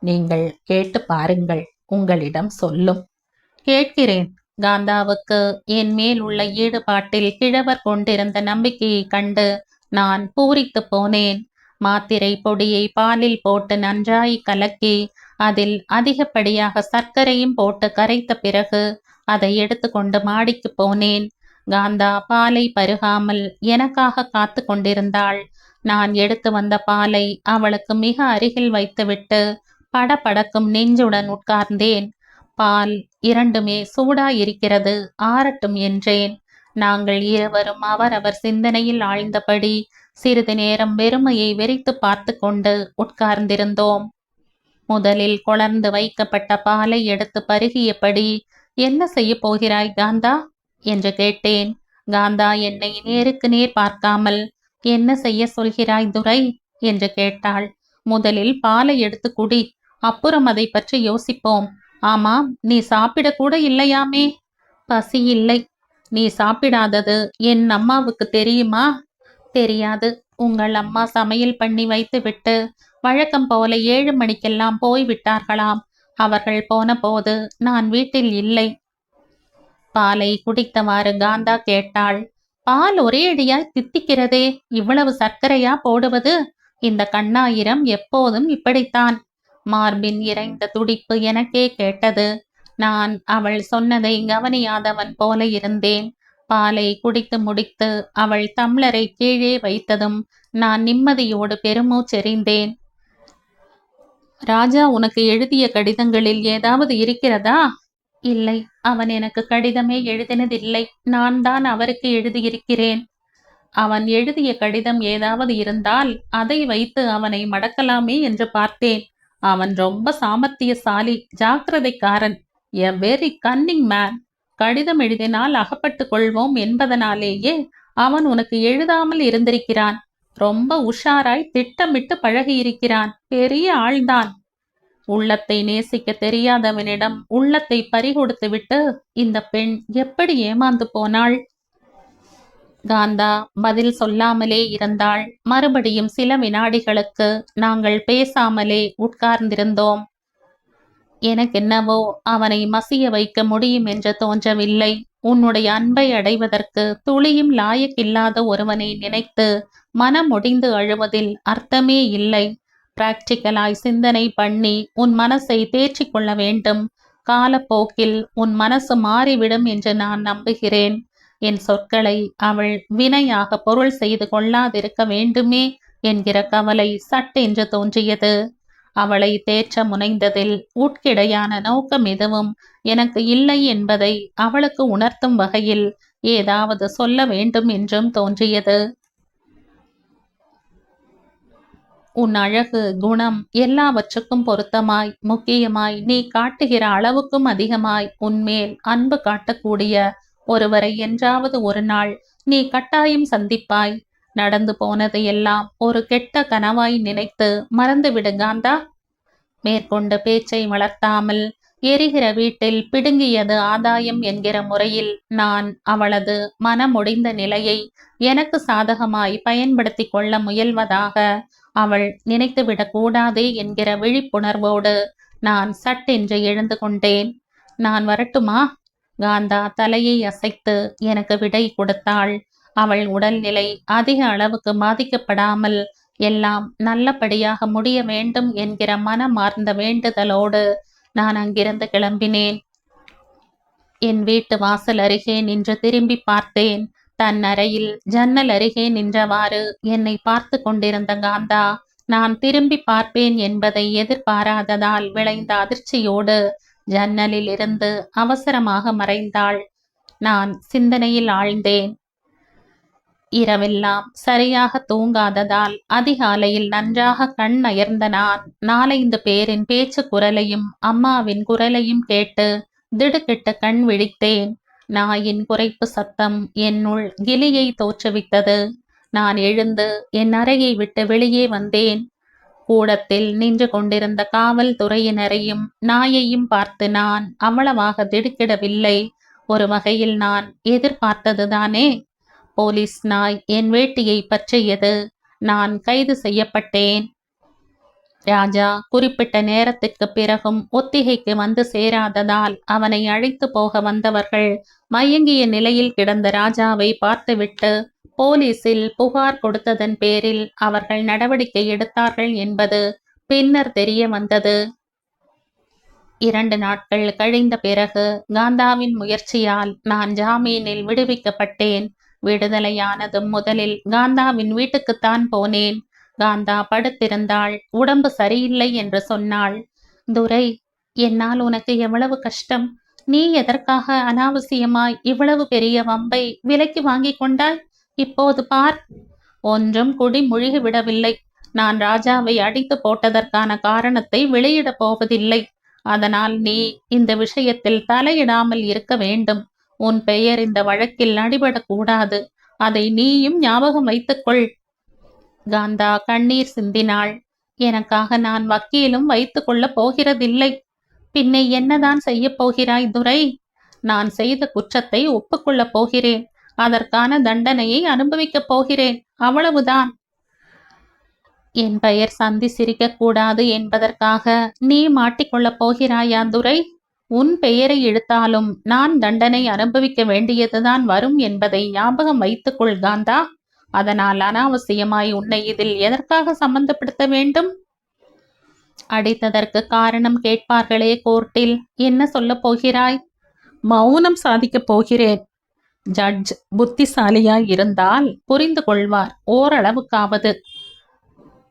நீங்கள் கேட்டு பாருங்கள், உங்களிடம் சொல்லும். கேட்கிறேன். காந்தாவுக்கு என் மேல் உள்ள ஈடுபாட்டில் கிழவர் கொண்டிருந்த நம்பிக்கையை கண்டு நான் பூரித்து போனேன். மாத்திரை பொடியை பாலில் போட்டு நன்றாய் கலக்கி அதில் அதிகப்படியாக சர்க்கரையும் போட்டு கரைத்த பிறகு அதை எடுத்துக்கொண்டு மாடிக்கு போனேன். காந்தா பாலை பருகாமல் எனக்காக காத்து கொண்டிருந்தாள். நான் எடுத்து வந்த பாலை அவளுக்கு மிக அருகில் வைத்துவிட்டு படபடக்கும் நெஞ்சுடன் உட்கார்ந்தேன். பால் இரண்டுமே சூடாயிருக்கிறது, ஆறட்டும் என்றேன். நாங்கள் இருவரும் அவரவர் சிந்தனையில் ஆழ்ந்தபடி சிறிது நேரம் வெறுமையை வெறித்து பார்த்து கொண்டு உட்கார்ந்திருந்தோம். முதலில் கொளர்ந்து வைக்கப்பட்ட பாலை எடுத்து பருகியபடி, என்ன செய்ய போகிறாய் காந்தா என்று கேட்டேன். காந்தா என்னை நேருக்கு நேர் பார்க்காமல், என்ன செய்ய சொல்கிறாய் துரை என்று கேட்டாள். முதலில் பாலை எடுத்து குடி, அப்புறம் அதை பற்றி யோசிப்போம். ஆமாம், நீ சாப்பிடக்கூட இல்லையாமே? பசி இல்லை. நீ சாப்பிடாதது என் அம்மாவுக்கு தெரியுமா? தெரியாது. உங்கள் அம்மா சமையல் பண்ணி வைத்து விட்டு வழக்கம் போல 7 மணிக்கெல்லாம் போய்விட்டார்களாம். அவர்கள் போன போது நான் வீட்டில் இல்லை. பாலை குடித்தவாறு காந்தா கேட்டாள். பால் ஒரே அடியாய் தித்திக்கிறதே, இவ்வளவு சர்க்கரையா போடுவது? இந்த கண்ணாயிரம் எப்போதும் இப்படித்தான். மார்பின் இறைந்த துடிப்பு எனக்கே கேட்டது. நான் அவள் சொன்னதை கவனியாதவன் போல இருந்தேன். பாலை குடித்து முடித்து அவள் தம்ளரை கீழே வைத்ததும் நான் நிம்மதியோடு பெருமூச்செறிந்தேன். ராஜா உனக்கு எழுதிய கடிதங்களில் ஏதாவது இருக்கிறதா? இல்லை, அவன் எனக்கு கடிதமே எழுதினதில்லை. நான் தான் அவருக்கு எழுதியிருக்கிறேன். அவன் எழுதிய கடிதம் ஏதாவது இருந்தால் அதை வைத்து அவனை மடக்கலாமே என்று பார்த்தேன். அவன் ரொம்ப சாமர்த்தியசாலி, ஜாக்கிரதைக்காரன், எ வெரி கன்னிங் மேன். கடிதம் எழுதினால் அகப்பட்டு கொள்வோம் என்பதனாலேயே அவன் உனக்கு எழுதாமல் இருந்திருக்கிறான். ரொம்ப உஷாராய் திட்டமிட்டு பழகியிருக்கிறான். பெரிய ஆள்தான். உள்ளத்தை நேசிக்க தெரியாதவனிடம் உள்ளத்தை பறிகொடுத்து விட்டு இந்த பெண் எப்படி ஏமாந்து போனாள்? காந்தா பதில் சொல்லாமலே இருந்தாள். மறுபடியும் சில வினாடிகளுக்கு நாங்கள் பேசாமலே உட்கார்ந்திருந்தோம். எனக்கென்னவோ அவனை மசிய வைக்க முடியும் என்று தோன்றவில்லை. உன்னுடைய அன்பை அடைவதற்கு துளியும் லாயக்கில்லாத ஒருவனை நினைத்து மனம் ஒடிந்து அழுவதில் அர்த்தமே இல்லை. பிராக்டிக்கலாய் சிந்தனை பண்ணி உன் மனசை தேற்றி கொள்ள வேண்டும். காலப்போக்கில் உன் மனசு மாறிவிடும் என்று நான் நம்புகிறேன். என் சொற்களை அவள் வினையாக பொருள் செய்து கொள்ளாதிருக்க வேண்டுமே என்கிற கவலை சட்டென்று தோன்றியது. அவளை தேற்ற முனைந்ததில் உட்கிடையான நோக்கம் எதுவும் எனக்கு இல்லை என்பதை அவளுக்கு உணர்த்தும் வகையில் ஏதாவது சொல்ல வேண்டும் என்றும் தோன்றியது. உன் அழகு, குணம் எல்லாவற்றுக்கும் பொருத்தமாய், முக்கியமாய் நீ காட்டுகிற அளவுக்கும் அதிகமாய் உன்மேல் அன்பு காட்டக்கூடிய ஒருவரை என்றாவது ஒரு நாள் நீ கட்டாயம் சந்திப்பாய். நடந்து போனது எல்லாம் ஒரு கெட்ட கனவாய் நினைத்து மறந்துவிடு காந்தா. மேற்கொண்டு பேச்சை வளர்த்தாமல், எரிகிற வீட்டில் பிடுங்கியது ஆதாயம் என்கிற முறையில் நான் அவளது மனமுடிந்த நிலையை எனக்கு சாதகமாய் பயன்படுத்தி கொள்ள முயல்வதாக அவள் நினைத்துவிடக் கூடாதே என்கிற விழிப்புணர்வோடு நான் சட்டென்று எழுந்து கொண்டேன். நான் வரட்டுமா? காந்தா தலையை அசைத்து எனக்கு விடை கொடுத்தாள். அவள் உடல்நிலை அதிக அளவுக்கு பாதிக்கப்படாமல் எல்லாம் நல்லபடியாக முடிய வேண்டும் என்கிற மனமார்ந்த வேண்டுதலோடு நான் அங்கிருந்து கிளம்பினேன். என் வீட்டு வாசல் அருகே நின்று திரும்பி பார்த்தேன். தன் அறையில் ஜன்னல் அருகே நின்றவாறு என்னை பார்த்து கொண்டிருந்த காந்தா நான் திரும்பி பார்ப்பேன் என்பதை எதிர்பாராததால் விளைந்த அதிர்ச்சியோடு ஜன்னலில் இருந்து அவசரமாக மறைந்தாள். நான் சிந்தனையில் ஆழ்ந்தேன். இரவெல்லாம் சரியாக தூங்காததால் அதிகாலையில் நன்றாக கண் அயர்ந்த நான் 4-5 பேரின் பேச்சு குரலையும் அம்மாவின் குரலையும் கேட்டு திடுக்கிட்டு கண் விழித்தேன். நாயின் குரைப்பு சத்தம் என்னுள் கிலியை தோற்றுவித்தது. நான் எழுந்து என் அறையை விட்டு வெளியே வந்தேன். கூடத்தில் நின்று கொண்டிருந்த காவல்துறையினரையும் நாயையும் பார்த்து நான் அவ்வளவாக திடுக்கிடவில்லை. ஒரு வகையில் நான் எதிர்பார்த்ததுதானே. போலீஸ் நாய் என் வேட்டியை பற்றியது. நான் கைது செய்யப்பட்டேன். ராஜா குறிப்பிட்ட நேரத்திற்கு பிறகும் ஒத்திகைக்கு வந்து சேராததால் அவனை அழைத்து போக வந்தவர்கள் மயங்கிய நிலையில் கிடந்த ராஜாவை பார்த்துவிட்டு போலீசில் புகார் கொடுத்ததன் பேரில் அவர்கள் நடவடிக்கை எடுத்தார்கள் என்பது பின்னர் தெரிய வந்தது. 2 நாட்கள் கழிந்த பிறகு காந்தாவின் முயற்சியால் நான் ஜாமீனில் விடுவிக்கப்பட்டேன். விடுதலையானதும் முதலில் காந்தாவின் வீட்டுக்குத்தான் போனேன். காந்தா படுத்திருந்தாள். உடம்பு சரியில்லை என்று சொன்னாள். துரை, என்னால் உனக்கு எவ்வளவு கஷ்டம். நீ எதற்காக அனாவசியமாய் இவ்வளவு பெரிய வம்பை விலைக்கு வாங்கிக் கொண்டாய்? இப்போது பார். ஒன்றும் குடி முழுகி விடவில்லை. நான் ராஜாவை அடித்து போட்டதற்கான காரணத்தை வெளியிடப் போவதில்லை. அதனால் நீ இந்த விஷயத்தில் தலையிடாமல் இருக்க வேண்டும். உன் பெயர் இந்த வழக்கில் அடிபடக்கூடாது. அதை நீயும் ஞாபகம் வைத்துக்கொள். காந்தா கண்ணீர் சிந்தினாள். எனக்காக நான் வக்கீலும் வைத்துக் கொள்ளப் போகிறதில்லை. பின்னே என்னதான் செய்ய போகிறாய் துரை? நான் செய்த குற்றத்தை ஒப்புக்கொள்ளப் போகிறேன். அதற்கான தண்டனையை அனுபவிக்கப் போகிறேன். அவ்வளவுதான். என் பெயர் சந்தி சிரிக்கக்கூடாது என்பதற்காக நீ மாட்டிக்கொள்ளப் போகிறாயா துரை? உன் பெயரை இழுத்தாலும் நான் தண்டனை அனுபவிக்க வேண்டியதுதான் வரும் என்பதை ஞாபகம் வைத்துக்கொள் காந்தா. அதனால் அனாவசியமாய் உன்னை இதில் எதற்காக சம்பந்தப்படுத்த வேண்டும்? அடித்ததற்கு காரணம் கேட்பார்களே கோர்ட்டில். என்ன சொல்லப் போகிறாய்? மௌனம் சாதிக்கப் போகிறேன். ஜட்ஜ் புத்திசாலியாய் இருந்தால் புரிந்து கொள்வார் ஓரளவுக்காவது.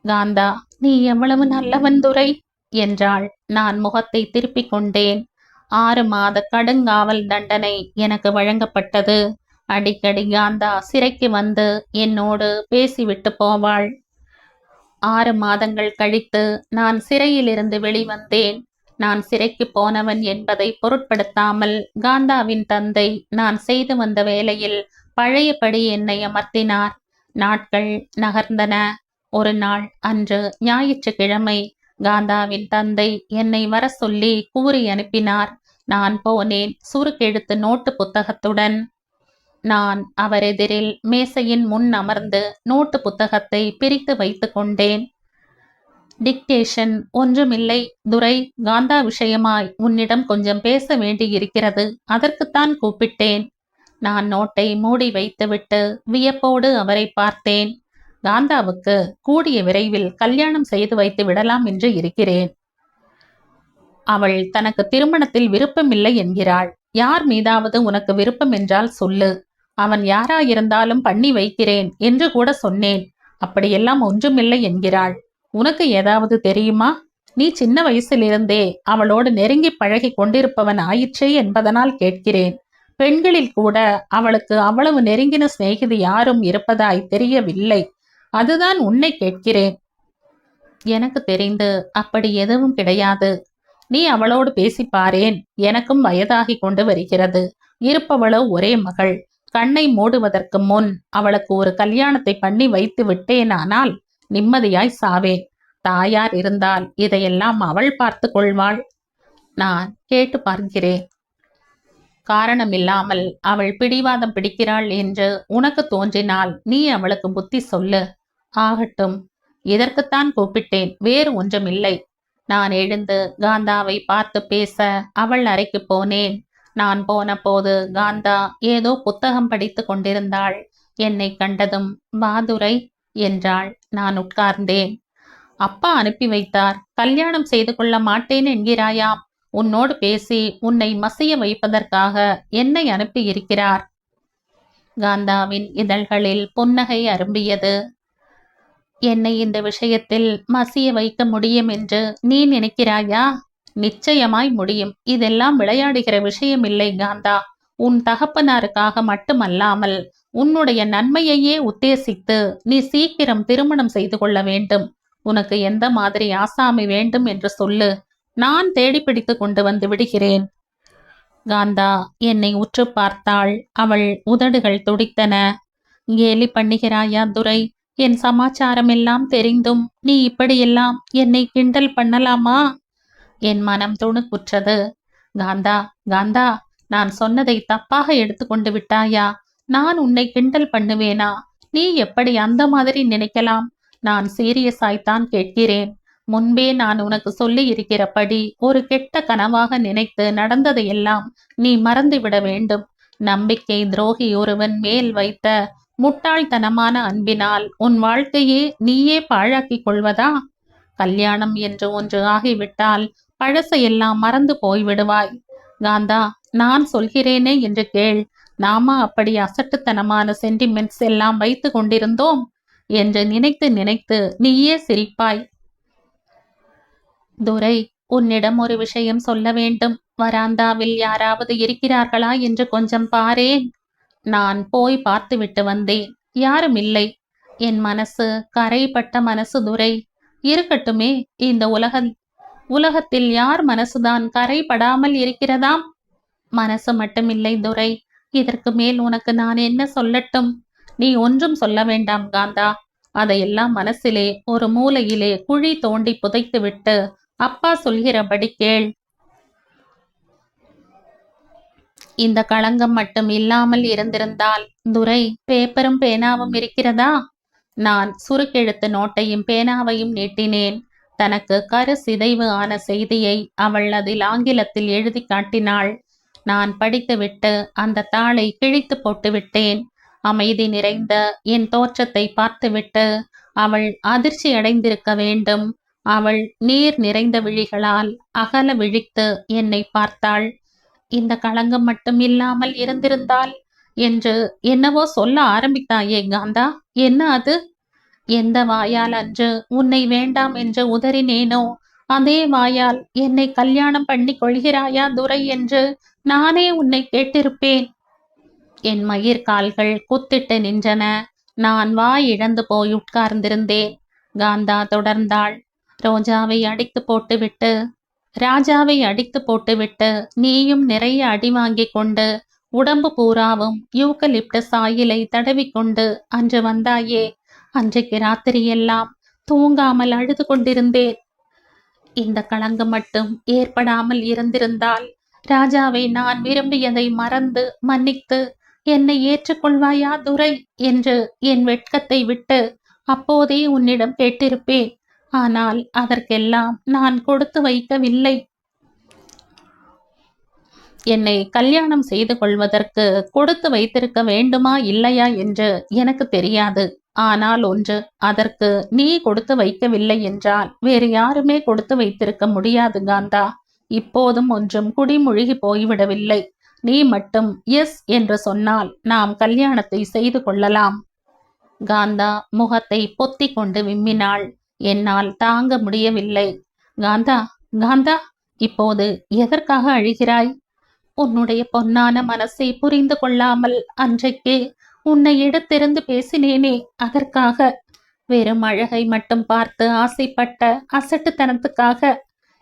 காந்தா, நீ எவ்வளவு நல்லவன் துரை என்றாள். நான் முகத்தை திருப்பிக் கொண்டேன். 6 மாத கடுங்காவல் தண்டனை எனக்கு வழங்கப்பட்டது. அடிக்கடி காந்தா சிறைக்கு வந்து என்னோடு பேசிவிட்டு போவாள். 6 மாதங்கள் கழித்து நான் சிறையிலிருந்து வெளிவந்தேன். நான் சிறைக்கு போனவன் என்பதை பொருட்படுத்தாமல் காந்தாவின் தந்தை நான் செய்து வந்த வேலையில் பழையபடி என்னை அமர்த்தினார். நாட்கள் நகர்ந்தன. ஒரு நாள் அன்று ஞாயிற்றுக்கிழமை காந்தாவின் தந்தை என்னை வர சொல்லி கூறி அனுப்பினார். நான் போனேன், சுருக்கெழுத்து நோட்டு புத்தகத்துடன். நான் அவர் எதிரில் மேசையின் முன் அமர்ந்து நோட்டு புத்தகத்தை பிரித்து வைத்து கொண்டேன். டிக்டேஷன் ஒன்றுமில்லை துரை. காந்தா விஷயமாய் உன்னிடம் கொஞ்சம் பேச வேண்டியிருக்கிறது. அதற்குத்தான் கூப்பிட்டேன். நான் நோட்டை மூடி வைத்துவிட்டு வியப்போடு அவரை பார்த்தேன். காந்தாவுக்கு கூடிய விரைவில் கல்யாணம் செய்து வைத்து விடலாம் என்று இருக்கிறேன். அவள் தனக்கு திருமணத்தில் விருப்பமில்லை என்கிறாள். யார் மீதாவது உனக்கு விருப்பம் என்றால் சொல்லு. அவன் யாராயிருந்தாலும் பண்ணி வைக்கிறேன் என்று கூட சொன்னேன். அப்படியெல்லாம் ஒன்றுமில்லை என்கிறாள். உனக்கு ஏதாவது தெரியுமா? நீ சின்ன வயசிலிருந்தே அவளோடு நெருங்கி பழகி கொண்டிருப்பவன் ஆயிற்றே என்பதனால் கேட்கிறேன். பெண்களில் கூட அவளுக்கு அவ்வளவு நெருங்கின சிநேகிதி யாரும் இருப்பதாய் தெரியவில்லை. அதுதான் உன்னை கேட்கிறேன். எனக்கு தெரிந்து அப்படி எதுவும் கிடையாது. நீ அவளோடு பேசிப்பாரேன். எனக்கும் வயதாகி கொண்டு வருகிறது. இருப்பவளோ ஒரே மகள். கண்ணை மூடுவதற்கு முன் அவளுக்கு ஒரு கல்யாணத்தை பண்ணி வைத்து விட்டேனானால் நிம்மதியாய் சாவேன். தாயார் இருந்தால் இதையெல்லாம் அவள் பார்த்து கொள்வாள். நான் கேட்டு பார்க்கிறேன். காரணமில்லாமல் அவள் பிடிவாதம் பிடிக்கிறாள் என்று உனக்கு தோன்றினால் நீ அவளுக்கு புத்தி சொல்லு. ஆகட்டும். இதற்குத்தான் கூப்பிட்டேன், வேறு ஒன்றுமில்லை. நான் எழுந்து காந்தாவை பார்த்து பேச அவள் அறைக்கு போனேன். நான் போன போது காந்தா ஏதோ புத்தகம் படித்து கொண்டிருந்தாள். என்னை கண்டதும் பாதுரை என்றாள். நான் உட்கார்ந்தேன். அப்பா அனுப்பி வைத்தார். கல்யாணம் செய்து கொள்ள மாட்டேன் என்கிறாயாம். உன்னோடு பேசி உன்னை மசிய வைப்பதற்காக என்னை அனுப்பி இருக்கிறார். காந்தாவின் இதழ்களில் புன்னகை அரும்பியது. என்னை இந்த விஷயத்தில் மசிய வைக்க முடியும் என்று நீ நினைக்கிறாயா? நிச்சயமாய் முடியும். இதெல்லாம் விளையாடுகிற விஷயம் இல்லை காந்தா. உன் தகப்பனாருக்காக மட்டுமல்லாமல் உன்னுடைய நன்மையையே உத்தேசித்து நீ சீக்கிரம் திருமணம் செய்து கொள்ள வேண்டும். உனக்கு எந்த மாதிரி ஆசாமி வேண்டும் என்று சொல்லு. நான் தேடி பிடித்து கொண்டு வந்து விடுகிறேன். காந்தா என்னை உற்று பார்த்தாள். அவள் உதடுகள் துடித்தன. கேலி பண்ணுகிறாயா துரை? என் சமாச்சாரம் எல்லாம் தெரிந்தும் நீ இப்படியெல்லாம் என்னை கிண்டல் பண்ணலாமா? என் மனம் துணுக்குற்றது. காந்தா, காந்தா, நான் சொன்னதை தப்பாக எடுத்துக்கொண்டு விட்டாயா? நான் உன்னை கிண்டல் பண்ணுவேனா? நீ எப்படி அந்த மாதிரி நினைக்கலாம்? நான் சீரியஸாய்த்தான் கேட்கிறேன். முன்பே நான் உனக்கு சொல்லி இருக்கிறபடி ஒரு கெட்ட கனவாக நினைத்து நடந்ததையெல்லாம் நீ மறந்துவிட வேண்டும். நம்பிக்கை துரோகி ஒருவன் மேல் வைத்த முட்டாள்தனமான அன்பினால் உன் வாழ்க்கையே நீயே பாழாக்கிக் கொள்வதா? கல்யாணம் என்று ஒன்று ஆகிவிட்டால் பழசையெல்லாம் மறந்து போய்விடுவாய். காந்தா, நான் சொல்கிறேனே என்று கேள். நாம அப்படி அசட்டுத்தனமான சென்டிமெண்ட்ஸ் எல்லாம் வைத்து கொண்டிருந்தோம் என்று நினைத்து நினைத்து நீயே சிரிப்பாய். துரை, உன்னிடம் ஒரு விஷயம் சொல்ல வேண்டும். வராந்தாவில் யாராவது இருக்கிறார்களா என்று கொஞ்சம் பாரேன். நான் போய் பார்த்துவிட்டு வந்தேன். யாரும் இல்லை. என் மனசு கரைப்பட்ட மனசு துரை. இருக்கட்டுமே, இந்த உலகத்தில் யார் மனசுதான் கரைபடாமல் இருக்கிறதாம்? மனசு மட்டுமில்லை துரை. இதற்கு மேல் உனக்கு நான் என்ன சொல்லட்டும்? நீ ஒன்றும் சொல்ல வேண்டாம் காந்தா. அதையெல்லாம் மனசிலே ஒரு மூலையிலே குழி தோண்டி புதைத்துவிட்டு அப்பா சொல்கிறபடி கேள். இந்த களங்கம் மட்டும் இல்லாமல் இருந்திருந்தால் துரை, பேப்பரும் பேனாவும் இருக்கிறதா? நான் சுருக்கெழுத்து நோட்டையும் பேனாவையும் நீட்டினேன். தனக்கு கரு சிதைவு ஆன செய்தியை அவள் அதில் ஆங்கிலத்தில் எழுதி காட்டினாள். நான் படித்துவிட்டு அந்த தாளை கிழித்து போட்டுவிட்டேன். அமைதி நிறைந்த என் தோற்றத்தை பார்த்துவிட்டு அவள் அதிர்ச்சி அடைந்திருக்க வேண்டும். அவள் நீர் நிறைந்த விழிகளால் அகல விழித்து என்னை பார்த்தாள். இந்த களங்கம் மட்டும் இல்லாமல் இருந்திருந்தால் என்று என்னவோ சொல்ல ஆரம்பித்தாயே காந்தா, என்ன அது? எந்த வாயால் அன்று உன்னை வேண்டாம் என்று உதறினேனோ அதே வாயால் என்னை கல்யாணம் பண்ணி கொள்கிறாயா துரை என்று நானே உன்னை கேட்டிருப்பேன். என் மயிர் கால்கள் குத்திட்டு நின்றன. நான் வாய் இழந்து போய் உட்கார்ந்திருந்தேன். காந்தா தொடர்ந்தாள். ராஜாவை அடித்து போட்டுவிட்டு நீயும் நிறைய அடி வாங்கி கொண்டு உடம்பு பூராவும் யூக்கலிப்டஸ் ஆயிலை தடவிக்கொண்டு அன்று வந்தாயே, அன்றைக்கு ராத்திரியெல்லாம் தூங்காமல் அழுது கொண்டிருந்தேன். இந்த களங்கம் மட்டும் ஏற்படாமல் இருந்திருந்தால் ராஜாவை நான் விரும்பியதை மறந்து மன்னித்து என்னை ஏற்றுக்கொள்வாயா துரை என்று என் வெட்கத்தை விட்டு அப்போதே உன்னிடம் கேட்டிருப்பேன். ஆனால் அதற்கெல்லாம் நான் கொடுத்து வைக்கவில்லை. என்னை கல்யாணம் செய்து கொள்வதற்கு கொடுத்து வைத்திருக்க வேண்டுமா இல்லையா என்று எனக்கு தெரியாது. ஆனால் ஒன்று, அதற்கு நீ கொடுத்து வைக்கவில்லை என்றால் வேறு யாருமே கொடுத்து வைத்திருக்க முடியாது காந்தா. இப்போதும் ஒன்றும் குடிமூழ்கி போய்விடவில்லை. நீ மட்டும் எஸ் என்று சொன்னால் நாம் கல்யாணத்தை செய்து கொள்ளலாம். காந்தா முகத்தை பொத்தி கொண்டு விம்மினாள். என்னால் தாங்க முடியவில்லை. காந்தா, காந்தா, இப்போது எதற்காக அழுகிறாய்? உன்னுடைய பொன்னான மனசை புரிந்து கொள்ளாமல் அன்றைக்கு உன்னை எடுத்திருந்து பேசினேனே, அதற்காக. வெறும் அழகை மட்டும் பார்த்து ஆசைப்பட்ட அசட்டுத்தனத்துக்காக,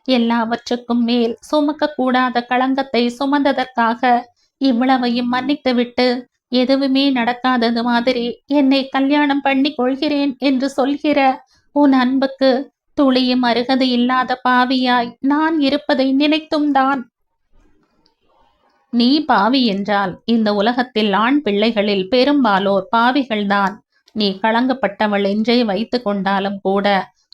எல்லாவற்றுக்கும் மேல் சுமக்க கூடாத களங்கத்தை சுமந்ததற்காக இவ்வளவையும் மன்னித்துவிட்டு எதுவுமே நடக்காதது மாதிரி என்னை கல்யாணம் பண்ணி கொள்கிறேன் என்று சொல்கிற உன் அன்புக்கு துளியும் அருகதை இல்லாத பாவியாய் நான் இருப்பதை நினைத்தும் தான். நீ பாவி என்றால் இந்த உலகத்தில் ஆண் பிள்ளைகளில் பெரும்பாலோர் பாவிகள்தான். நீ களங்கப்பட்டவள் என்றே வைத்து கொண்டாலும் கூட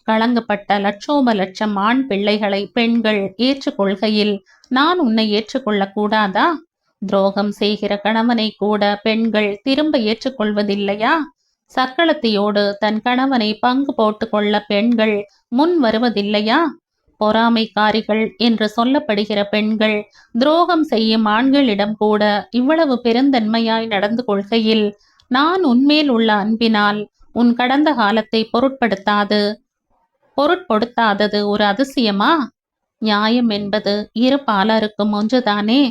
களங்கப்பட்ட லட்சோப லட்சம் ஆண் பிள்ளைகளை பெண்கள் ஏற்றுக்கொள்கையில் நான் உன்னை ஏற்றுக்கொள்ள கூடாதா? துரோகம் செய்கிற கணவனை கூட பெண்கள் திரும்ப ஏற்றுக்கொள்வதில்லையா? சக்களத்தியோடு தன் கணவனை பங்கு போட்டு கொள்ள பெண்கள் முன் வருவதில்லையா? பொறாமைக்காரிகள் என்று சொல்லப்படுகிற பெண்கள் துரோகம் செய்யும் ஆண்களிடம் கூட இவ்வளவு பெருந்தன்மையாய் நடந்து கொள்கையில் நான் உன்மேல் உள்ள அன்பினால் உன் கடந்த காலத்தை பொருட்படுத்தாதது ஒரு அதிசயமா? நியாயம் என்பது இரு பாலருக்கும் ஒன்றுதானே.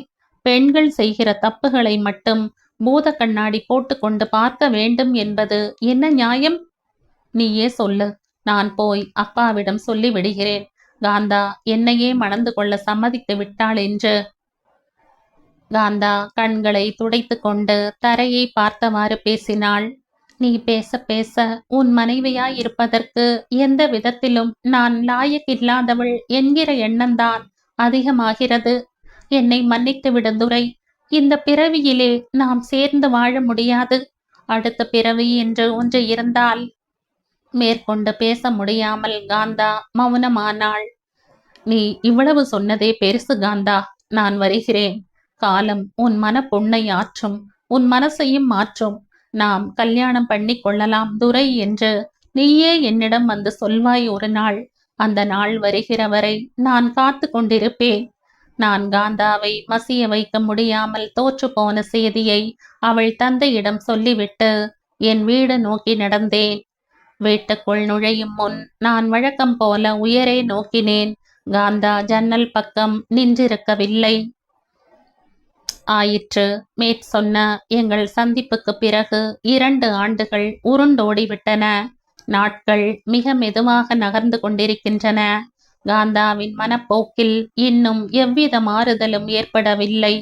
பெண்கள் செய்கிற தப்புகளை மட்டும் பூத கண்ணாடி போட்டுக்கொண்டு பார்க்க வேண்டும் என்பது என்ன நியாயம்? நீயே சொல்லு. நான் போய் அப்பாவிடம் சொல்லி விடுகிறேன். காந்தா என்னையே மணந்து கொள்ள சம்மதித்து விட்டாள் என்று. காந்தா கண்களை துடைத்து கொண்டு தரையை பார்த்தவாறு பேசினாள். நீ பேச பேச உன் மனைவியாய் இருப்பதற்கு எந்த விதத்திலும் நான் லாயக்கில்லாதவள் என்கிற எண்ணம்தான் அதிகமாகிறது. என்னை மன்னித்து விடு துரை. இந்த பிறவியிலே நாம் சேர்ந்து வாழ முடியாது. அடுத்த பிறவி என்று ஒன்று இருந்தால். மேற்கொண்டு பேச முடியாமல் காந்தா மௌனமானாள். நீ இவ்வளவு சொன்னதே பெருசு காந்தா. நான் வருகிறேன். காலம் உன் மன பொண்ணை ஆற்றும், உன் மனசையும் மாற்றும். நாம் கல்யாணம் பண்ணி கொள்ளலாம் துரை என்று நீயே என்னிடம் வந்து சொல்வாய் ஒரு நாள். அந்த நாள் வருகிற வரை நான் காத்து கொண்டிருப்பேன். நான் காந்தாவை மசிய வைக்க முடியாமல் தோற்று போன செய்தியை அவள் தந்தையிடம் சொல்லிவிட்டு என் வீடு நோக்கி நடந்தேன். வீட்டுக்குள் நுழையும் முன் நான் வழக்கம் போல உயரே நோக்கினேன். காந்தா ஜன்னல் பக்கம் நின்றிருக்கவில்லை. ஆயிற்று. மேற்சொன்ன எங்கள் சந்திப்புக்கு பிறகு 2 ஆண்டுகள் உருண்டோடிவிட்டன. நாட்கள் மிக மெதுவாக நகர்ந்து கொண்டிருக்கின்றன. காந்தாவின் மனப்போக்கில் இன்னும் எவ்வித மாறுதலும் ஏற்படவில்லை.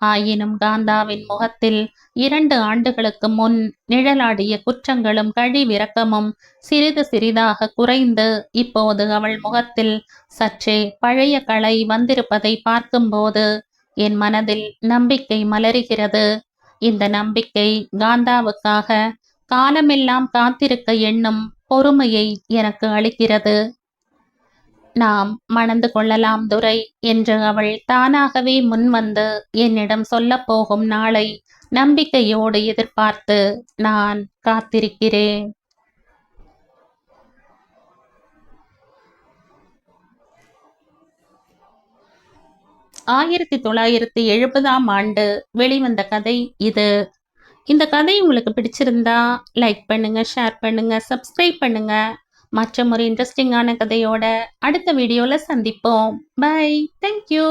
ஆயினும் காந்தாவின் முகத்தில் 2 ஆண்டுகளுக்கு முன் நிழலாடிய குற்றங்களும் கழிவிரக்கமும் சிறிது சிறிதாக குறைந்து இப்போது அவள் முகத்தில் சற்றே பழைய களை வந்திருப்பதை பார்க்கும்போது என் மனதில் நம்பிக்கை மலருகிறது. இந்த நம்பிக்கை காந்தாவுக்காக காலமெல்லாம் காத்திருக்க எண்ணும் பொறுமையை எனக்கு அளிக்கிறது. நாம் மணந்து கொள்ளலாம் துரை என்று அவள் தானாகவே முன்வந்து என்னிடம் சொல்லப் போகும் நாளை நம்பிக்கையோடு எதிர்பார்த்து நான் காத்திருக்கிறேன். 1970ஆம் ஆண்டு வெளிவந்த கதை இது. இந்த கதை உங்களுக்கு பிடிச்சிருந்தா லைக் பண்ணுங்க, ஷேர் பண்ணுங்க, சப்ஸ்கிரைப் பண்ணுங்க. மற்றும் ஒரு இன்ட்ரெஸ்டிங்கான கதையோட அடுத்த வீடியோல சந்திப்போம். பை. தேங்க்யூ.